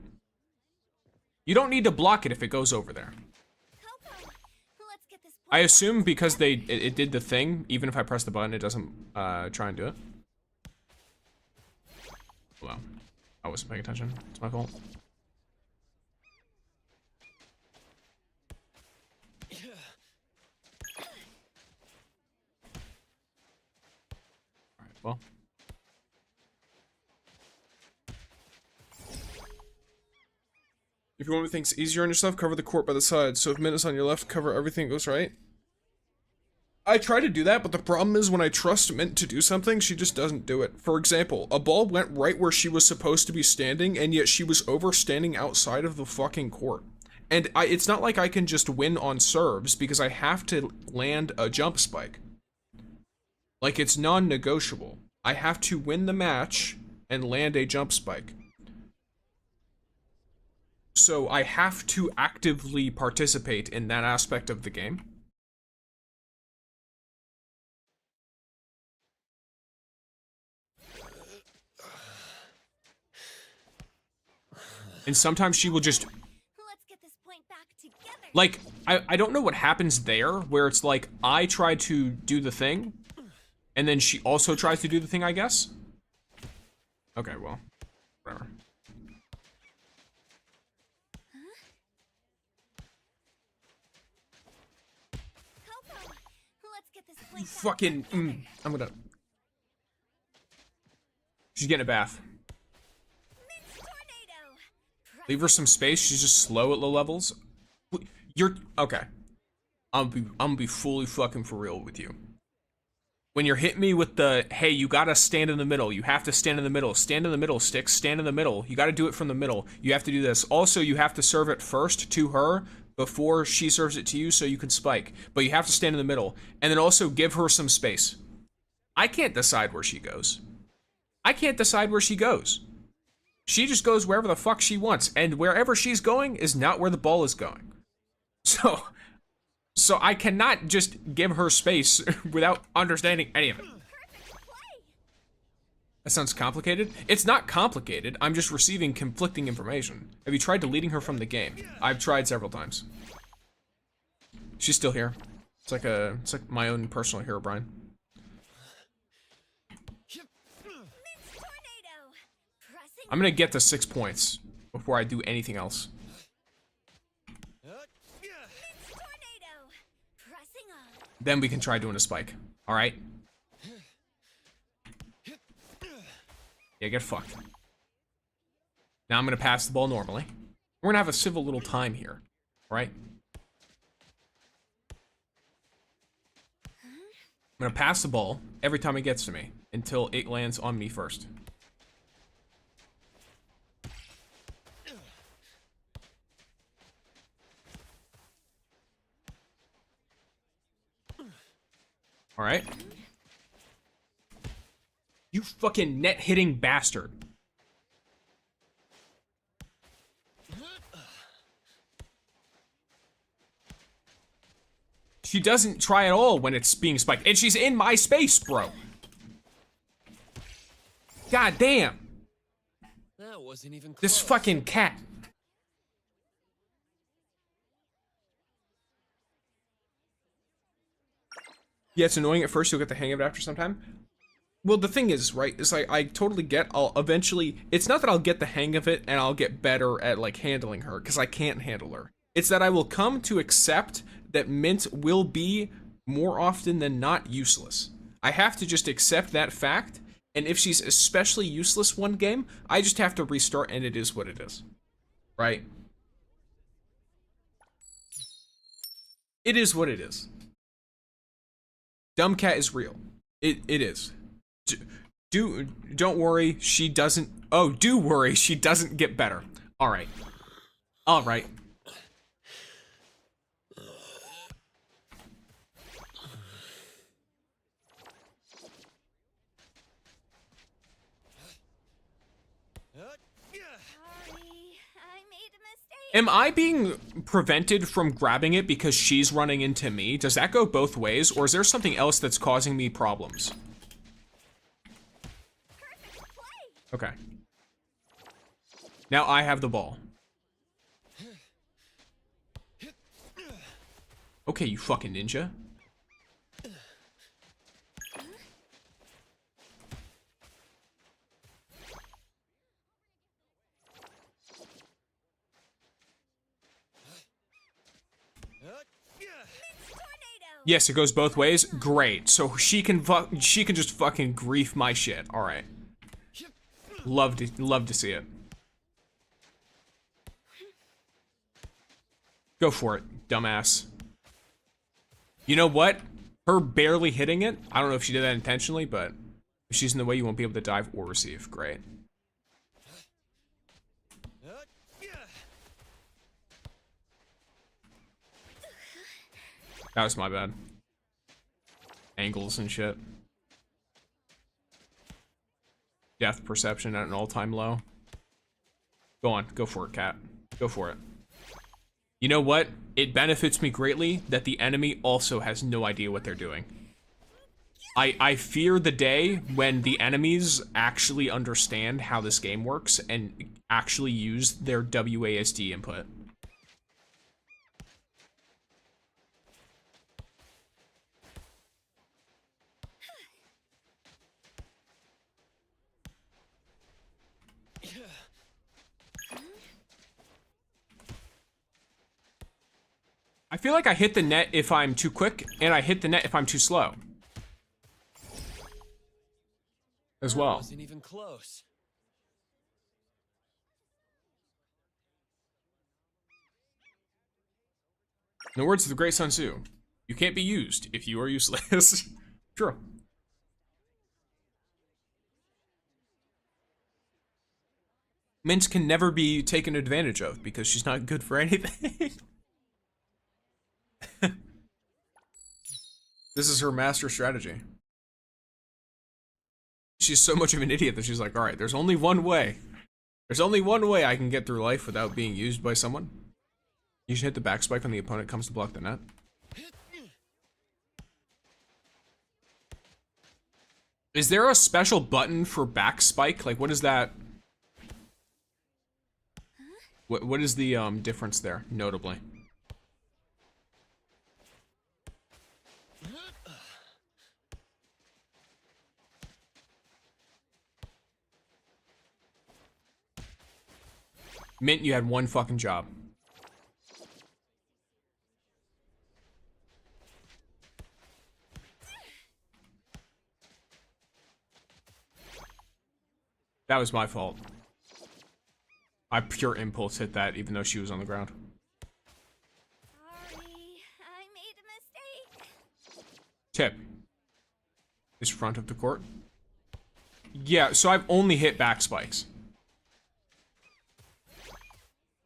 You don't need to block it if it goes over there. Coco, let's get this point I back. assume because it did the thing, even if I press the button, it doesn't try and do it. Well, I wasn't paying attention. It's my fault. Alright, well. If you want to make things easier on yourself, cover the court by the side. So if Mint is on your left, cover everything that goes right. I try to do that, but the problem is when I trust Mint to do something, she just doesn't do it. For example, a ball went right where she was supposed to be standing, and yet she was standing outside of the fucking court. And it's not like I can just win on serves, because I have to land a jump spike. Like, it's non-negotiable. I have to win the match and land a jump spike. So I have to actively participate in that aspect of the game. And sometimes she will just, Let's get this point back together. like, I don't know what happens there, where it's like, I try to do the thing, and then she also tries to do the thing, I guess? Okay, well, whatever. Coco, let's get this point back Fucking, together. I'm gonna... She's getting a bath. Mint tornado. Leave her some space, she's just slow at low levels. You're, okay. I'm gonna be fully fucking for real with you. When you're hitting me with the, hey, you gotta stand in the middle, you have to stand in the middle, Sticks, stand in the middle, you gotta do it from the middle, you have to do this. Also, you have to serve it first to her before she serves it to you so you can spike. But you have to stand in the middle. And then also give her some space. I can't decide where she goes. I can't decide where she goes. She just goes wherever the fuck she wants, and wherever she's going is not where the ball is going. So I cannot just give her space without understanding any of it. That sounds complicated. It's not complicated. I'm just receiving conflicting information. Have you tried deleting her from the game? I've tried several times. She's still here. It's like my own personal hero, Brian. Tornado. Pressing I'm gonna get to 6 points before I do anything else. Then we can try doing a spike. All right? Yeah, get fucked. Now I'm gonna pass the ball normally. We're gonna have a civil little time here, right? I'm gonna pass the ball every time it gets to me until it lands on me first. All right. You fucking net hitting bastard. She doesn't try at all when it's being spiked. And she's in my space, bro. God damn. That wasn't even close. This fucking cat. Yeah, it's annoying at first. You'll get the hang of it after some time. Well, the thing is, right, is like, I totally get, I'll eventually, it's not that I'll get the hang of it and I'll get better at, like, handling her, because I can't handle her. It's that I will come to accept that Mint will be, more often than not, useless. I have to just accept that fact, and if she's especially useless one game, I just have to restart, and it is what it is. Right? It is what it is. Dumb cat is real. It is. Don't worry, she doesn't. Oh, do worry, she doesn't get better. All right. All right. Am I being prevented from grabbing it because she's running into me? Does that go both ways, or is there something else that's causing me problems? Okay. Now I have the ball. Okay, you fucking ninja. Yes, it goes both ways. Great. So she can just fucking grief my shit. All right. Love to see it. Go for it, dumbass. You know what? Her barely hitting it. I don't know if she did that intentionally, but if she's in the way, you won't be able to dive or receive. Great. That was my bad. Angles and shit. Depth perception at an all-time low. Go on, go for it, cat. Go for it. You know what? It benefits me greatly that the enemy also has no idea what they're doing. I fear the day when the enemies actually understand how this game works and actually use their WASD input. I feel like I hit the net if I'm too quick, and I hit the net if I'm too slow. As well. Wasn't even close. In the words of the great Sun Tzu, you can't be used if you are useless. True. Mint can never be taken advantage of because she's not good for anything. This is her master strategy. She's so much of an idiot that she's like, all right, there's only one way. There's only one way I can get through life without being used by someone. You should hit the back spike when the opponent comes to block the net. Is there a special button for back spike? Like, what is that? What is the difference there, notably? Mint, you had one fucking job. That was my fault. I pure impulse hit that even though she was on the ground. Sorry, I made a mistake. Tip. Is front of the court. Yeah, so I've only hit back spikes.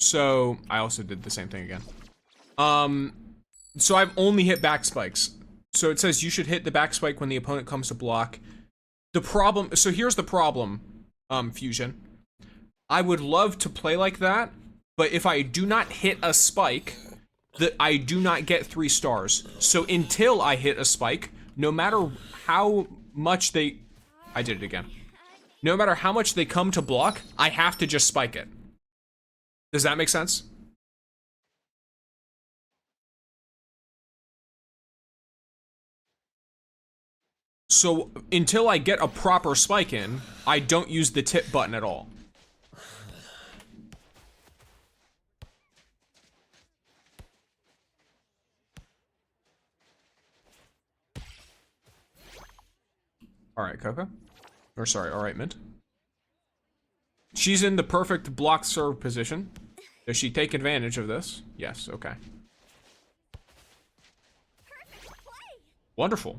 So, I also did the same thing again. So I've only hit back spikes. So it says you should hit the back spike when the opponent comes to block. The problem, so here's the problem, Fusion. I would love to play like that, but if I do not hit a spike, I do not get 3 stars. So until I hit a spike, no matter how much I did it again. No matter how much they come to block, I have to just spike it. Does that make sense? So until I get a proper spike in, I don't use the tip button at all. Alright, Coco. Or sorry, alright, Mint. She's in the perfect block serve position. Does she take advantage of this? Yes, okay. Wonderful.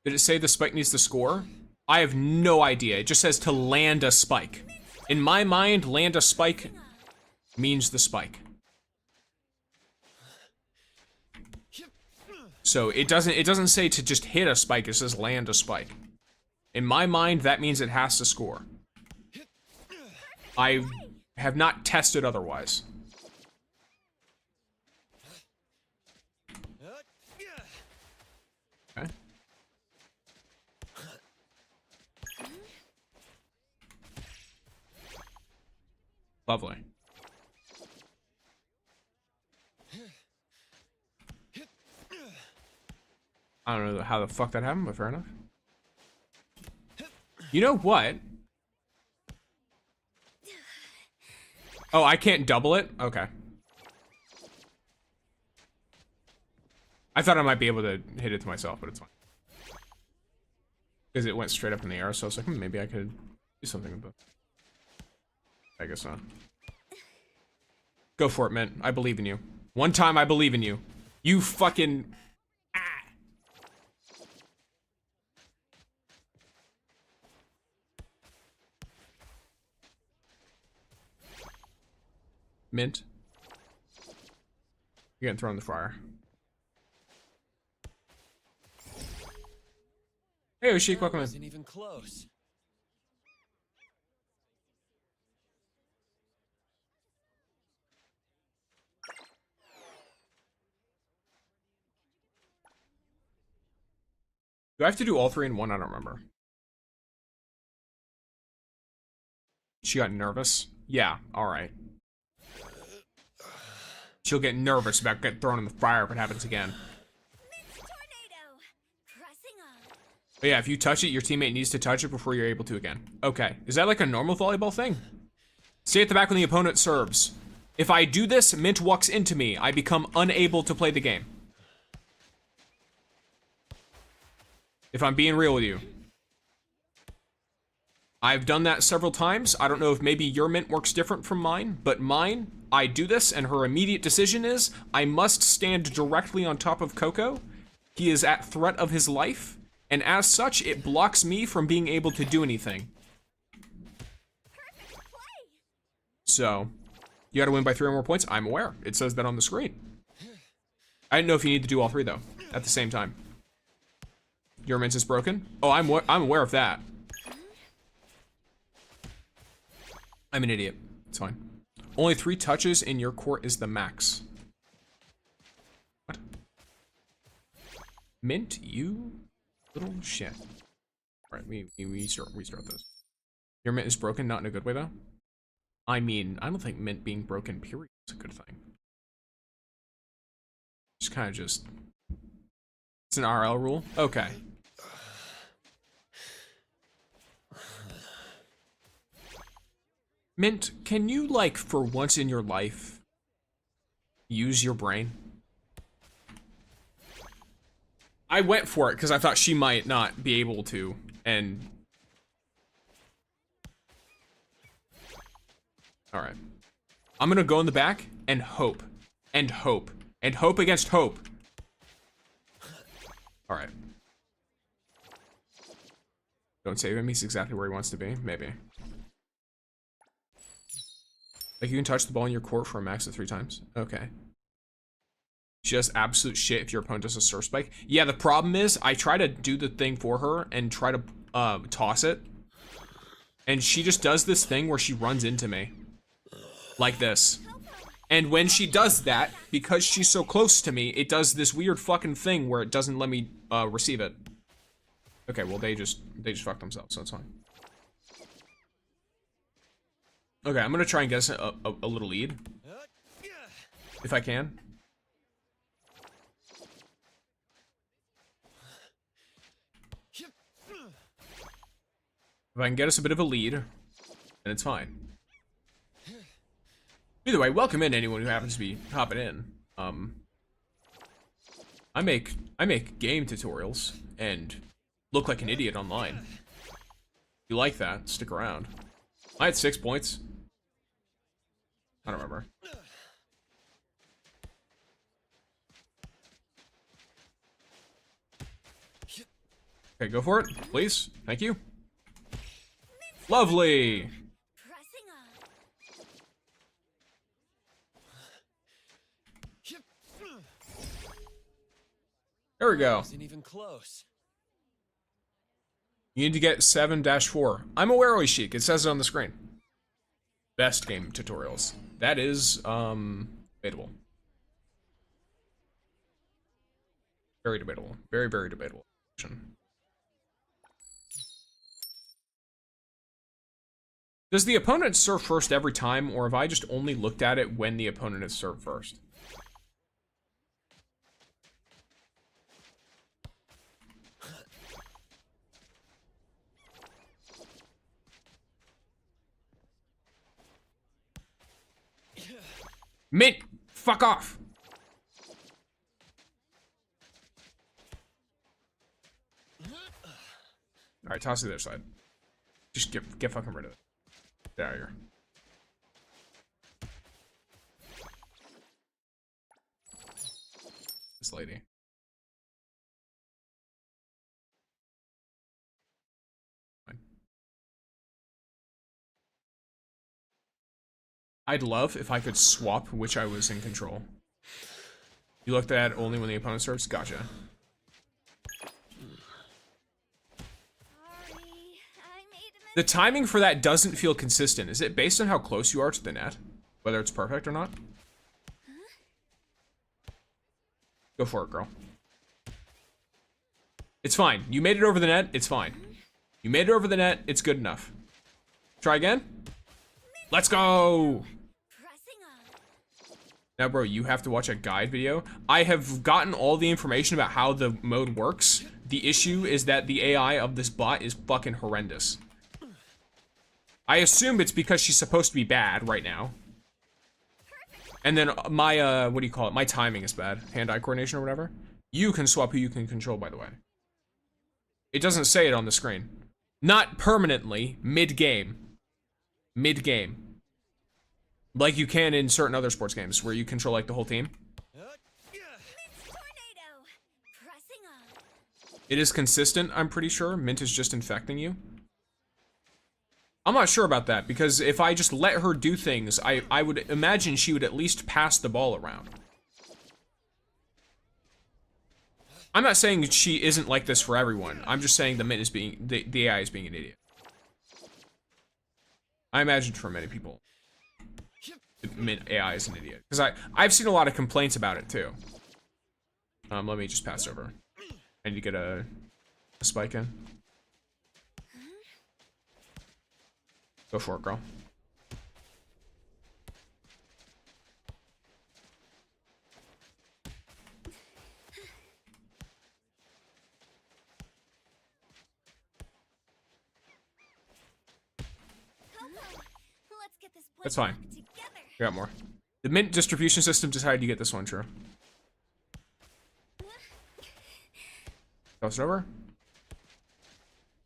Did it say the spike needs to score? I have no idea. It just says to land a spike. In my mind, land a spike means the spike. So it doesn't say to just hit a spike, it says land a spike. In my mind, that means it has to score. I have not tested otherwise. Okay. Lovely. I don't know how the fuck that happened, but fair enough. You know what? Oh, I can't double it? Okay. I thought I might be able to hit it to myself, but it's fine. Because it went straight up in the air, so I was like, maybe I could do something with it. I guess not. Go for it, Mint. I believe in you. One time, I believe in you. You fucking... Mint. You're getting thrown in the fryer. Hey, Oshik, welcome in. Wasn't even close. Do I have to do all 3 in one? I don't remember. She got nervous? Yeah, alright. She'll get nervous about getting thrown in the fire if it happens again. But yeah, if you touch it, your teammate needs to touch it before you're able to again. Okay, is that like a normal volleyball thing? Stay at the back when the opponent serves. If I do this, Mint walks into me. I become unable to play the game. If I'm being real with you. I've done that several times. I don't know if maybe your Mint works different from mine, but mine, I do this and her immediate decision is, I must stand directly on top of Coco. He is at threat of his life, and as such, it blocks me from being able to do anything. So, you gotta win by 3 or more points. I'm aware. It says that on the screen. I didn't know if you need to do all 3 though, at the same time. Your Mint is broken? Oh, I'm aware of that. I'm an idiot. It's fine. Only 3 touches in your court is the max. What? Mint, you little shit. Alright, we restart those. Your Mint is broken, not in a good way though. I mean, I don't think Mint being broken, period, is a good thing. It's kind of just... It's an RL rule? Okay. Mint, can you, like, for once in your life, Use your brain. I went for it because I thought she might not be able to, and... Alright. I'm gonna go in the back and hope. And hope. And hope against hope. Alright. Don't save him, he's exactly where he wants to be. Maybe. Like, you can touch the ball in your court for a max of 3 times? Okay. She does absolute shit if your opponent does a surf spike. Yeah, the problem is, I try to do the thing for her and try to toss it. And she just does this thing where she runs into me. Like this. And when she does that, because she's so close to me, it does this weird fucking thing where it doesn't let me receive it. Okay, well they just fucked themselves, so it's fine. Okay, I'm gonna try and get us a little lead. If I can. If I can get us a bit of a lead, then it's fine. Either way, welcome in anyone who happens to be hopping in. I make game tutorials and look like an idiot online. If you like that, stick around. I had 6 points. I don't remember. Okay, go for it, please. Thank you. Lovely. Pressing on. There we go. Isn't even close. You need to get 7-4. I'm aware, Oishik. It says it on the screen. Best game tutorials. That is, debatable. Very debatable. Very, very debatable. Does the opponent serve first every time, or have I just only looked at it when the opponent has served first? Mint! Fuck off! Alright, toss it to the other side. Just get fucking rid of it. Get out of here. This lady. Fine. I'd love if I could swap which I was in control. You looked at only when the opponent starts? Gotcha. Sorry, I made a The timing for that doesn't feel consistent. Is it based on how close you are to the net? Whether it's perfect or not? Go for it, girl. It's fine. You made it over the net, it's fine. You made it over the net, it's good enough. Try again? Let's go! pressing on. Now, bro, you have to watch a guide video. I have gotten all the information about how the mode works. The issue is that the AI of this bot is fucking horrendous. I assume it's because she's supposed to be bad right now. And then my, what do you call it? My timing is bad. Hand-eye coordination or whatever. You can swap who you can control, by the way. It doesn't say it on the screen. Not permanently, mid-game. Mid-game. Like you can in certain other sports games where you control like the whole team. Tornado. Pressing on. It is consistent, I'm pretty sure. Mint is just infecting you. I'm not sure about that, because if I just let her do things, I would imagine she would at least pass the ball around. I'm not saying she isn't like this for everyone. I'm just saying the Mint is being, the AI is being an idiot. I imagine for many people, the Mint AI is an idiot. Because I've seen a lot of complaints about it too. Let me just pass over. I need to get a spike in. Go for it, girl. Let's get this point That's fine. back together. We got more. The Mint distribution system decided you get this one, true. Toss it over.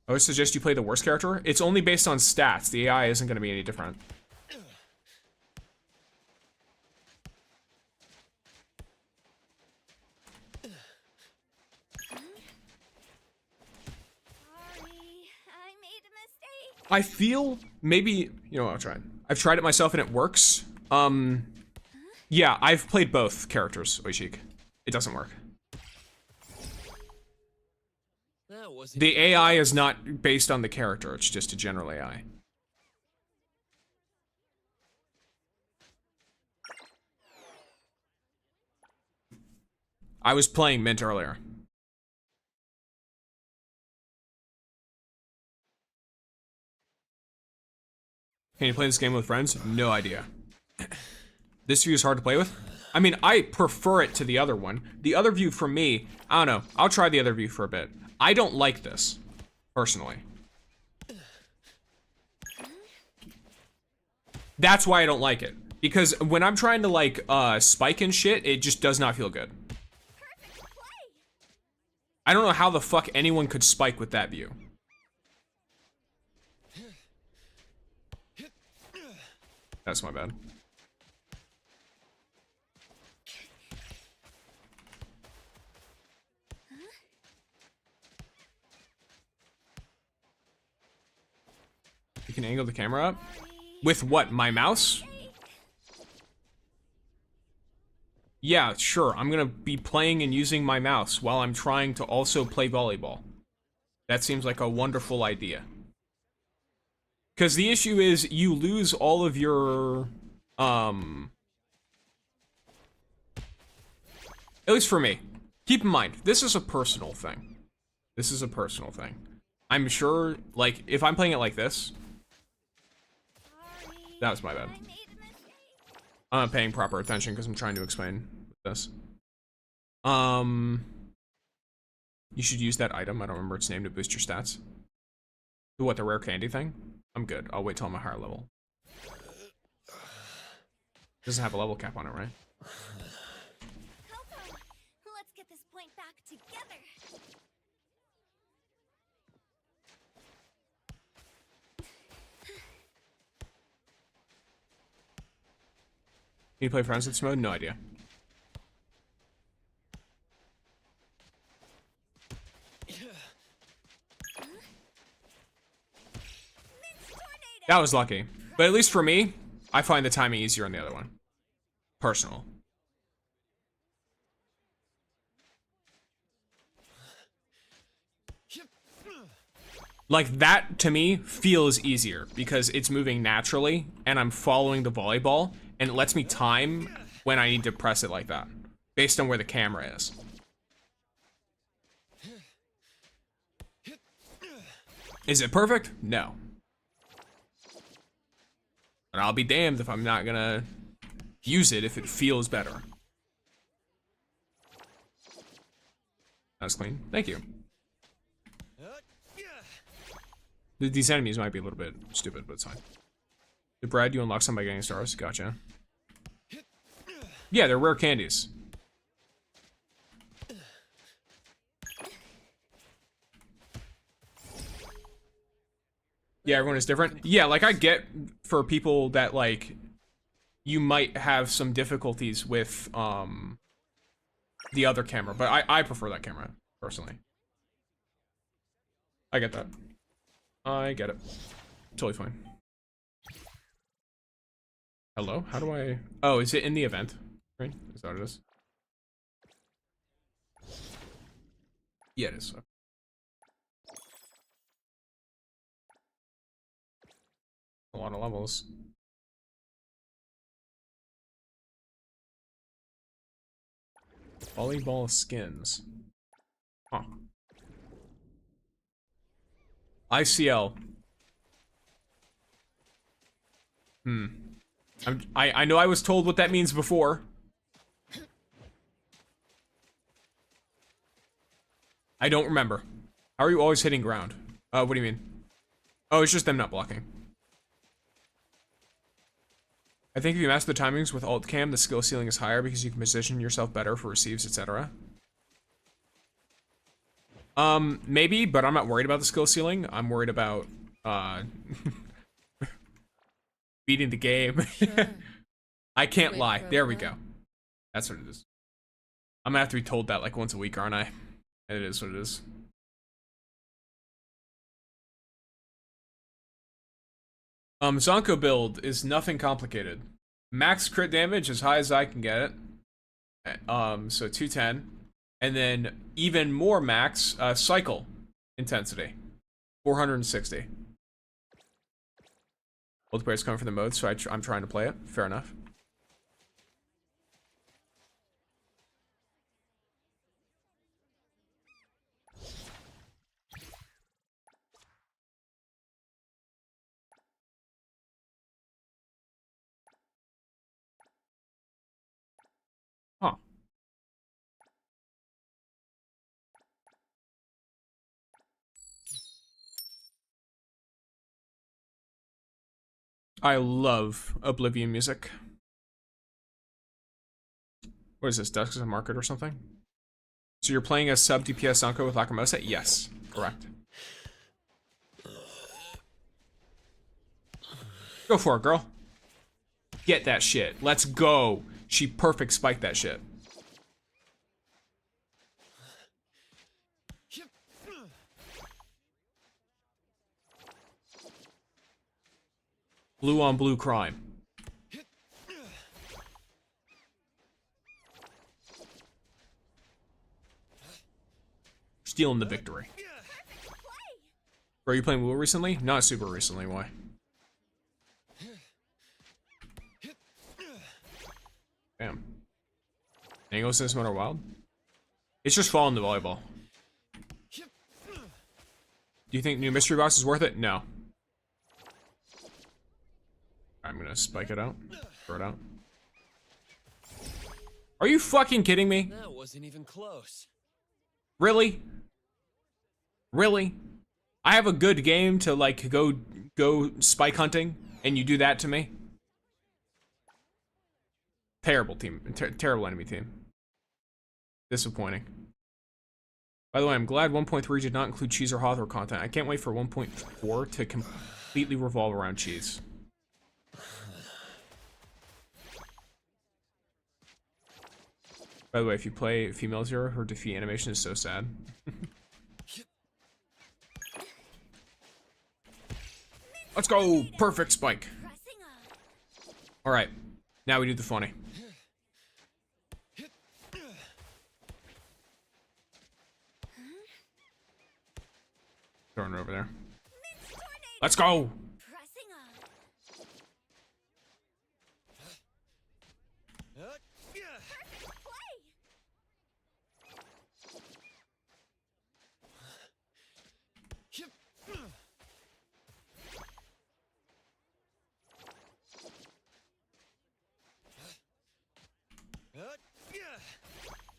I would suggest you play the worst character. It's only based on stats. The AI isn't going to be any different. Sorry, I made a mistake. I feel maybe, you know what, I'll try it. I've tried it myself and it works. Yeah, I've played both characters, Oishik. It doesn't work. That wasn't The AI is not based on the character, it's just a general AI. I was playing Mint earlier. Can you play this game with friends? No idea. This view is hard to play with? I mean, I prefer it to the other one. The other view for me, I don't know. I'll try the other view for a bit. I don't like this, personally. That's why I don't like it. Because when I'm trying to, like, spike and shit, it just does not feel good. I don't know how the fuck anyone could spike with that view. That's my bad. You can angle the camera up? With what, my mouse? Yeah, sure, I'm gonna be playing and using my mouse while I'm trying to also play volleyball. That seems like a wonderful idea. Because the issue is, you lose all of your, at least for me. Keep in mind, this is a personal thing. This is a personal thing. I'm sure, like, if I'm playing it like this, that was my bad. I'm not paying proper attention because I'm trying to explain this. You should use that item, I don't remember its name, to boost your stats. What, the rare candy thing? I'm good. I'll wait till I'm a higher level. Doesn't have a level cap on it, right? Coco, let's get this point back together. Can you play friends with this mode? No idea. That was lucky. But at least for me, I find the timing easier on the other one. Personal. Like, that, to me, feels easier because it's moving naturally and I'm following the volleyball and it lets me time when I need to press it like that, based on where the camera is. Is it perfect? No. And I'll be damned if I'm not gonna use it if it feels better. That's clean. Thank you. These enemies might be a little bit stupid, but it's fine. The bread, you unlock some by getting stars. Gotcha. Yeah, they're rare candies. Yeah, everyone is different. Yeah, like I get for people that like you might have some difficulties with the other camera, but I prefer that camera personally. I get that. I get it. Totally fine. Hello? How do I... Oh, is it in the event? Right? Is that what it is? Yeah, it is. A lot of levels. Volleyball skins. Huh. ICL. I know I was told what that means before. I don't remember. How are you always hitting ground? What do you mean? Oh, it's just them not blocking. I think if you master the timings with alt cam, the skill ceiling is higher because you can position yourself better for receives, etc. Maybe, but I'm not worried about the skill ceiling. I'm worried about, beating the game. Sure. I can't Wait lie. for a There we plan. go. That's what it is. I'm gonna have to be told that like once a week, aren't I? And it is what it is. ZANKOU build is nothing complicated. Max crit damage as high as I can get it. So 210. And then even more max cycle intensity. 460. Multiplayer's coming for the mode, so I'm trying to play it. Fair enough. Huh. I love Oblivion music. What is this, Dusk as a Market or something? So you're playing a sub DPS ZANKOU with Lacrimosa? Yes, correct. Go for it, girl. Get that shit. Let's go. She perfect spiked that shit. Blue on blue crime. Stealing the victory. Are you playing WoW recently? Not super recently, why? Damn. Angles in this mode are wild? It's just falling to volleyball. Do you think new mystery box is worth it? No. I'm gonna spike it out. Throw it out. Are you fucking kidding me? That wasn't even close. Really? Really? I have a good game to like go spike hunting and you do that to me? Terrible team, terrible enemy team. Disappointing. By the way, I'm glad 1.3 did not include cheese or Hawthorne content. I can't wait for 1.4 to completely revolve around cheese. By the way, if you play female Zero, her defeat animation is so sad. Let's go! Perfect spike. Alright, now we do the funny. Throwing it over there. Let's go!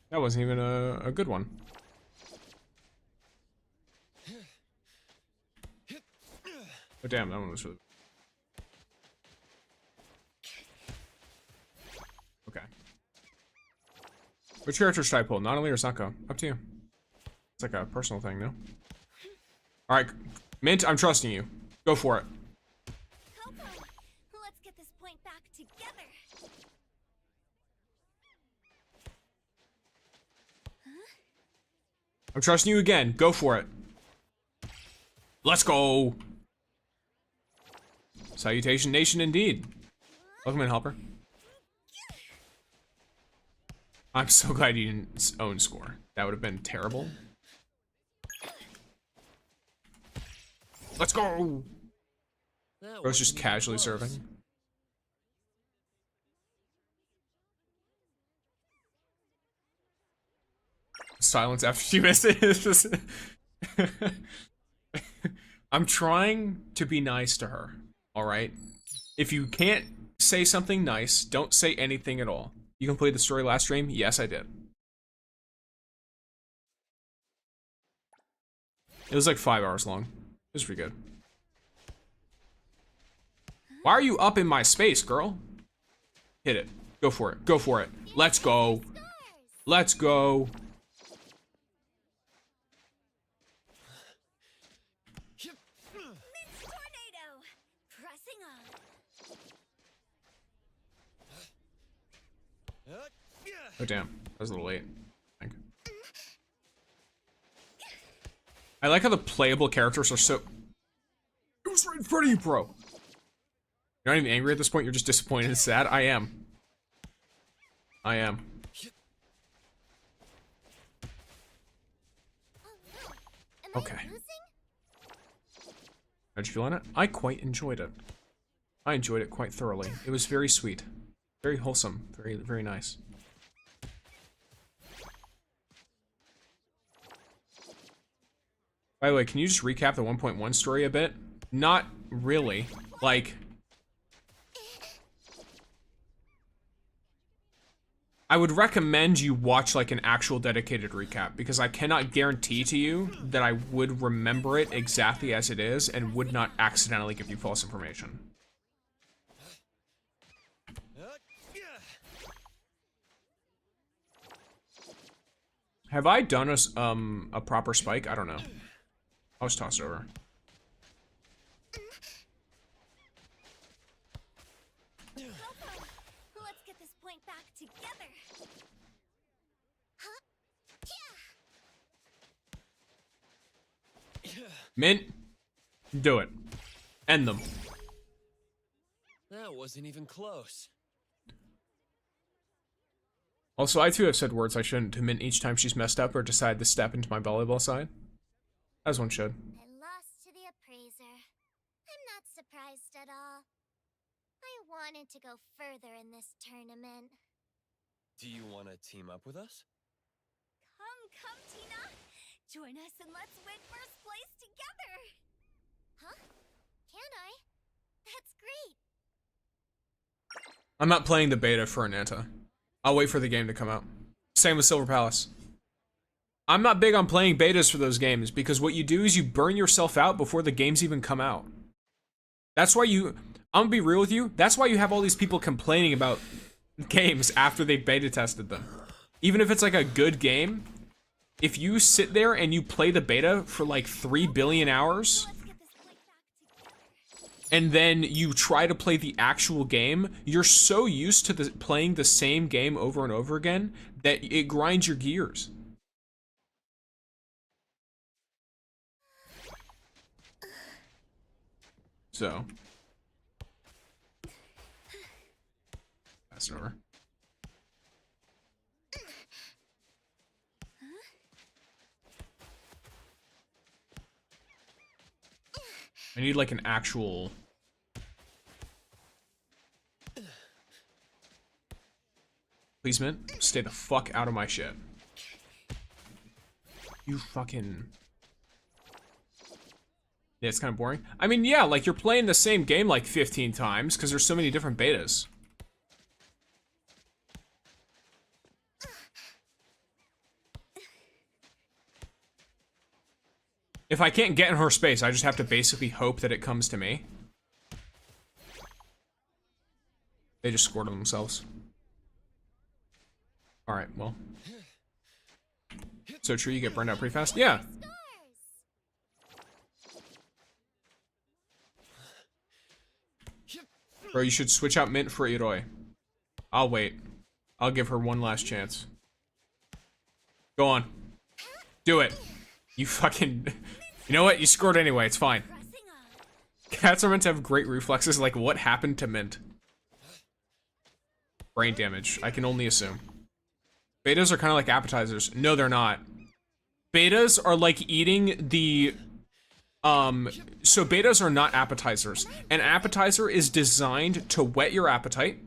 That wasn't even a good one. Oh damn, that one was really... Okay. Which character should I pull? Nautilus or ZANKOU? Up to you. It's like a personal thing, no? Alright, Mint, I'm trusting you. Go for it. Coco, let's get this point back together. I'm trusting you again. Go for it. Let's go. Salutation Nation indeed. Welcome in, Helper. I'm so glad you didn't own score. That would have been terrible. Let's go. That Bro's just wasn't even casually close. serving. Silence after you miss it. I'm trying to be nice to her, alright? If you can't say something nice, don't say anything at all. You completed the story last stream? Yes, I did. It was like 5 hours long. It was pretty good. Why are you up in my space, girl? Hit it. Go for it. Go for it. Let's go. Let's go. Mint tornado. Pressing on. Oh, damn. That was a little late. I think. I like how the playable characters are so... It was right in front of you, bro. You're not even angry at this point. You're just disappointed and sad. I am. I am. Okay. How'd you feel on it? I quite enjoyed it. I enjoyed it quite thoroughly. It was very sweet. Very wholesome. Very, very nice. By the way, can you just recap the 1.1 story a bit? Not really. Like... I would recommend you watch like an actual dedicated recap because I cannot guarantee to you that I would remember it exactly as it is and would not accidentally give you false information. Have I done a proper spike? I don't know. I'll just toss it over. Let's get this point back together. Huh? Yeah. Mint, do it. End them. That wasn't even close. Also, I too have said words I shouldn't to Mint each time she's messed up or decided to step into my volleyball side. As one should. I lost to the appraiser. I'm not surprised at all. I wanted to go further in this tournament. Do you want to team up with us? Come, Tina. Join us and let's win first place together. Huh? Can I? That's great. I'm not playing the beta for Ananta. I'll wait for the game to come out. Same with Silver Palace. I'm not big on playing betas for those games because what you do is you burn yourself out before the games even come out. That's why I'm gonna be real with you, that's why you have all these people complaining about games after they beta tested them. Even if it's like a good game, if you sit there and you play the beta for like 3 billion hours, and then you try to play the actual game, you're so used to playing the same game over and over again that it grinds your gears. So. Pass it over. I need like an actual... Please, Mint, stay the fuck out of my shit. You fucking... Yeah, it's kind of boring. I mean, yeah, like you're playing the same game like 15 times because there's so many different betas. If I can't get in her space, I just have to basically hope that it comes to me. They just scored on themselves. Alright, well. So true, you get burned out pretty fast? Yeah. Bro, you should switch out Mint for Iroi. I'll wait. I'll give her one last chance. Go on. Do it. You fucking... You know what? You scored anyway. It's fine. Cats are meant to have great reflexes. Like, what happened to Mint? Brain damage. I can only assume. Betas are kind of like appetizers. No, they're not. Betas are like eating the... So betas are not appetizers. An appetizer is designed to whet your appetite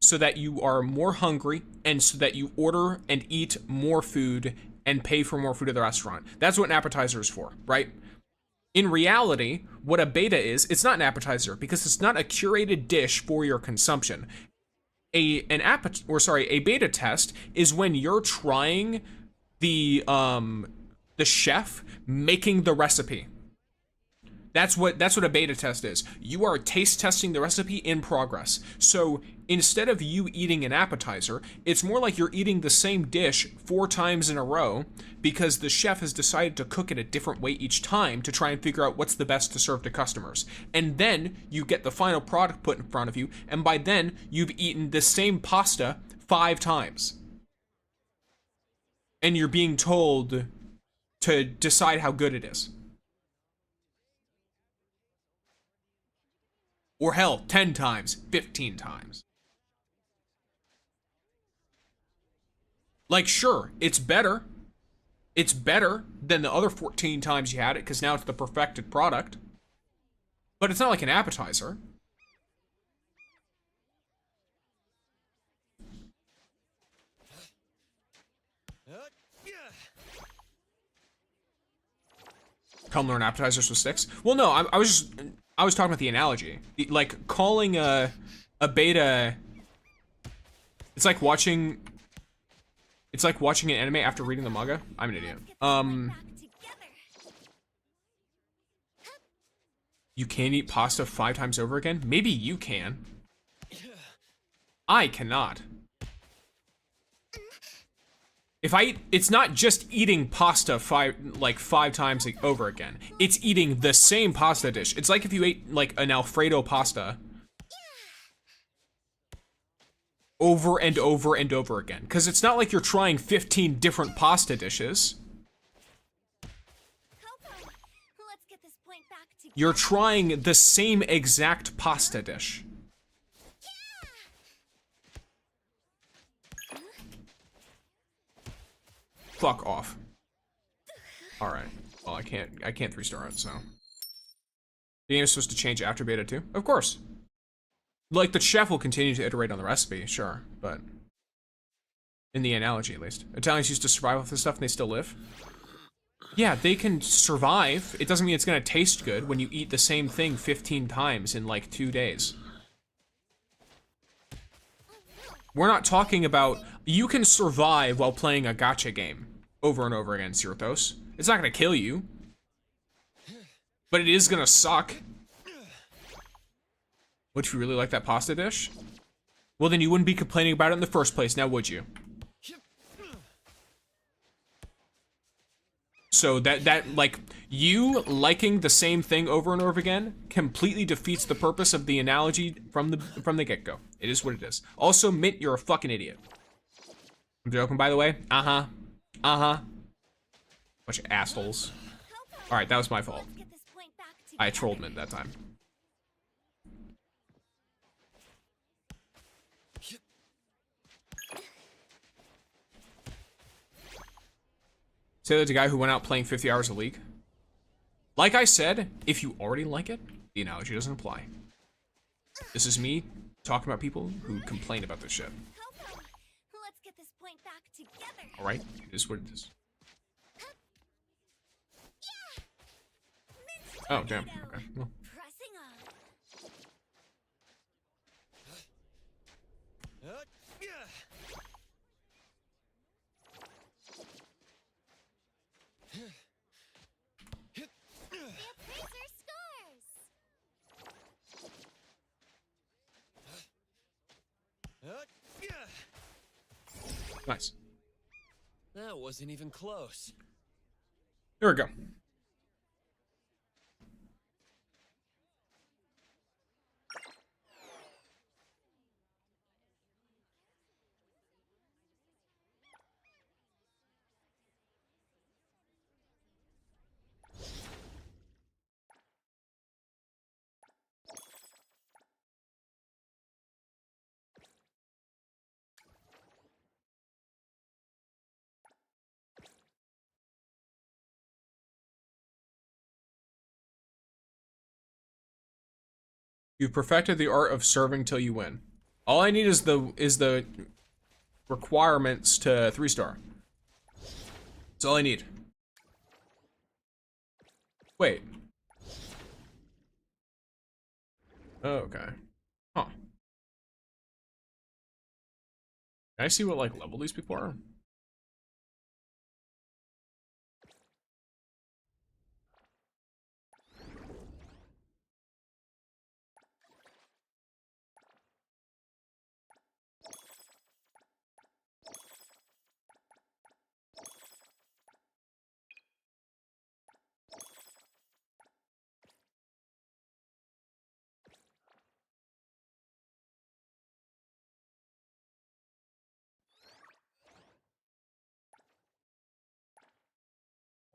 so that you are more hungry and so that you order and eat more food and pay for more food at the restaurant. That's what an appetizer is for, right? In reality, what a beta is, it's not an appetizer because it's not a curated dish for your consumption. A beta test is when you're trying the chef making the recipe. That's what a beta test is. You are taste testing the recipe in progress. So instead of you eating an appetizer, it's more like you're eating the same dish 4 times in a row because the chef has decided to cook it a different way each time to try and figure out what's the best to serve to customers. And then you get the final product put in front of you, and by then you've eaten the same pasta 5 times. And you're being told to decide how good it is. Or hell, 10 times, 15 times. Like, sure, it's better. It's better than the other 14 times you had it, because now it's the perfected product. But it's not like an appetizer. Come learn appetizers with sticks? Well, no, I was talking about the analogy. Like, calling a beta... It's like watching an anime after reading the manga. I'm an idiot. You can eat pasta 5 times over again? Maybe you can. I cannot. If I eat, it's not just eating pasta 5 times over again. It's eating the same pasta dish. It's like if you ate like an Alfredo pasta over and over and over again. Because it's not like you're trying 15 different pasta dishes. Let's get this point back together. You're trying the same exact pasta dish. Fuck off. Alright. Well, I can't 3-star it, so. The game is supposed to change after beta 2? Of course. Like, the chef will continue to iterate on the recipe, sure, but... in the analogy, at least. Italians used to survive off this stuff and they still live. Yeah, they can survive. It doesn't mean it's gonna taste good when you eat the same thing 15 times in, like, 2 days. We're not talking about... You can survive while playing a gacha game over and over again, Sirthos. It's not gonna kill you. But it is gonna suck. Would you really like that pasta dish? Well, then you wouldn't be complaining about it in the first place, now would you? So like, you liking the same thing over and over again completely defeats the purpose of the analogy from the get-go. It is what it is. Also, Mint, you're a fucking idiot. I'm joking, by the way. Uh-huh. Bunch of assholes. Alright, that was my fault. Let's get this point back together. I trolled Mint that time. Say that to a guy who went out playing 50 hours a week. Like I said, if you already like it, the analogy doesn't apply. This is me talking about people who complain about this shit. Let's get this point back together. Alright, it is what it is. Oh, damn. Okay. Well. Pressing on. The appraiser scores. Nice. That wasn't even close. Here we go. You've perfected the art of serving till you win. All I need is the requirements to 3-star. That's all I need. Wait. Okay. Huh. Can I see what, like, level these people are?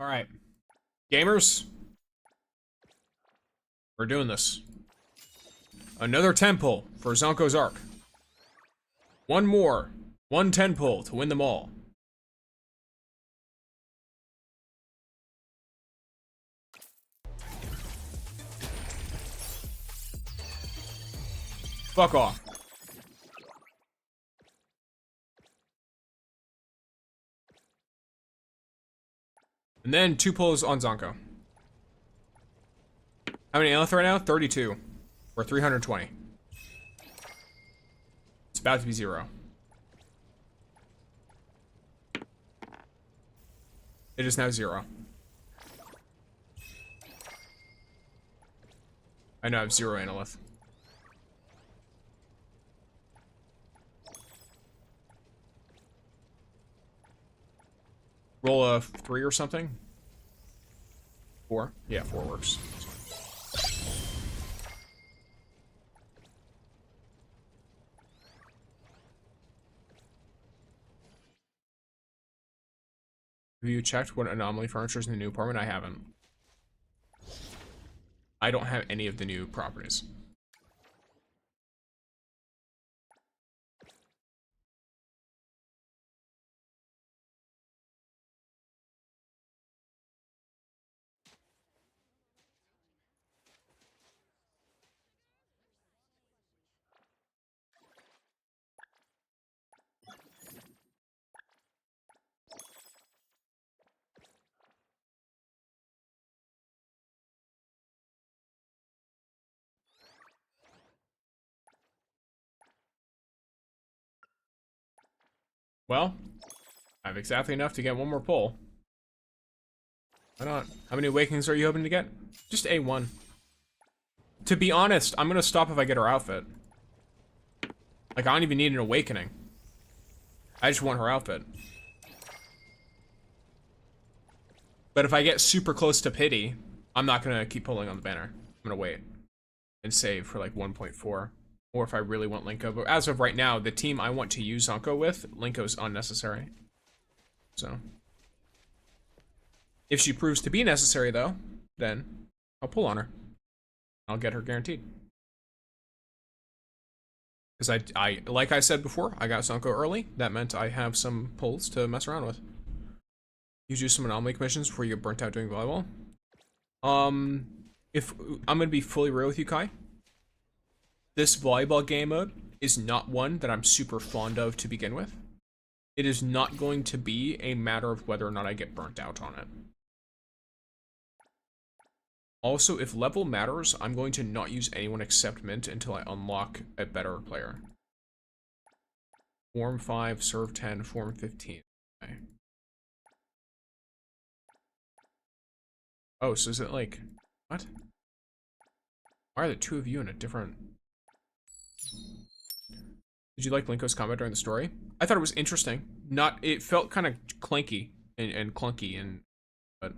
All right, gamers, we're doing this. Another 10 pull for ZANKOU's arc. One more, 10 pull to win them all. Fuck off. And then 2 pulls on ZANKOU. How many Annulith right now? 32. Or 320. It's about to be 0. It is now 0. I know I have 0 Annulith. Roll a 3 or something? 4? Yeah, 4 works. Have you checked what anomaly furniture is in the new apartment? I haven't. I don't have any of the new properties. Well, I have exactly enough to get 1 more pull. Why not? How many awakenings are you hoping to get? Just A1. To be honest, I'm gonna stop if I get her outfit. Like, I don't even need an awakening. I just want her outfit. But if I get super close to pity, I'm not gonna keep pulling on the banner. I'm gonna wait and save for like 1.4. Or if I really want Linko. But as of right now, the team I want to use ZANKOU with, Linko's unnecessary. So. If she proves to be necessary, though, then I'll pull on her. I'll get her guaranteed. Because I like I said before, I got ZANKOU early. That meant I have some pulls to mess around with. You do some anomaly commissions before you get burnt out doing volleyball. If I'm gonna be fully real with you, Kai. This volleyball game mode is not one that I'm super fond of to begin with. It is not going to be a matter of whether or not I get burnt out on it. Also, if level matters, I'm going to not use anyone except Mint until I unlock a better player. Form 5, serve 10, form 15. Okay. Oh, so is it like... What? Why are the 2 of you in a different... Did you like Linko's comment during the story? I thought it was interesting. It felt kind of clanky and clunky but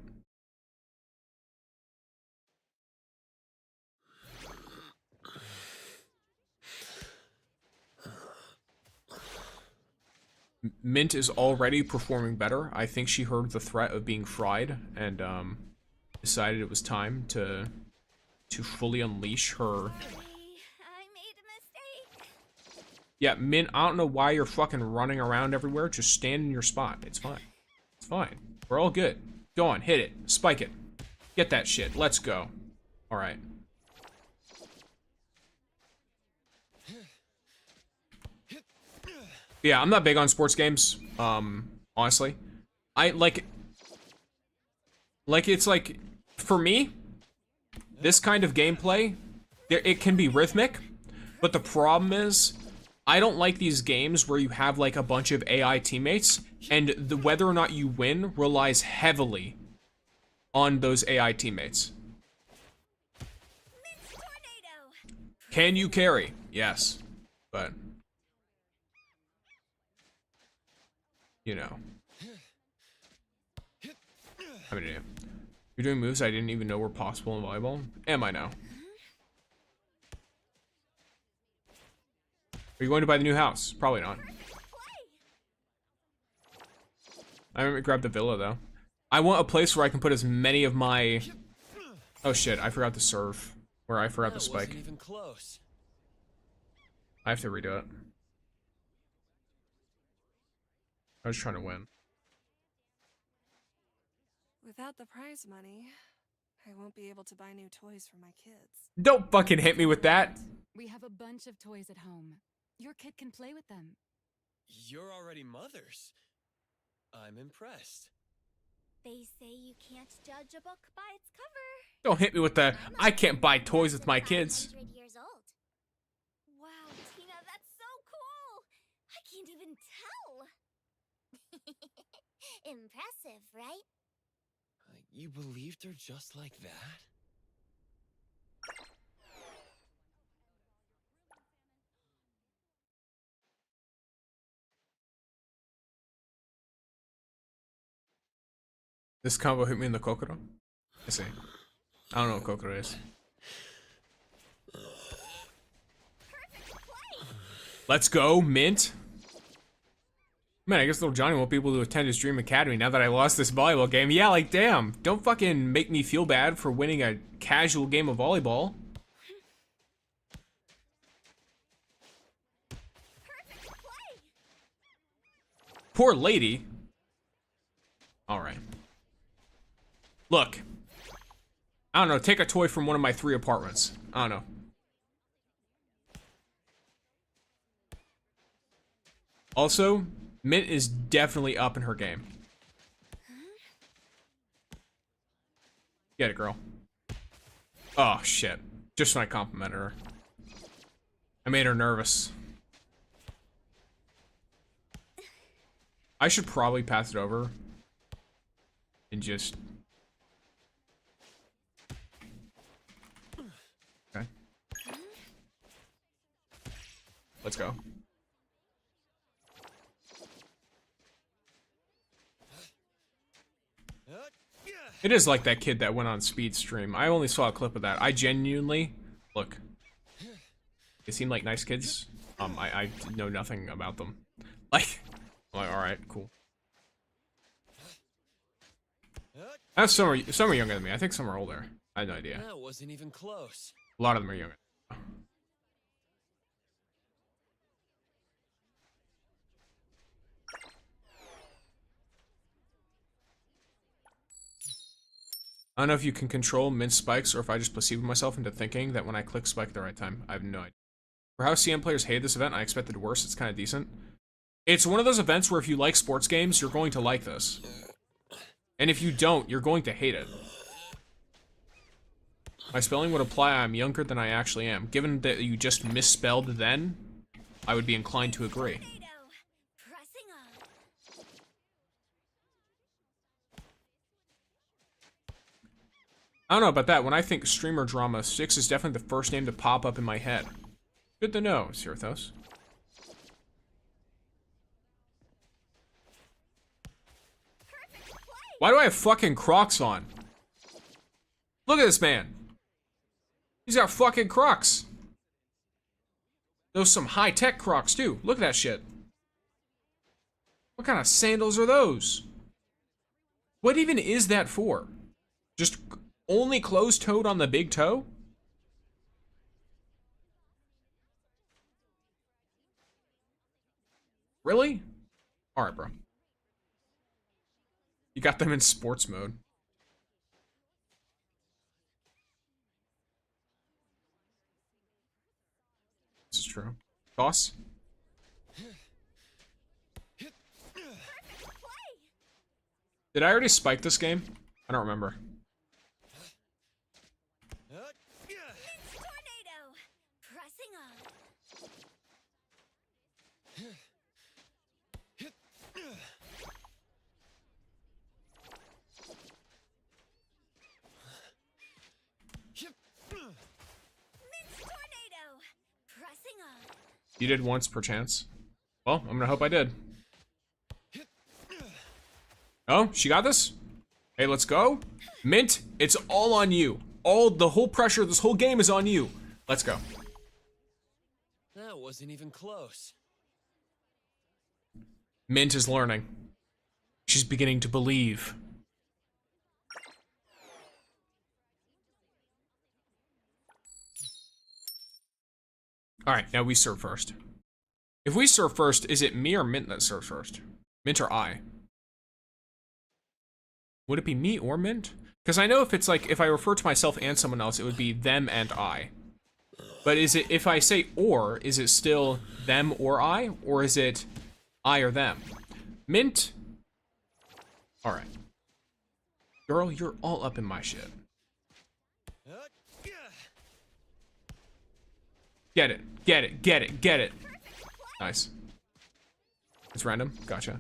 Mint is already performing better. I think she heard the threat of being fried and decided it was time to fully unleash her. Yeah, Mint, I don't know why you're fucking running around everywhere. Just stand in your spot. It's fine. It's fine. We're all good. Go on, hit it. Spike it. Get that shit. Let's go. Alright. Yeah, I'm not big on sports games. Honestly. It's like, for me, this kind of gameplay, it can be rhythmic, but the problem is, I don't like these games where you have like a bunch of AI teammates and whether or not you win relies heavily on those AI teammates. Can you carry? Yes, but you know. I mean, you're doing moves I didn't even know were possible in volleyball. Am I now? Are you going to buy the new house? Probably not. I haven't grabbed the villa though. I want a place where I can put as many of my... Oh shit, I forgot to serve. Or I forgot to spike. Wasn't even close. I have to redo it. I was trying to win. Without the prize money, I won't be able to buy new toys for my kids. Don't fucking hit me with that! We have a bunch of toys at home. Your kid can play with them. You're already mothers. I'm impressed. They say you can't judge a book by its cover. Don't hit me with that. I can't buy toys with my kids. 500 years old. Wow, Tina, that's so cool. I can't even tell. Impressive, right? You believed her just like that? This combo hit me in the Kokoro. I see. I don't know what Kokoro is. Let's go, Mint. Man, I guess little Johnny won't be able to attend his dream academy now that I lost this volleyball game. Yeah, like, damn. Don't fucking make me feel bad for winning a casual game of volleyball. Poor lady. Alright. Look. I don't know, take a toy from one of my 3 apartments. I don't know. Also, Mint is definitely up in her game. Get it, girl. Oh, shit. Just when I complimented her. I made her nervous. I should probably pass it over. And just... Okay. Let's go. It is like that kid that went on speed stream. I only saw a clip of that. I genuinely... Look. They seem like nice kids. I know nothing about them. Like... I'm like, alright, cool. Some are younger than me. I think some are older. I had no idea. That wasn't even close. A lot of them are younger. I don't know if you can control mint spikes or if I just placebo myself into thinking that when I click spike at the right time. I have no idea. For how CM players hate this event, I expected worse. It's kind of decent. It's one of those events where if you like sports games, you're going to like this. And if you don't, you're going to hate it. My spelling would imply I'm younger than I actually am. Given that you just misspelled then, I would be inclined to agree. Pressing on. I don't know about that. When I think streamer drama, 6 is definitely the first name to pop up in my head. Good to know, Sirthos. Why do I have fucking Crocs on? Look at this man. He's got fucking Crocs. Those some high-tech Crocs too. Look at that shit. What kind of sandals are those? What even is that for? Just only closed-toed on the big toe? Really? Alright, bro. You got them in sports mode. This is true. Toss? Did I already spike this game? I don't remember. Tornado. Pressing on. Tornado. Pressing on. You did once, perchance. Well, I'm gonna hope I did. Oh, she got this? Hey, let's go. Mint, it's all on you. The whole pressure of this whole game is on you. Let's go. That wasn't even close. Mint is learning. She's beginning to believe. All right, now we serve first. If we serve first, is it me or Mint that serves first? Mint or I? Would it be me or Mint? Because I know if it's like, if I refer to myself and someone else, it would be them and I. But is it, if I say or, is it still them or I? Or is it I or them? Mint? Alright. Girl, you're all up in my shit. Get it, get it, get it, get it. Nice. It's random, gotcha.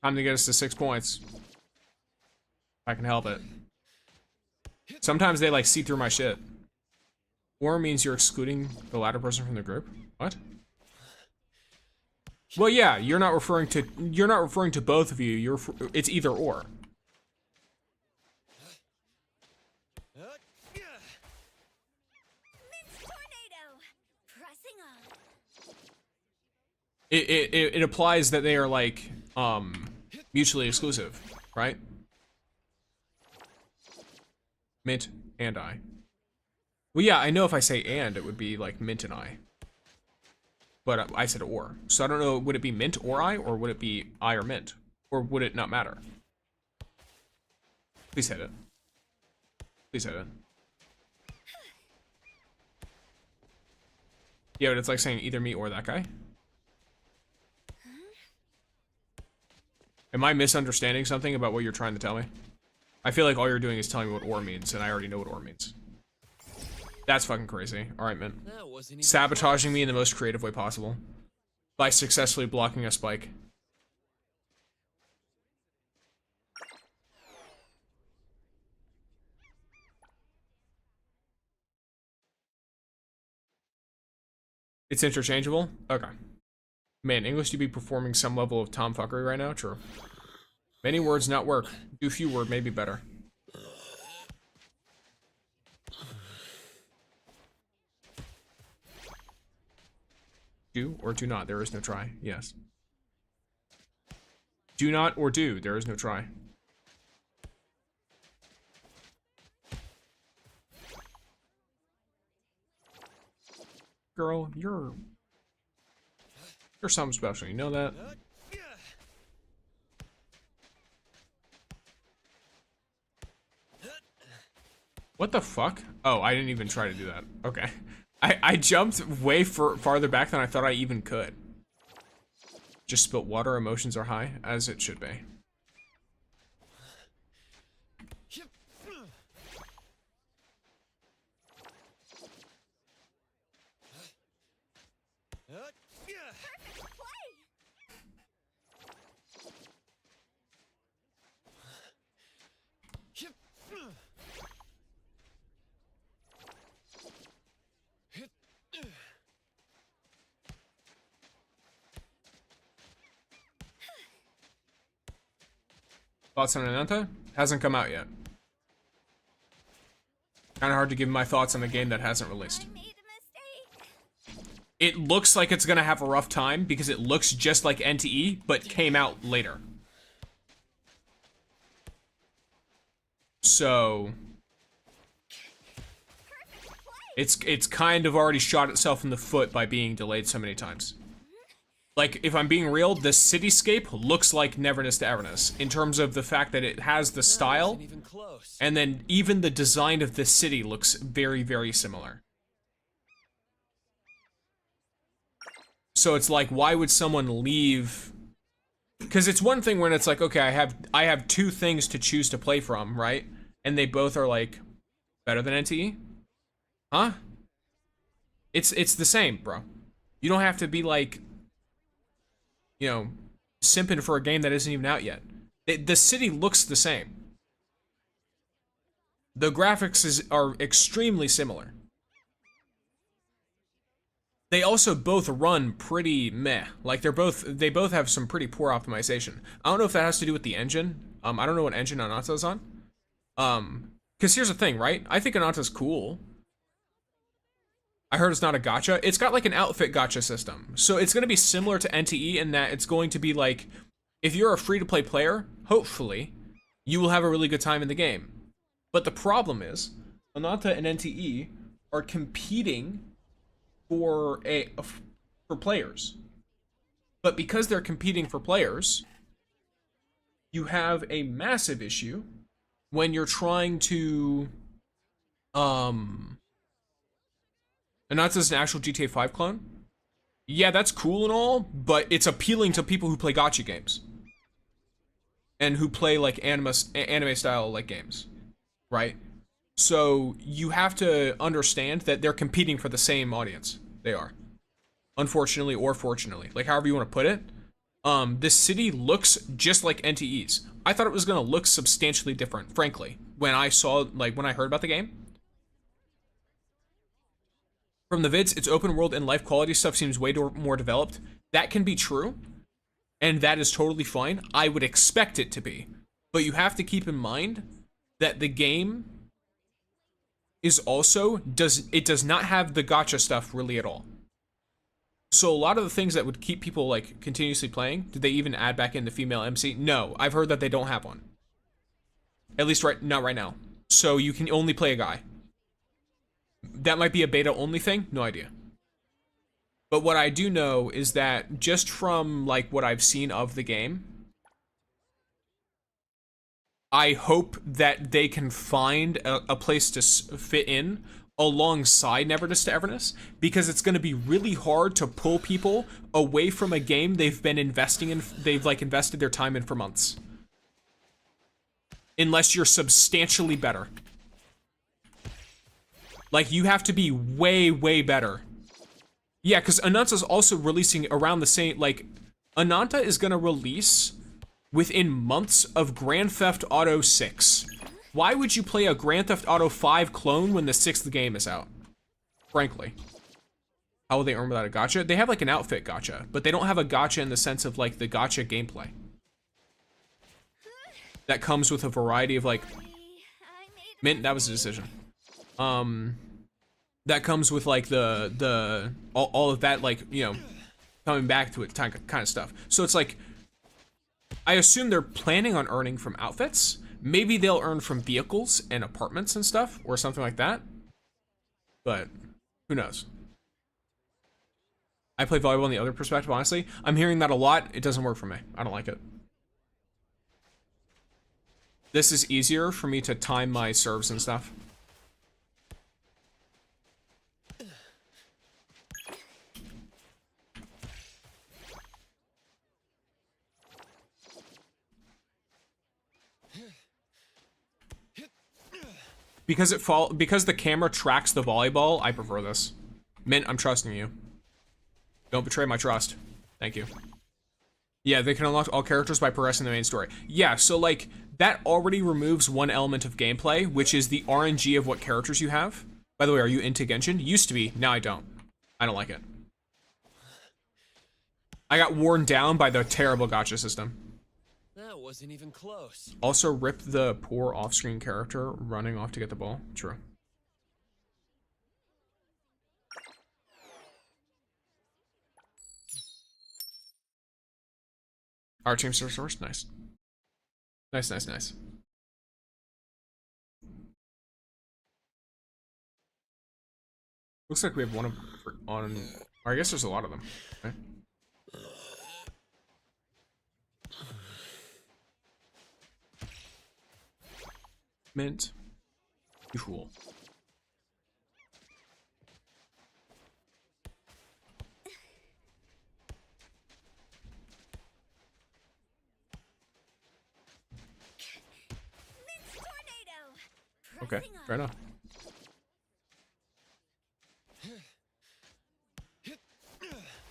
Time to get us to 6 points. If I can help it. Sometimes they like see through my shit. Or means you're excluding the latter person from the group. What? Well, yeah, you're not referring to both of you. It's either or. It applies that they are like mutually exclusive, right? Mint and I. Well, yeah, I know if I say and, it would be like Mint and I. But I said or. So I don't know, would it be Mint or I, or would it be I or Mint? Or would it not matter? Please hit it. Please hit it. Yeah, but it's like saying either me or that guy. Am I misunderstanding something about what you're trying to tell me? I feel like all you're doing is telling me what or means, and I already know what or means. That's fucking crazy. Alright, man. Sabotaging me in the most creative way possible. By successfully blocking a spike. It's interchangeable? Okay. Man, English to be performing some level of tomfuckery right now? True. Many words not work. Do few word may be better. Do or do not, there is no try. Yes. Do not or do, there is no try. Girl, you're something special, you know that? What the fuck? Oh, I didn't even try to do that. Okay. I jumped way farther back than I thought I even could. Just spilt water, emotions are high, as it should be. Thoughts on Ananta? Hasn't come out yet. Kinda hard to give my thoughts on the game that hasn't released. It looks like it's gonna have a rough time because it looks just like NTE, but came out later. So it's kind of already shot itself in the foot by being delayed so many times. Like, if I'm being real, the cityscape looks like Neverness to Everness in terms of the fact that it has the style, and then even the design of the city looks very, very similar. So it's like, why would someone leave? Because it's one thing when it's like, okay, I have two things to choose to play from, right? And they both are like better than NTE? Huh? It's the same, bro. You don't have to be like, you know, simping for a game that isn't even out yet. The city looks the same. The graphics are extremely similar. They also both run pretty meh. Like they both have some pretty poor optimization. I don't know if that has to do with the engine. I don't know what engine Anata's on. Because here's the thing, right? I think Anata's cool. I heard it's not a gacha. It's got like an outfit gacha system. So it's going to be similar to NTE in that it's going to be like, if you're a free-to-play player, hopefully, you will have a really good time in the game. But the problem is, Ananta and NTE are competing for players. But because they're competing for players, you have a massive issue when you're trying to Ananta's an actual GTA 5 clone. Yeah, that's cool and all, but it's appealing to people who play gacha games. And who play like anime style like games, right? So you have to understand that they're competing for the same audience. They are, unfortunately or fortunately, like however you want to put it. This city looks just like NTE's. I thought it was gonna look substantially different, frankly, when I heard about the game. From the vids, its open world and life quality stuff seems way more developed. That can be true. And that is totally fine. I would expect it to be. But you have to keep in mind that the game is also, does not have the gacha stuff really at all. So a lot of the things that would keep people like continuously playing, did they even add back in the female MC? No, I've heard that they don't have one. At least not right now. So you can only play a guy. That might be a beta only thing, no idea. But what I do know is that just from like what I've seen of the game, I hope that they can find a place to fit in alongside Neverness to Everness, because it's going to be really hard to pull people away from a game they've been investing in, they've like invested their time in for months. Unless you're substantially better. Like you have to be way, way better. Yeah, because Ananta's also releasing around the same, like, Ananta is gonna release within months of Grand Theft Auto 6. Why would you play a Grand Theft Auto 5 clone when the 6th game is out? Frankly. How will they earn without a gacha? They have like an outfit gacha, but they don't have a gacha in the sense of like the gacha gameplay. That comes with a variety of like, Mint, that was a decision. That comes with like all of that, like, you know, coming back to it kind of stuff. So it's like, I assume they're planning on earning from outfits. Maybe they'll earn from vehicles and apartments and stuff or something like that. But who knows? I play volleyball in the other perspective, honestly. I'm hearing that a lot. It doesn't work for me. I don't like it. This is easier for me to time my serves and stuff. Because the camera tracks the volleyball, I prefer this. Mint, I'm trusting you. Don't betray my trust. Thank you. Yeah, they can unlock all characters by progressing the main story. Yeah, so like, that already removes one element of gameplay, which is the RNG of what characters you have. By the way, are you into Genshin? Used to be, now I don't. I don't like it. I got worn down by the terrible gacha system. That wasn't even close. Also, rip the poor off-screen character running off to get the ball. True. Our team source, nice. Nice, nice, nice. Looks like we have one on. Or I guess there's a lot of them. Okay. Mint. You fool. Okay, fair enough.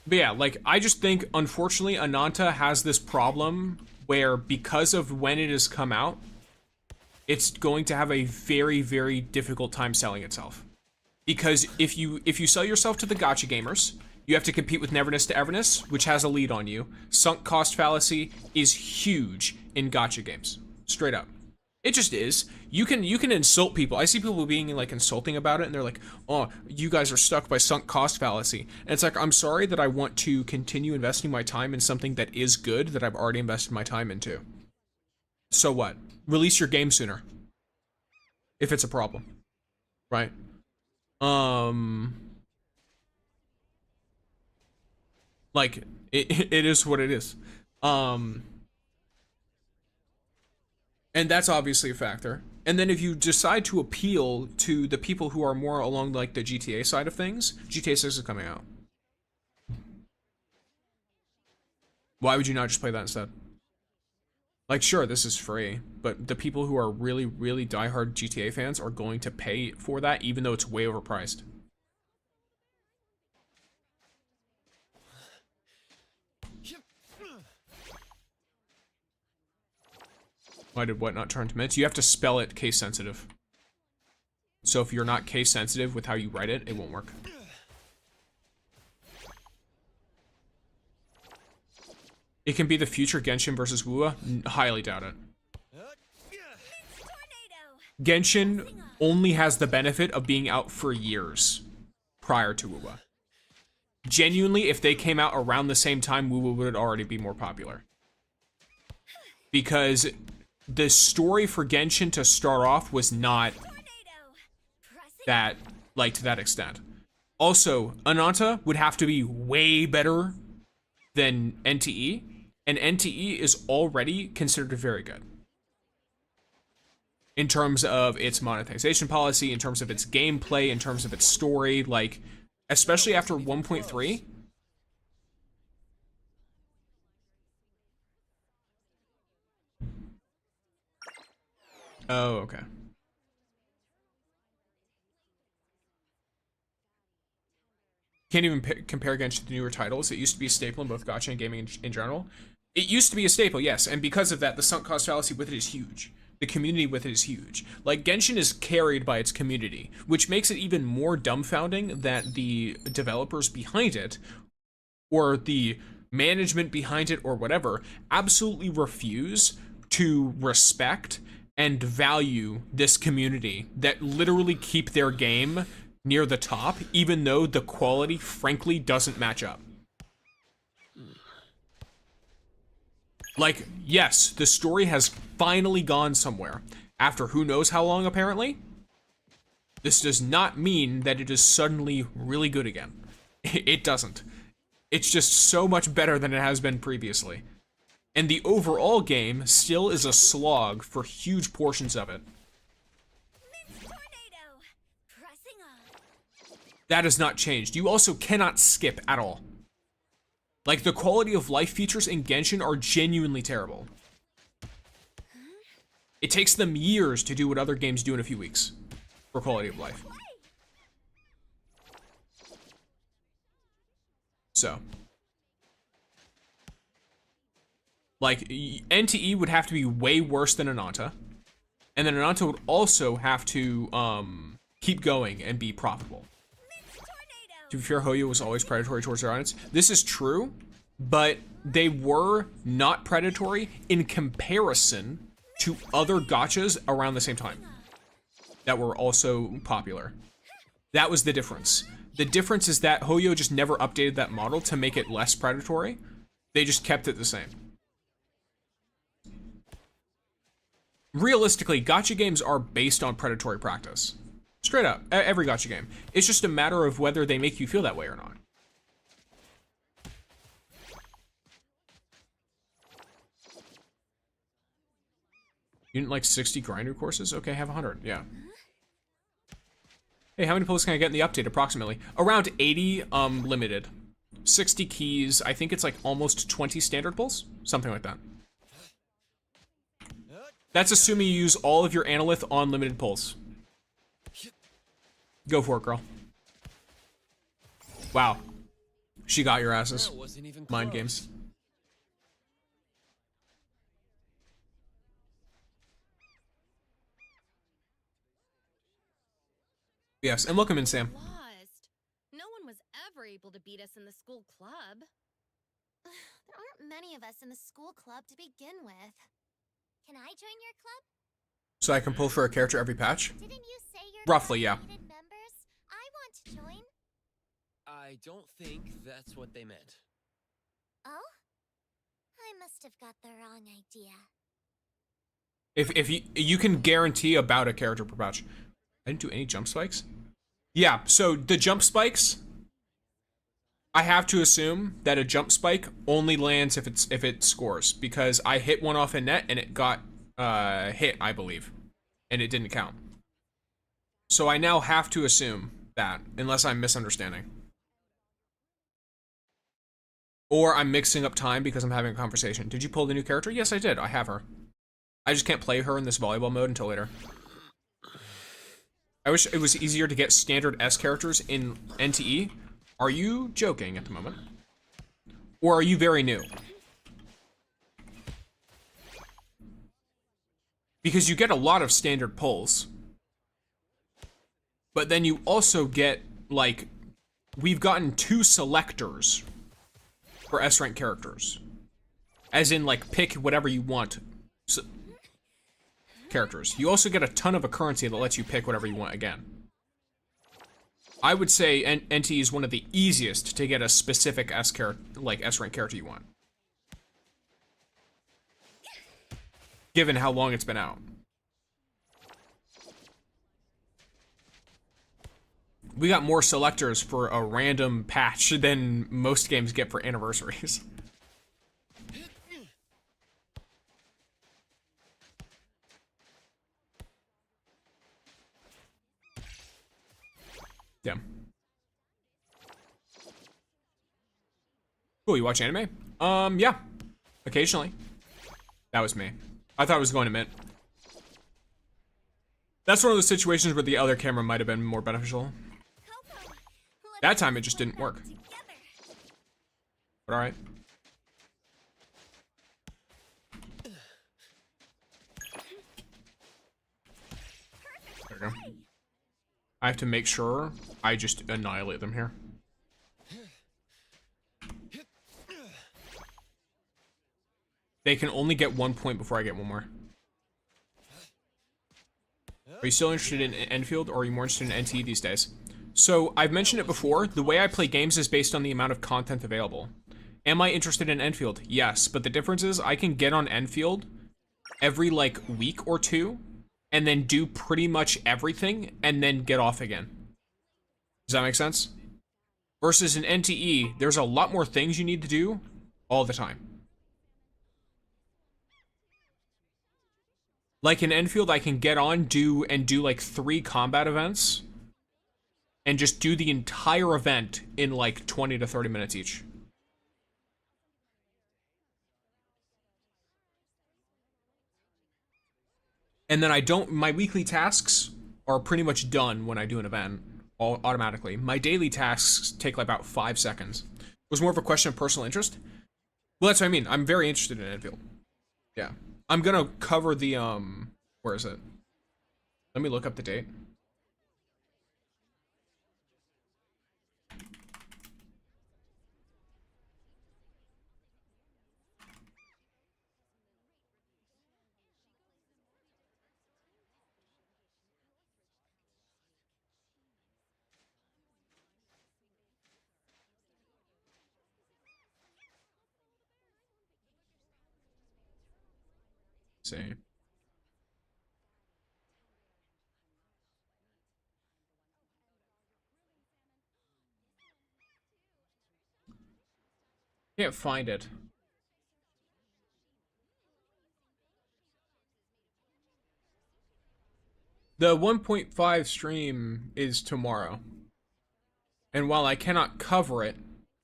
But yeah, like, I just think, unfortunately, Ananta has this problem where, because of when it has come out, it's going to have a very, very difficult time selling itself. Because if you sell yourself to the gacha gamers, you have to compete with Neverness to Everness, which has a lead on you. Sunk cost fallacy is huge in gacha games. Straight up. It just is. You can insult people. I see people being like insulting about it, and they're like, "Oh, you guys are stuck by sunk cost fallacy." And it's like, I'm sorry that I want to continue investing my time in something that is good that I've already invested my time into. So what? Release your game sooner. if it's a problem, right? Like it is what it is. And that's obviously a factor. And then if you decide to appeal to the people who are more along like the GTA side of things, GTA 6 is coming out. Why would you not just play that instead? Like, sure, this is free, but the people who are really, really diehard GTA fans are going to pay for that, even though it's way overpriced. Why did what not turn to minutes? You have to spell it case sensitive. So if you're not case sensitive with how you write it, it won't work. It can be the future Genshin versus Wuwa? Highly doubt it. Genshin only has the benefit of being out for years prior to Wuwa. Genuinely, if they came out around the same time, Wuwa would already be more popular. Because the story for Genshin to start off was not that, like, to that extent. Also, Ananta would have to be way better than NTE, and NTE is already considered very good. In terms of its monetization policy, in terms of its gameplay, in terms of its story, like, especially after 1.3. Oh, okay. Can't even compare Genshin to the newer titles. It used to be a staple in both gacha and gaming in general. It used to be a staple, yes, and because of that, the sunk cost fallacy with it is huge. The community with it is huge. Like, Genshin is carried by its community, which makes it even more dumbfounding that the developers behind it, or the management behind it, or whatever, absolutely refuse to respect and value this community that literally keep their game near the top, even though the quality, frankly, doesn't match up. Like, yes, the story has finally gone somewhere. After who knows how long, apparently. This does not mean that it is suddenly really good again. It doesn't. It's just so much better than it has been previously. And the overall game still is a slog for huge portions of it. That has not changed. You also cannot skip at all. Like, the quality of life features in Genshin are genuinely terrible. It takes them years to do what other games do in a few weeks for quality of life. So. Like, NTE would have to be way worse than Ananta. And then Ananta would also have to keep going and be profitable. To be fair, Hoyo was always predatory towards their audience. This is true, but they were not predatory in comparison to other gachas around the same time that were also popular. That was the difference. The difference is that Hoyo just never updated that model to make it less predatory. They just kept it the same. Realistically, gacha games are based on predatory practice. Straight up, every gacha game. It's just a matter of whether they make you feel that way or not. You didn't like 60 grinder courses? Okay, have 100, yeah. Hey, how many pulls can I get in the update, approximately? Around 80, limited. 60 keys, I think it's like almost 20 standard pulls? Something like that. That's assuming you use all of your Annulith on limited pulls. Go for it, girl. Wow. She got your asses. Mind games. Yes, and welcome in, Sam. Lost. No one was ever able to beat us in the school club. There aren't many of us in the school club to begin with. Can I join your club? So I can pull for a character every patch? Didn't you say your Roughly, yeah. members? I want to join. I don't think that's what they meant. Oh? I must have got the wrong idea. If you can guarantee about a character per patch. I didn't do any jump spikes. Yeah, so the jump spikes, I have to assume that a jump spike only lands if it scores, because I hit one off a net and it got hit, I believe, and it didn't count. So I now have to assume that, unless I'm misunderstanding. Or I'm mixing up time because I'm having a conversation. Did you pull the new character? Yes, I did. I have her. I just can't play her in this volleyball mode until later. I wish it was easier to get standard S characters in NTE. Are you joking at the moment? Or are you very new? Because you get a lot of standard pulls. But then you also get, like, we've gotten 2 selectors for S rank characters. As in, like, pick whatever you want. Characters. You also get a ton of a currency that lets you pick whatever you want again. I would say NT is one of the easiest to get a specific S rank character you want. Given how long it's been out. We got more selectors for a random patch than most games get for anniversaries. Yeah. Cool, you watch anime? Yeah. Occasionally. That was me. I thought I was going to Mint. That's one of those situations where the other camera might have been more beneficial. That time it just didn't work. But alright. There we go. I have to make sure I just annihilate them here. They can only get 1 point before I get one more. Are you still interested in endfield, or are you more interested in NT these days? So, I've mentioned it before, the way I play games is based on the amount of content available. Am I interested in endfield? Yes, but the difference is I can get on endfield every, like, week or 2, and then do pretty much everything, and then get off again. Does that make sense? Versus in NTE, there's a lot more things you need to do all the time. Like in Enfield, I can get on, do like 3 combat events, and just do the entire event in like 20 to 30 minutes each. And then my weekly tasks are pretty much done when I do an event, all automatically. My daily tasks take like about 5 seconds. It was more of a question of personal interest. Well, that's what I mean. I'm very interested in Enfield. Yeah. I'm gonna cover the, where is it? Let me look up the date. See. Can't find it. The 1.5 stream is tomorrow. And while I cannot cover it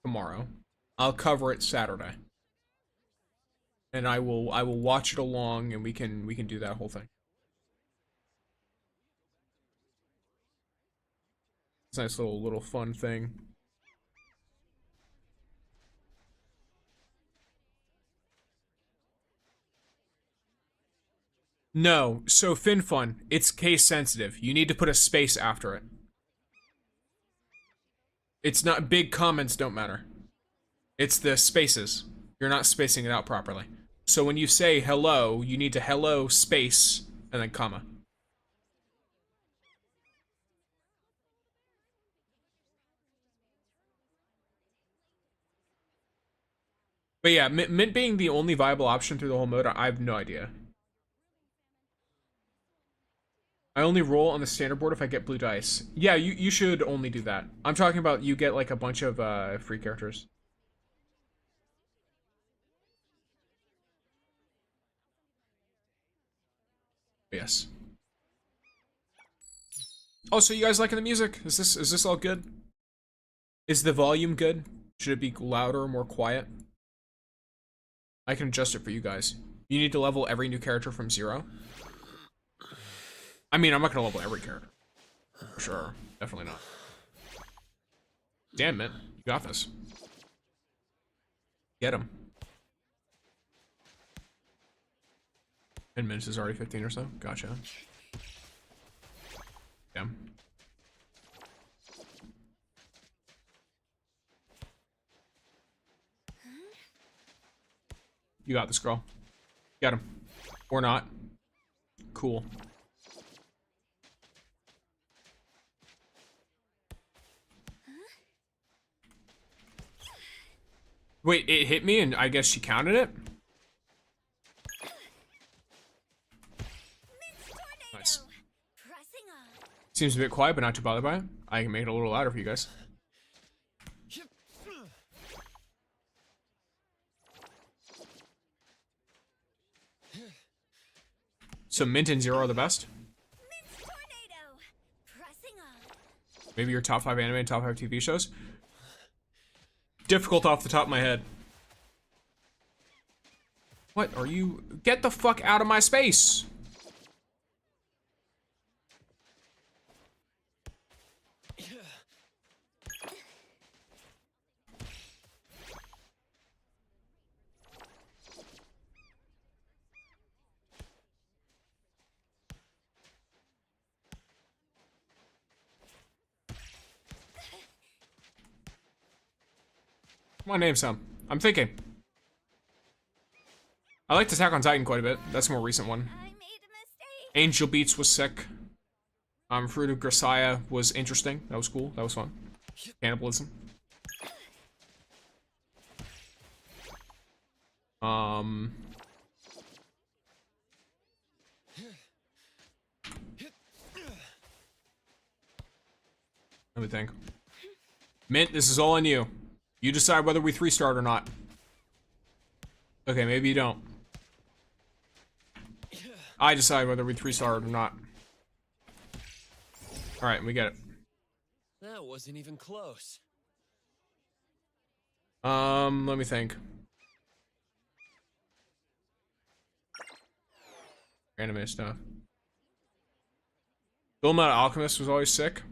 tomorrow, I'll cover it Saturday. And I will watch it along, and we can do that whole thing. It's a nice little fun thing. No, so FinFun, it's case sensitive. You need to put a space after it. It's not, big comments don't matter. It's the spaces. You're not spacing it out properly. So when you say hello, you need to hello space and then comma. But yeah, Mint being the only viable option through the whole mode, I have no idea. I only roll on the standard board if I get blue dice. Yeah, you should only do that. I'm talking about you get like a bunch of free characters. Yes. Oh, so you guys liking the music? Is this all good? Is the volume good? Should it be louder or more quiet? I can adjust it for you guys. You need to level every new character from 0. I mean, I'm not gonna level every character. For sure. Definitely not. Damn it. You got this. Get him. And minutes is already 15 or so. Gotcha. Damn. You got this, girl. Get him. Or not. Cool. Wait, it hit me and I guess she counted it? Nice. Seems a bit quiet, but not too bothered by it. I can make it a little louder for you guys. So Mint and Zero are the best? Maybe your top 5 anime and top 5 TV shows? Difficult off the top of my head. What are you? Get the fuck out of my space! Come on, name some. I'm thinking. I liked Attack on Titan quite a bit. That's a more recent one. I made a mistake. Angel Beats was sick. Fruit of Grisaya was interesting. That was cool. That was fun. Cannibalism. Let me think. Mint, this is all on you. You decide whether we 3-star or not. Okay, maybe you don't. I decide whether we 3-star or not. Alright, we get it. That wasn't even close. Let me think. Anime stuff. Fullmetal Alchemist was always sick.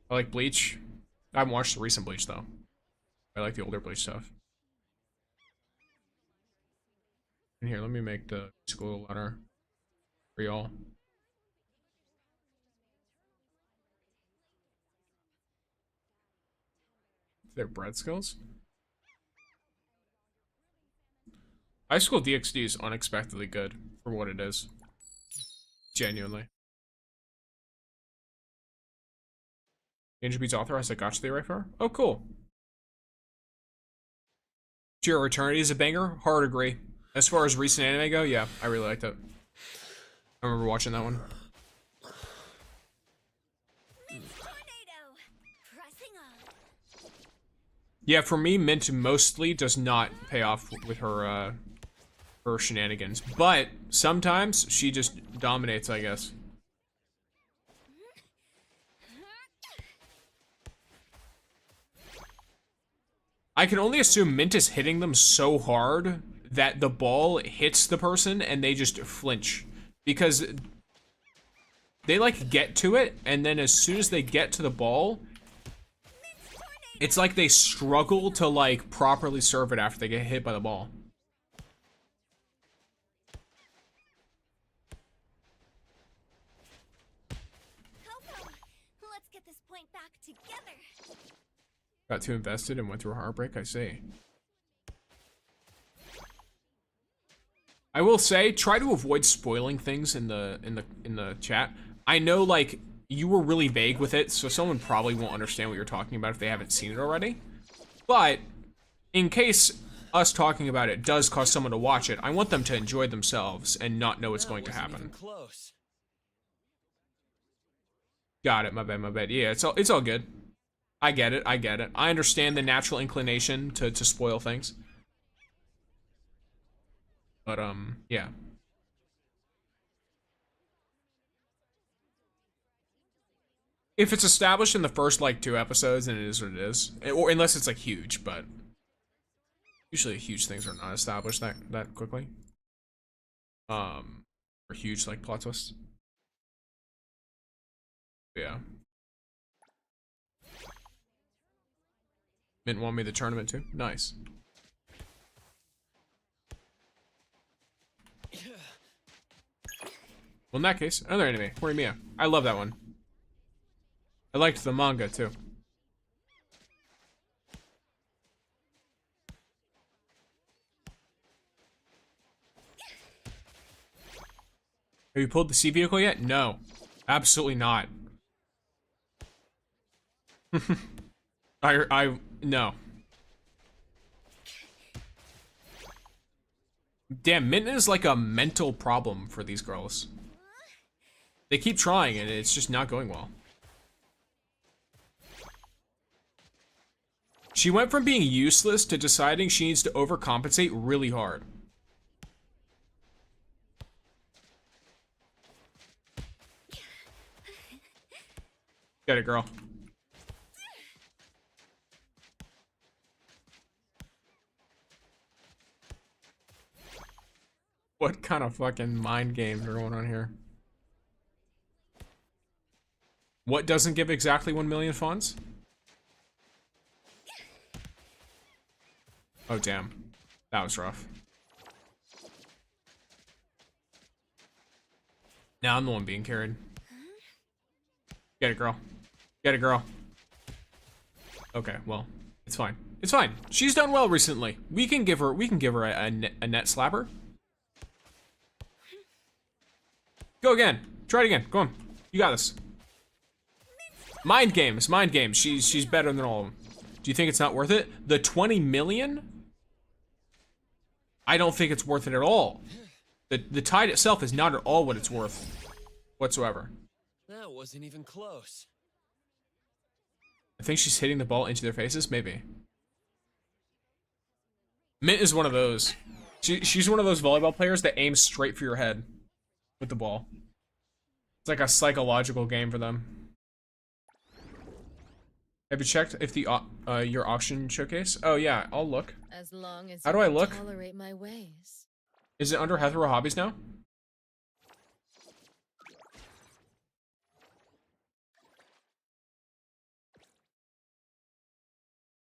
I like Bleach. I haven't watched the recent Bleach though. I like the older Bleach stuff. And here, let me make the music a little louder for y'all. Their bread skills? High School DxD is unexpectedly good for what it is. Genuinely. Angel Beats authorized a gacha they write for? Oh, cool. Zero Eternity is a banger. Hard agree. As far as recent anime go, yeah, I really liked it. I remember watching that one. Yeah, for me, Mint mostly does not pay off with her, her shenanigans. But sometimes she just dominates, I guess. I can only assume Mint is hitting them so hard that the ball hits the person and they just flinch. Because they, like, get to it, and then as soon as they get to the ball, it's like they struggle to, like, properly serve it after they get hit by the ball. Let's get this point back together. Got too invested and went through a heartbreak, I see. I will say, try to avoid spoiling things in the chat. I know, like, you were really vague with it, so someone probably won't understand what you're talking about if they haven't seen it already. But in case us talking about it does cause someone to watch it, I want them to enjoy themselves and not know what's going to happen. Close. Got it. My bad. My bad. Yeah, it's all good. I get it. I get it. I understand the natural inclination to spoil things. But yeah. If it's established in the first like 2 episodes, then it is what it is. Or unless it's like huge, but usually huge things are not established that quickly. Or huge like plot twists. Yeah. Mint won me the tournament too. Nice. Well, in that case, another anime, Horimiya. I love that one. I liked the manga too. Have you pulled the sea vehicle yet? No. Absolutely not. No. Damn, Mint is like a mental problem for these girls. They keep trying and it's just not going well. She went from being useless to deciding she needs to overcompensate really hard. Get it, girl. What kind of fucking mind games are going on here? What doesn't give exactly 1 million funds? Oh, damn. That was rough. Now I'm the one being carried. Get it, girl. Get it, girl. Okay, well, it's fine. It's fine. She's done well recently. We can give her a net slapper. Go again. Try it again. Go on. You got this. Mind games. Mind games. She's better than all of them. Do you think it's not worth it? The 20 million? I don't think it's worth it at all. The tide itself is not at all what it's worth whatsoever. That wasn't even close. I think she's hitting the ball into their faces, maybe. Mint is one of those. She's one of those volleyball players that aims straight for your head with the ball. It's like a psychological game for them. Have you checked if the your auction showcase? Oh yeah, I'll look. As long as How do I look? tolerate my ways. Is it under hetero hobbies now?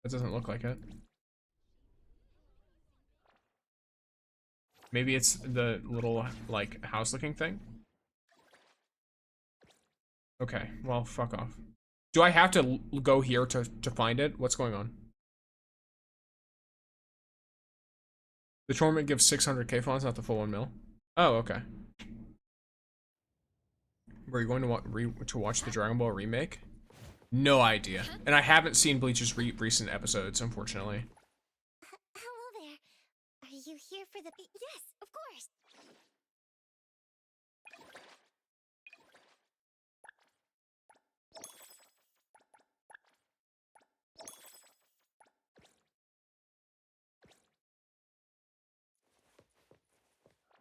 That doesn't look like it. Maybe it's the little like house looking thing. Okay, well, fuck off. Do I have to go here to find it? What's going on? The tournament gives 600k funds, not the full 1 mil. Oh, okay. Were you going to watch the Dragon Ball remake? No idea. And I haven't seen Bleach's recent episodes, unfortunately. Hello there. Are you here for the yes, of course.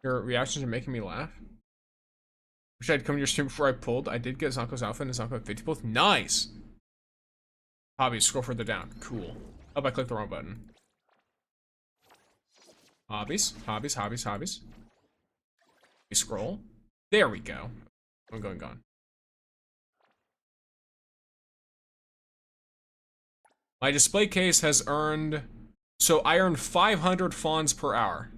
Your reactions are making me laugh. Wish I'd come to your stream before I pulled. I did get ZANKOU's outfit and ZANKOU 50 both. Nice! Hobbies, scroll further down. Cool. Oh, I clicked the wrong button. Hobbies, hobbies, hobbies, hobbies. We scroll. There we go. I'm going gone. My display case has earned... So I earned 500 Fons per hour.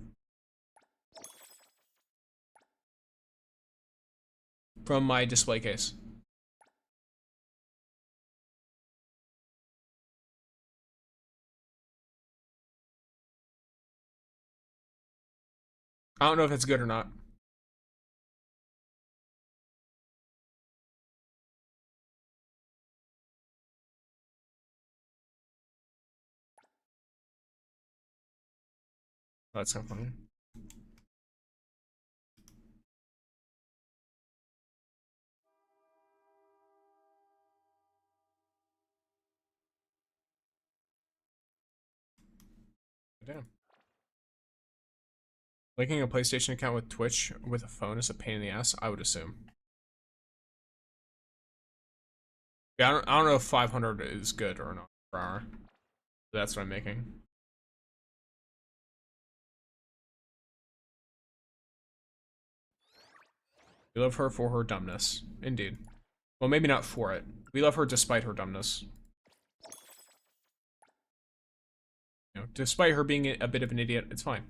From my display case. I don't know if it's good or not. That's so funny. Damn. Linking a PlayStation account with Twitch with a phone is a pain in the ass, I would assume. Yeah, I don't know if 500 is good or not per hour. That's what I'm making. We love her for her dumbness. Indeed. Well, maybe not for it. We love her despite her dumbness. You know, despite her being a bit of an idiot, it's fine.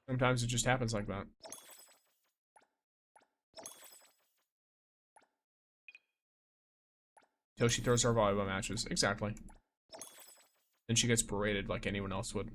Sometimes it just happens like that. Till she throws our volleyball matches. Exactly. Then she gets berated like anyone else would.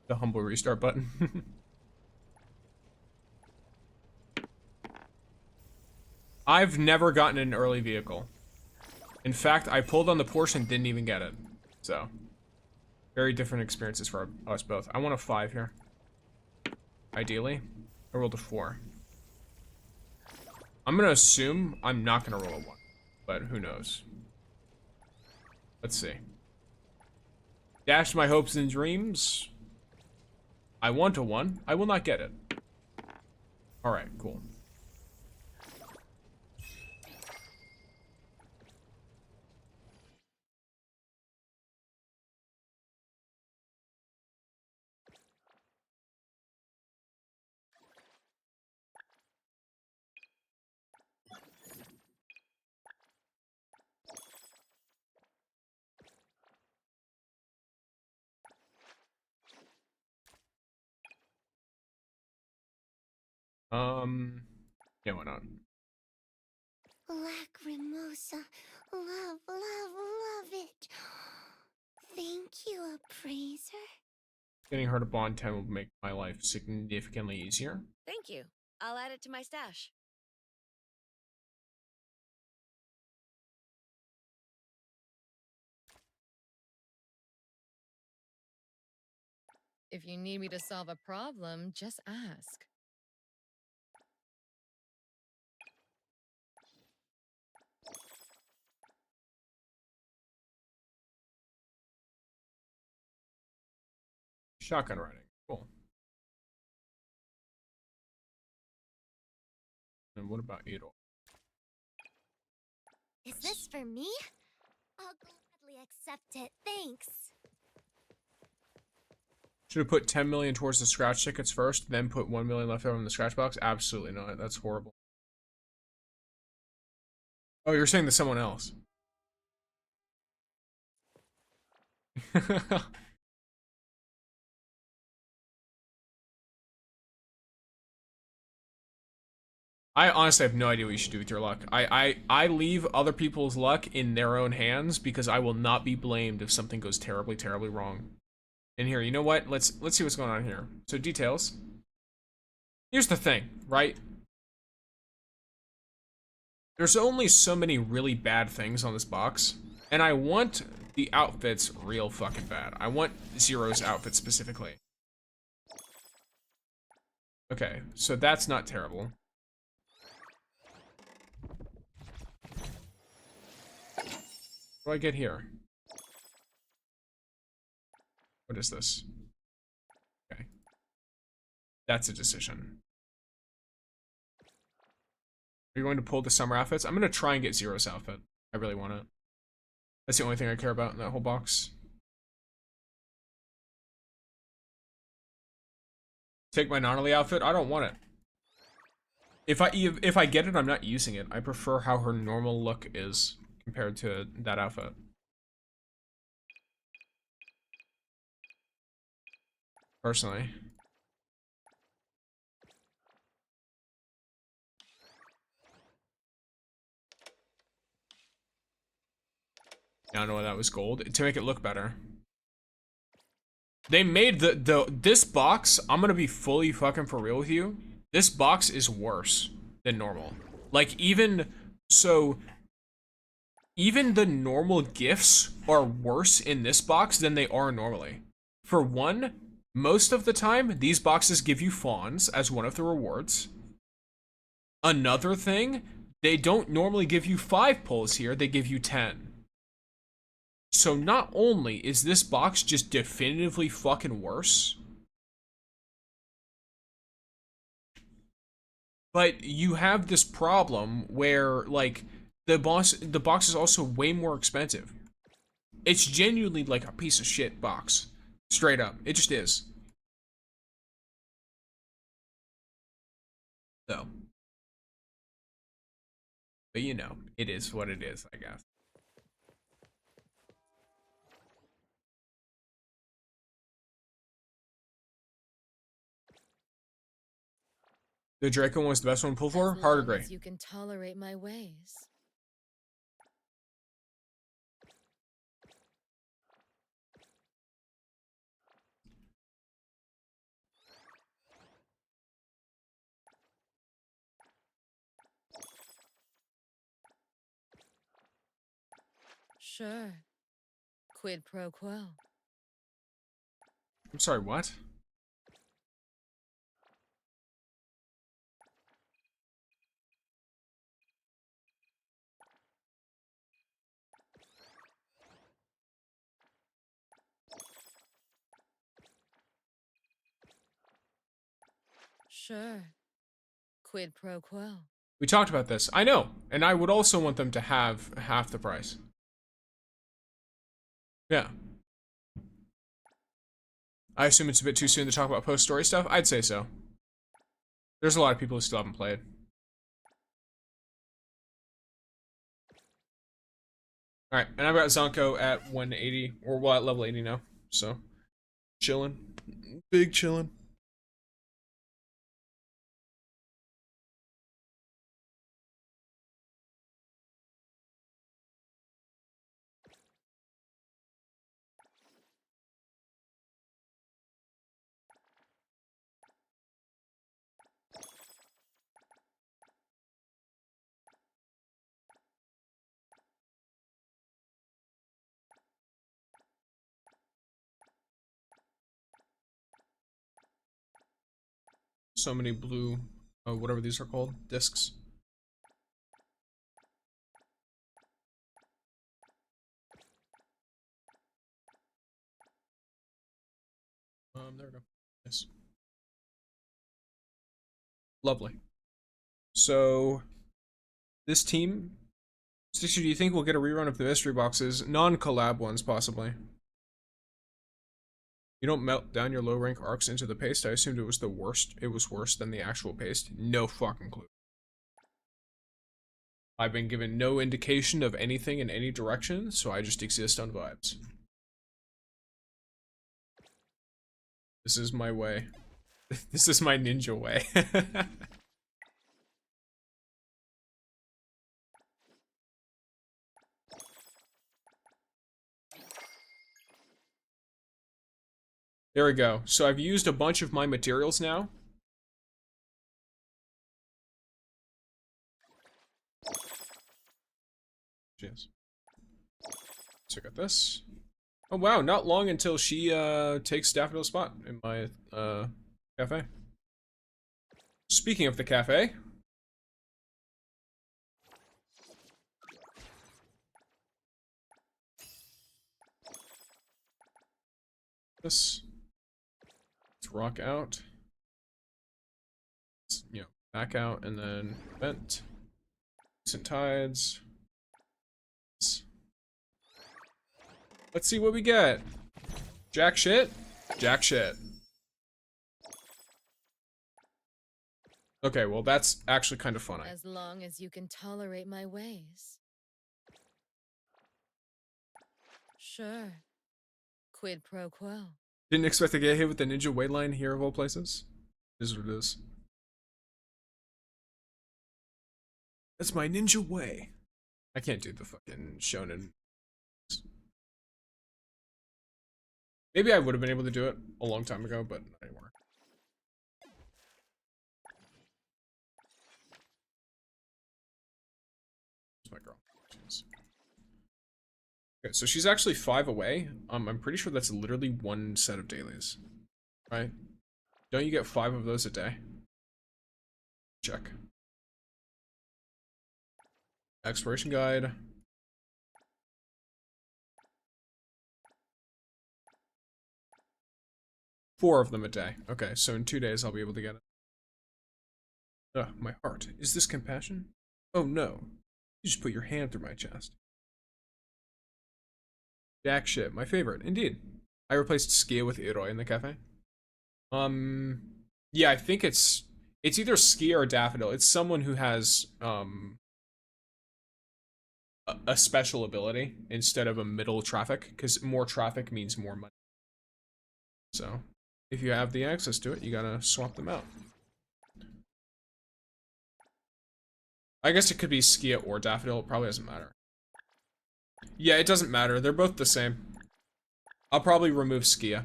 The humble restart button. I've never gotten an early vehicle. In fact, I pulled on the Porsche and didn't even get it. So, very different experiences for us both. I want a 5 here. Ideally. I rolled a 4. I'm gonna assume I'm not gonna roll a 1. But who knows. Let's see. Dashed my hopes and dreams. I want a 1. I will not get it. Alright, cool. Yeah, why not? Lacrimosa. Love, love, love it. Thank you, appraiser. Getting her to bond 10 will make my life significantly easier. Thank you. I'll add it to my stash. If you need me to solve a problem, just ask. Shotgun riding. Cool. And what about Adol? Is this for me? I'll gladly accept it, thanks. Should have put 10 million towards the scratch tickets first, then put 1 million left over in the scratch box? Absolutely not. That's horrible. Oh, you're saying to someone else. I honestly have no idea what you should do with your luck. I leave other people's luck in their own hands because I will not be blamed if something goes terribly, terribly wrong. And here, you know what? Let's see what's going on here. So details. Here's the thing, right? There's only so many really bad things on this box, and I want the outfits real fucking bad. I want Zero's outfit specifically. Okay, so that's not terrible. What do I get here? What is this? Okay. That's a decision. Are you going to pull the summer outfits? I'm going to try and get Zero's outfit. I really want it. That's the only thing I care about in that whole box. Take my Nonali outfit? I don't want it. If I get it, I'm not using it. I prefer how her normal look is compared to that outfit. Personally. I don't know why that was gold. To make it look better. They made this box, I'm gonna be fully fucking for real with you. This box is worse than normal. Like even the normal gifts are worse in this box than they are normally. For one, most of the time, these boxes give you Fons as one of the rewards. Another thing, they don't normally give you 5 pulls here, they give you 10. So not only is this box just definitively fucking worse, but you have this problem where, like, the box is also way more expensive. It's genuinely like a piece of shit box. Straight up. It just is. So. But you know, it is what it is, I guess. The Draco one was the best one to pull for? Hard agree. You can tolerate my ways. Sure. Quid pro quo. I'm sorry, what? Sure. Quid pro quo. We talked about this. I know. And I would also want them to have half the price. Yeah. I assume it's a bit too soon to talk about post-story stuff? I'd say so. There's a lot of people who still haven't played. Alright, and I've got ZANKOU at 180, or well, at level 80 now. So, chillin'. Big chillin'. So many blue, whatever these are called, discs. There we go. Nice. Lovely. So, this team, Stixie, do you think we'll get a rerun of the mystery boxes? Non-collab ones, possibly. You don't melt down your low rank arcs into the paste? I assumed it was the worst. It was worse than the actual paste. No fucking clue. I've been given no indication of anything in any direction, so I just exist on vibes. This is my way. This is my ninja way. There we go. So I've used a bunch of my materials now. Cheers. So I got this. Oh wow, not long until she takes Daffodil's spot in my cafe. Speaking of the cafe. This. Let's rock out. Let's, you know, back out and then vent. Decent tides. Let's see what we get. Jack shit? Jack shit. Okay, well that's actually kind of funny. As long as you can tolerate my ways. Sure. Quid pro quo. Didn't expect to get hit with the ninja wayline here of all places. It is what it is. That's my ninja way. I can't do the fucking shonen. Maybe I would have been able to do it a long time ago, but not anymore. Where's my girl? Okay, so she's actually 5 away. I'm pretty sure that's literally 1 set of dailies, right? Don't you get 5 of those a day? Check. Exploration guide. 4 of them a day. Okay, so in 2 days I'll be able to get it. Ugh, my heart. Is this compassion? Oh no. You just put your hand through my chest. Jack shit, my favorite, indeed. I replaced Skia with Iroi in the cafe. Yeah, I think it's either Skia or Daffodil. It's someone who has a special ability instead of a middle traffic, because more traffic means more money. So if you have the access to it, you gotta swap them out. I guess it could be Skia or Daffodil, it probably doesn't matter. Yeah, it doesn't matter, they're both the same. I'll probably remove Skia,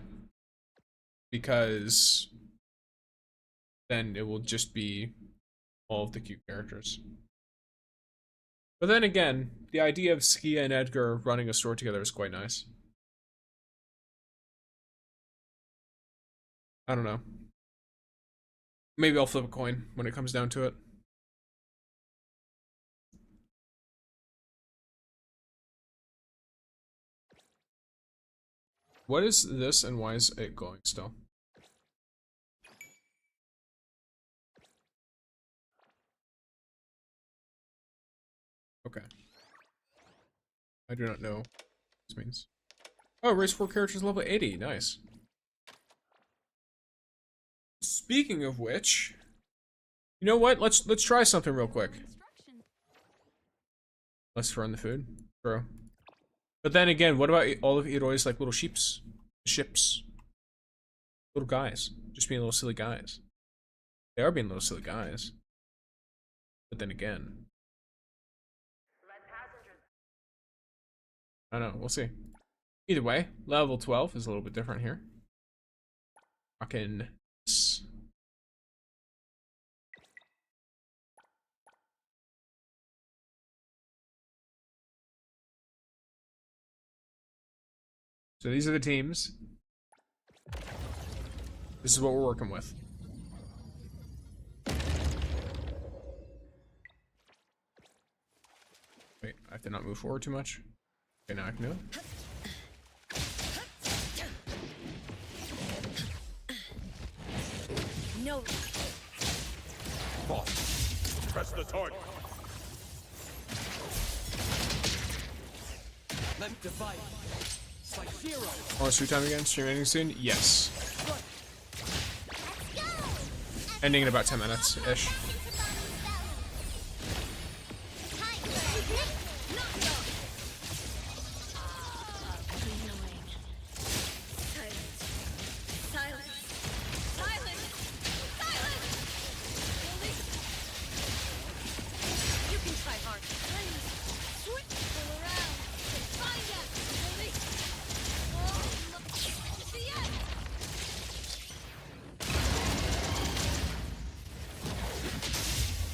because then it will just be all of the cute characters. But then again, the idea of Skia and Edgar running a store together is quite nice. I don't know. Maybe I'll flip a coin when it comes down to it. What is this and why is it glowing still? Okay. I do not know what this means. Oh, race 4 characters level 80. Nice. Speaking of which, you know what? Let's try something real quick. Let's run the food, bro. But then again, what about all of Iroi's like little ships? Little guys. Just being little silly guys. They are being little silly guys. But then again, I don't know, we'll see. Either way, level 12 is a little bit different here. Fucking. So these are the teams. This is what we're working with. Wait, I have to not move forward too much. Okay, now I can do it. No. Fons, press the target. Let's divide. Like zero. Oh, stream time again? Stream ending soon? Yes. Ending in about 10 minutes-ish.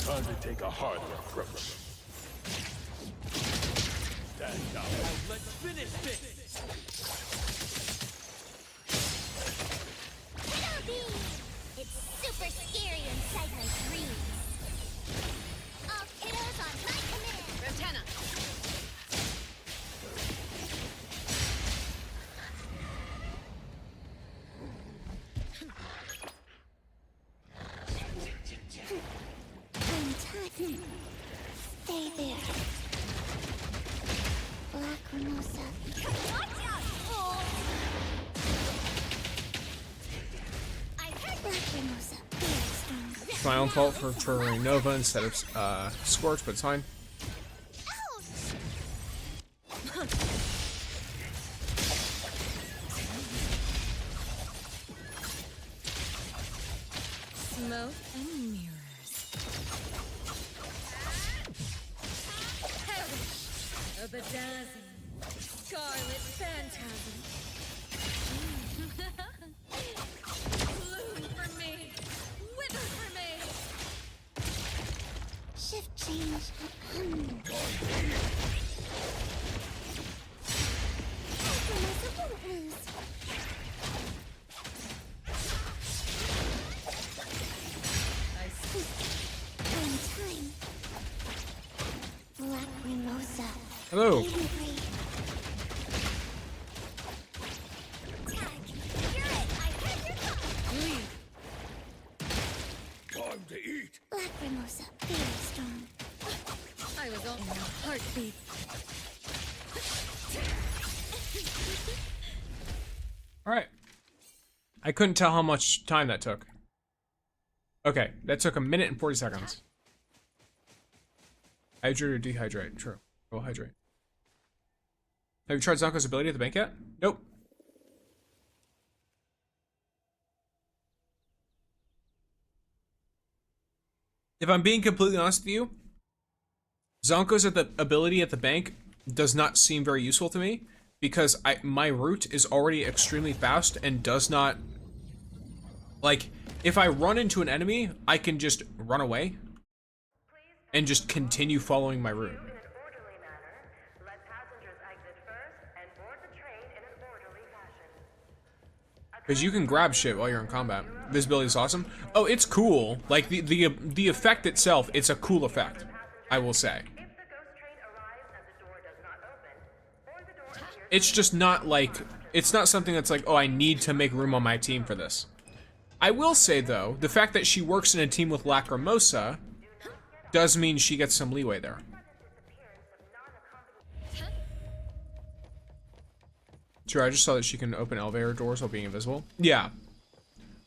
Time to take a harder approach. Stand down. Let's finish this. It's super scary inside my dreams. All kiddos on my command. Rotana. Stay there. Black Mimosa. Watch out! Oh. I heard Black Mimosa. Very strong. My own fault for triggering Nova instead of Scorch, but it's fine. Smoke and mirrors. Perish. A bedazzling scarlet phantasm. Hello. Time to eat. Black Mimosa, very strong. I was on a heartbeat. All right. I couldn't tell how much time that took. Okay, that took 1 minute and 40 seconds. Hydrate or dehydrate? True. We'll hydrate. Have you tried ZANKOU's ability at the bank yet? Nope. If I'm being completely honest with you, ZANKOU's ability at the bank does not seem very useful to me because my route is already extremely fast and does not, like, if I run into an enemy, I can just run away and just continue following my route. Because you can grab shit while you're in combat. Visibility is awesome. Oh, it's cool. Like, the effect itself, it's a cool effect, I will say. It's just not like, it's not something that's like, oh, I need to make room on my team for this. I will say, though, the fact that she works in a team with Lacrimosa does mean she gets some leeway there. Sure, I just saw that she can open elevator doors while being invisible. Yeah.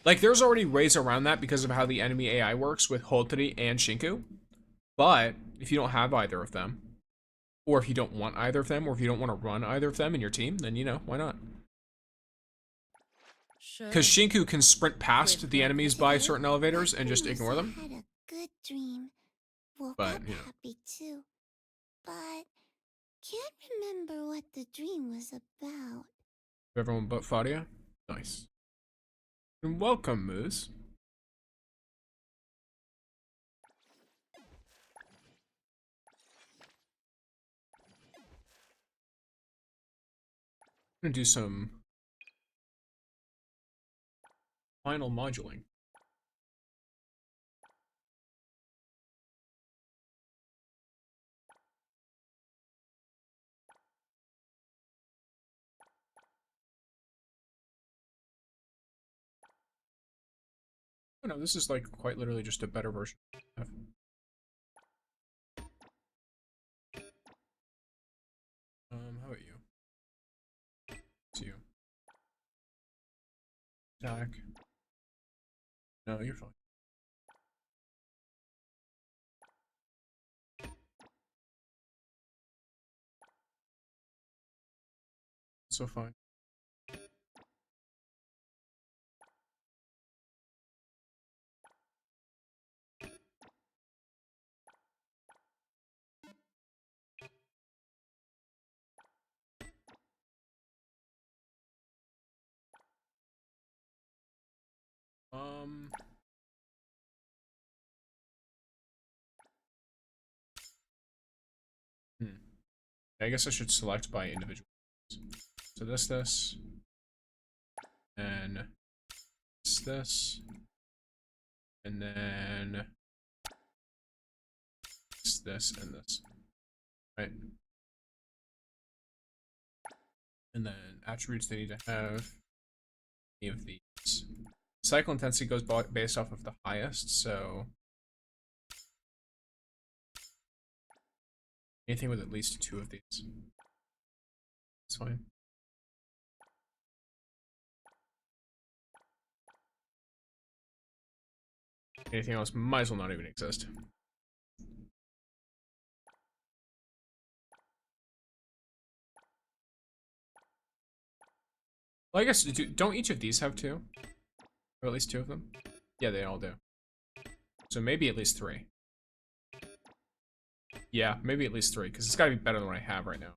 Like, there's already ways around that because of how the enemy AI works with Hotori and Shinku. But, if you don't have either of them, or if you don't want either of them, or if you don't want to run either of them in your team, then, you know, why not? Because Shinku can sprint past the enemies by certain elevators and just ignore them. Had a good dream. Woke But, up you know. happy too. But can't remember what the dream was about. Everyone but Fadia? Nice. And welcome, Moose. I'm gonna do some final moduling. Oh no, this is like quite literally just a better version. How about you? It's you. Attack. No, you're fine. So fine. I guess I should select by individual. So this, and this, and then this, and this, right? And then attributes they need to have any of these. Cycle intensity goes based off of the highest, so anything with at least 2 of these. That's fine. Anything else might as well not even exist. Well, I guess, don't each of these have 2? Or at least 2 of them? Yeah, they all do. So maybe at least 3. Yeah, maybe at least 3, because it's gotta be better than what I have right now.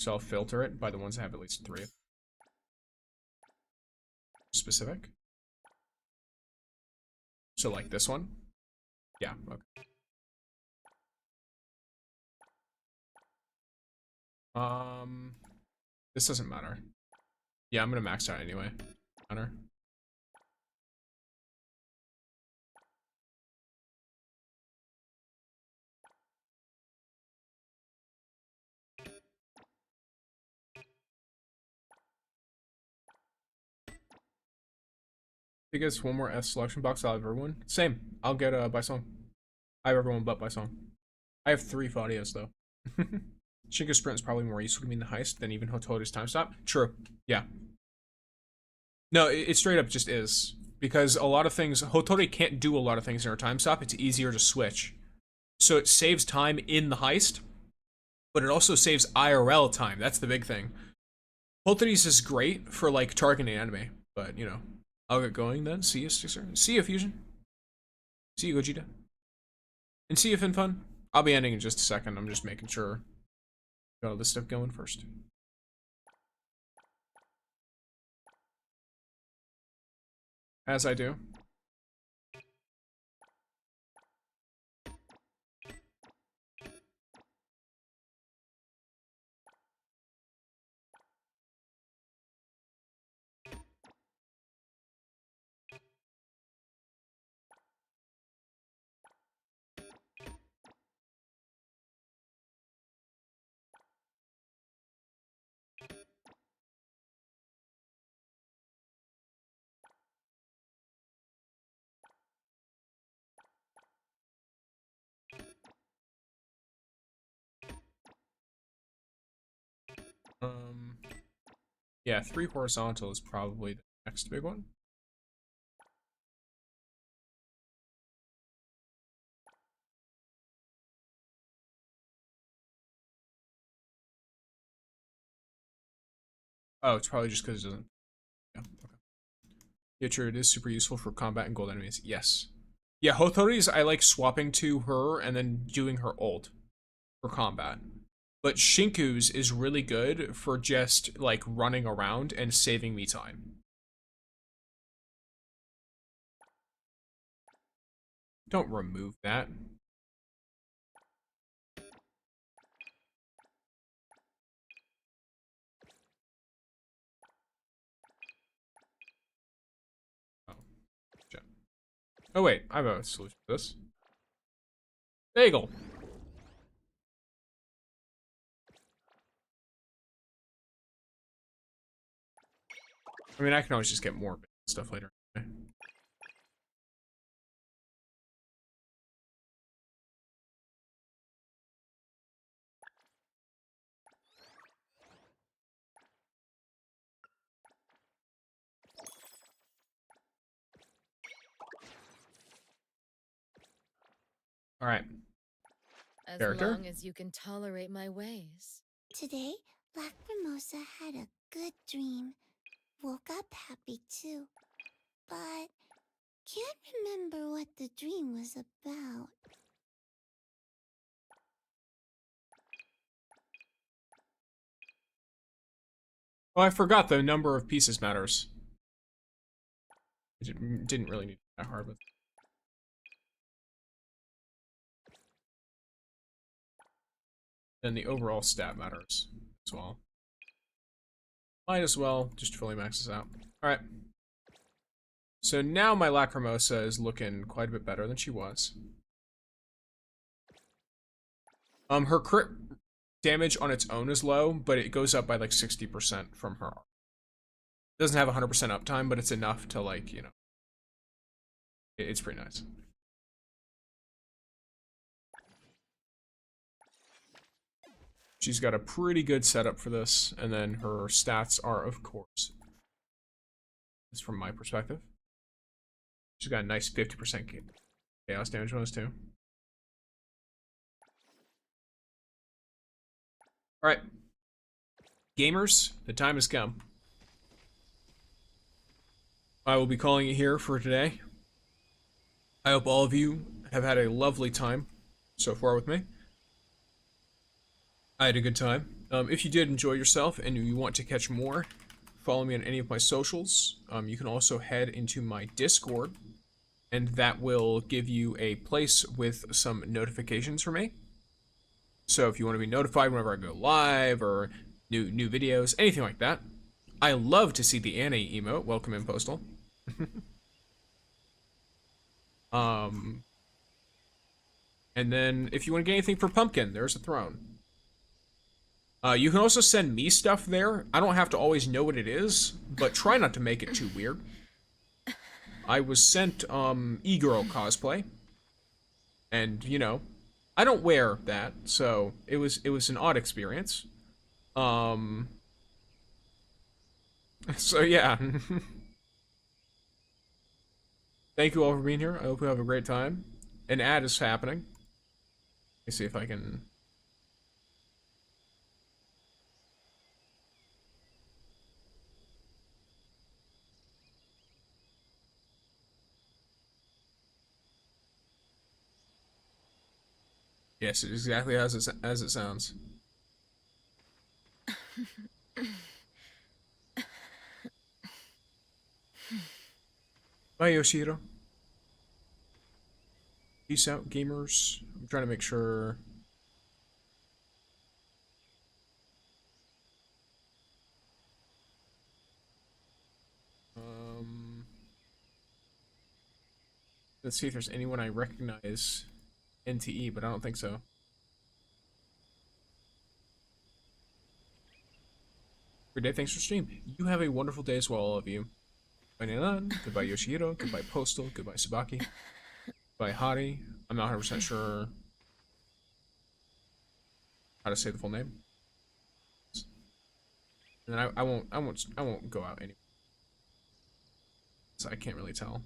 So I'll filter it by the ones that have at least 3. Specific. So like this one? Yeah, okay. This doesn't matter. Yeah, I'm gonna max out anyway. Matter. If it gets one more S selection box, I'll have everyone. Same. I'll get by song. I have everyone but by song. I have 3 Faudias though. Shinka Sprint is probably more useful to me in the heist than even Hotori's time stop. True. Yeah. No, it straight up just is. Because a lot of things, Hotori can't do a lot of things in her time stop. It's easier to switch. So it saves time in the heist, but it also saves IRL time. That's the big thing. Hotori's is great for like targeting enemy, but you know, I'll get going then. See you, Stixer. See you, Fusion. See you, Gogeta. And see you, FinFun. I'll be ending in just a second. I'm just making sure got all this stuff going first. As I do. Yeah, 3 horizontal is probably the next big one. Oh, it's probably just because it doesn't. Yeah, okay. Yeah, true. It is super useful for combat and gold enemies. Yes. Yeah, Hotori's I like swapping to her and then doing her ult for combat. But Shinku's is really good for just like running around and saving me time. Don't remove that. Oh, shit. Oh wait, I have a solution for this. Bagel. I mean, I can always just get more stuff later. All right. As Character? long as you can tolerate my ways. Today, Lacrimosa had a good dream. Woke up happy too. But can't remember what the dream was about. Oh, I forgot the number of pieces matters. It didn't really need that hard, but. And the overall stat matters as well. Might as well just fully max this out. Alright. So now my Lacrimosa is looking quite a bit better than she was. Her crit damage on its own is low, but it goes up by like 60% from her. It doesn't have 100% uptime, but it's enough to like, you know. It's pretty nice. She's got a pretty good setup for this, and then her stats are, of course, it's from my perspective. She's got a nice 50% chaos damage bonus too. Alright. Gamers, the time has come. I will be calling it here for today. I hope all of you have had a lovely time so far with me. I had a good time. If you did enjoy yourself and you want to catch more, follow me on any of my socials. You can also head into my Discord, and that will give you a place with some notifications for me. So if you want to be notified whenever I go live or new videos, anything like that. I love to see the Annie emote. Welcome in, Postal. And then if you want to get anything for Pumpkin, there's a throne. You can also send me stuff there. I don't have to always know what it is, but try not to make it too weird. I was sent e-girl cosplay, and you know, I don't wear that, so it was an odd experience. So yeah. Thank you all for being here. I hope you have a great time. An ad is happening. Let me see if I can. Yes, it's exactly as it sounds. Bye, Yoshiro. Peace out, gamers. I'm trying to make sure. Let's see if there's anyone I recognize NTE, but I don't think so. Good day, thanks for stream. You have a wonderful day as well, all of you. Goodbye, Nilan. Goodbye, Yoshihiro. Goodbye, Postal. Goodbye, Sabaki. Goodbye, Hari. I'm not 100% sure how to say the full name. And then I won't go out anymore. So I can't really tell.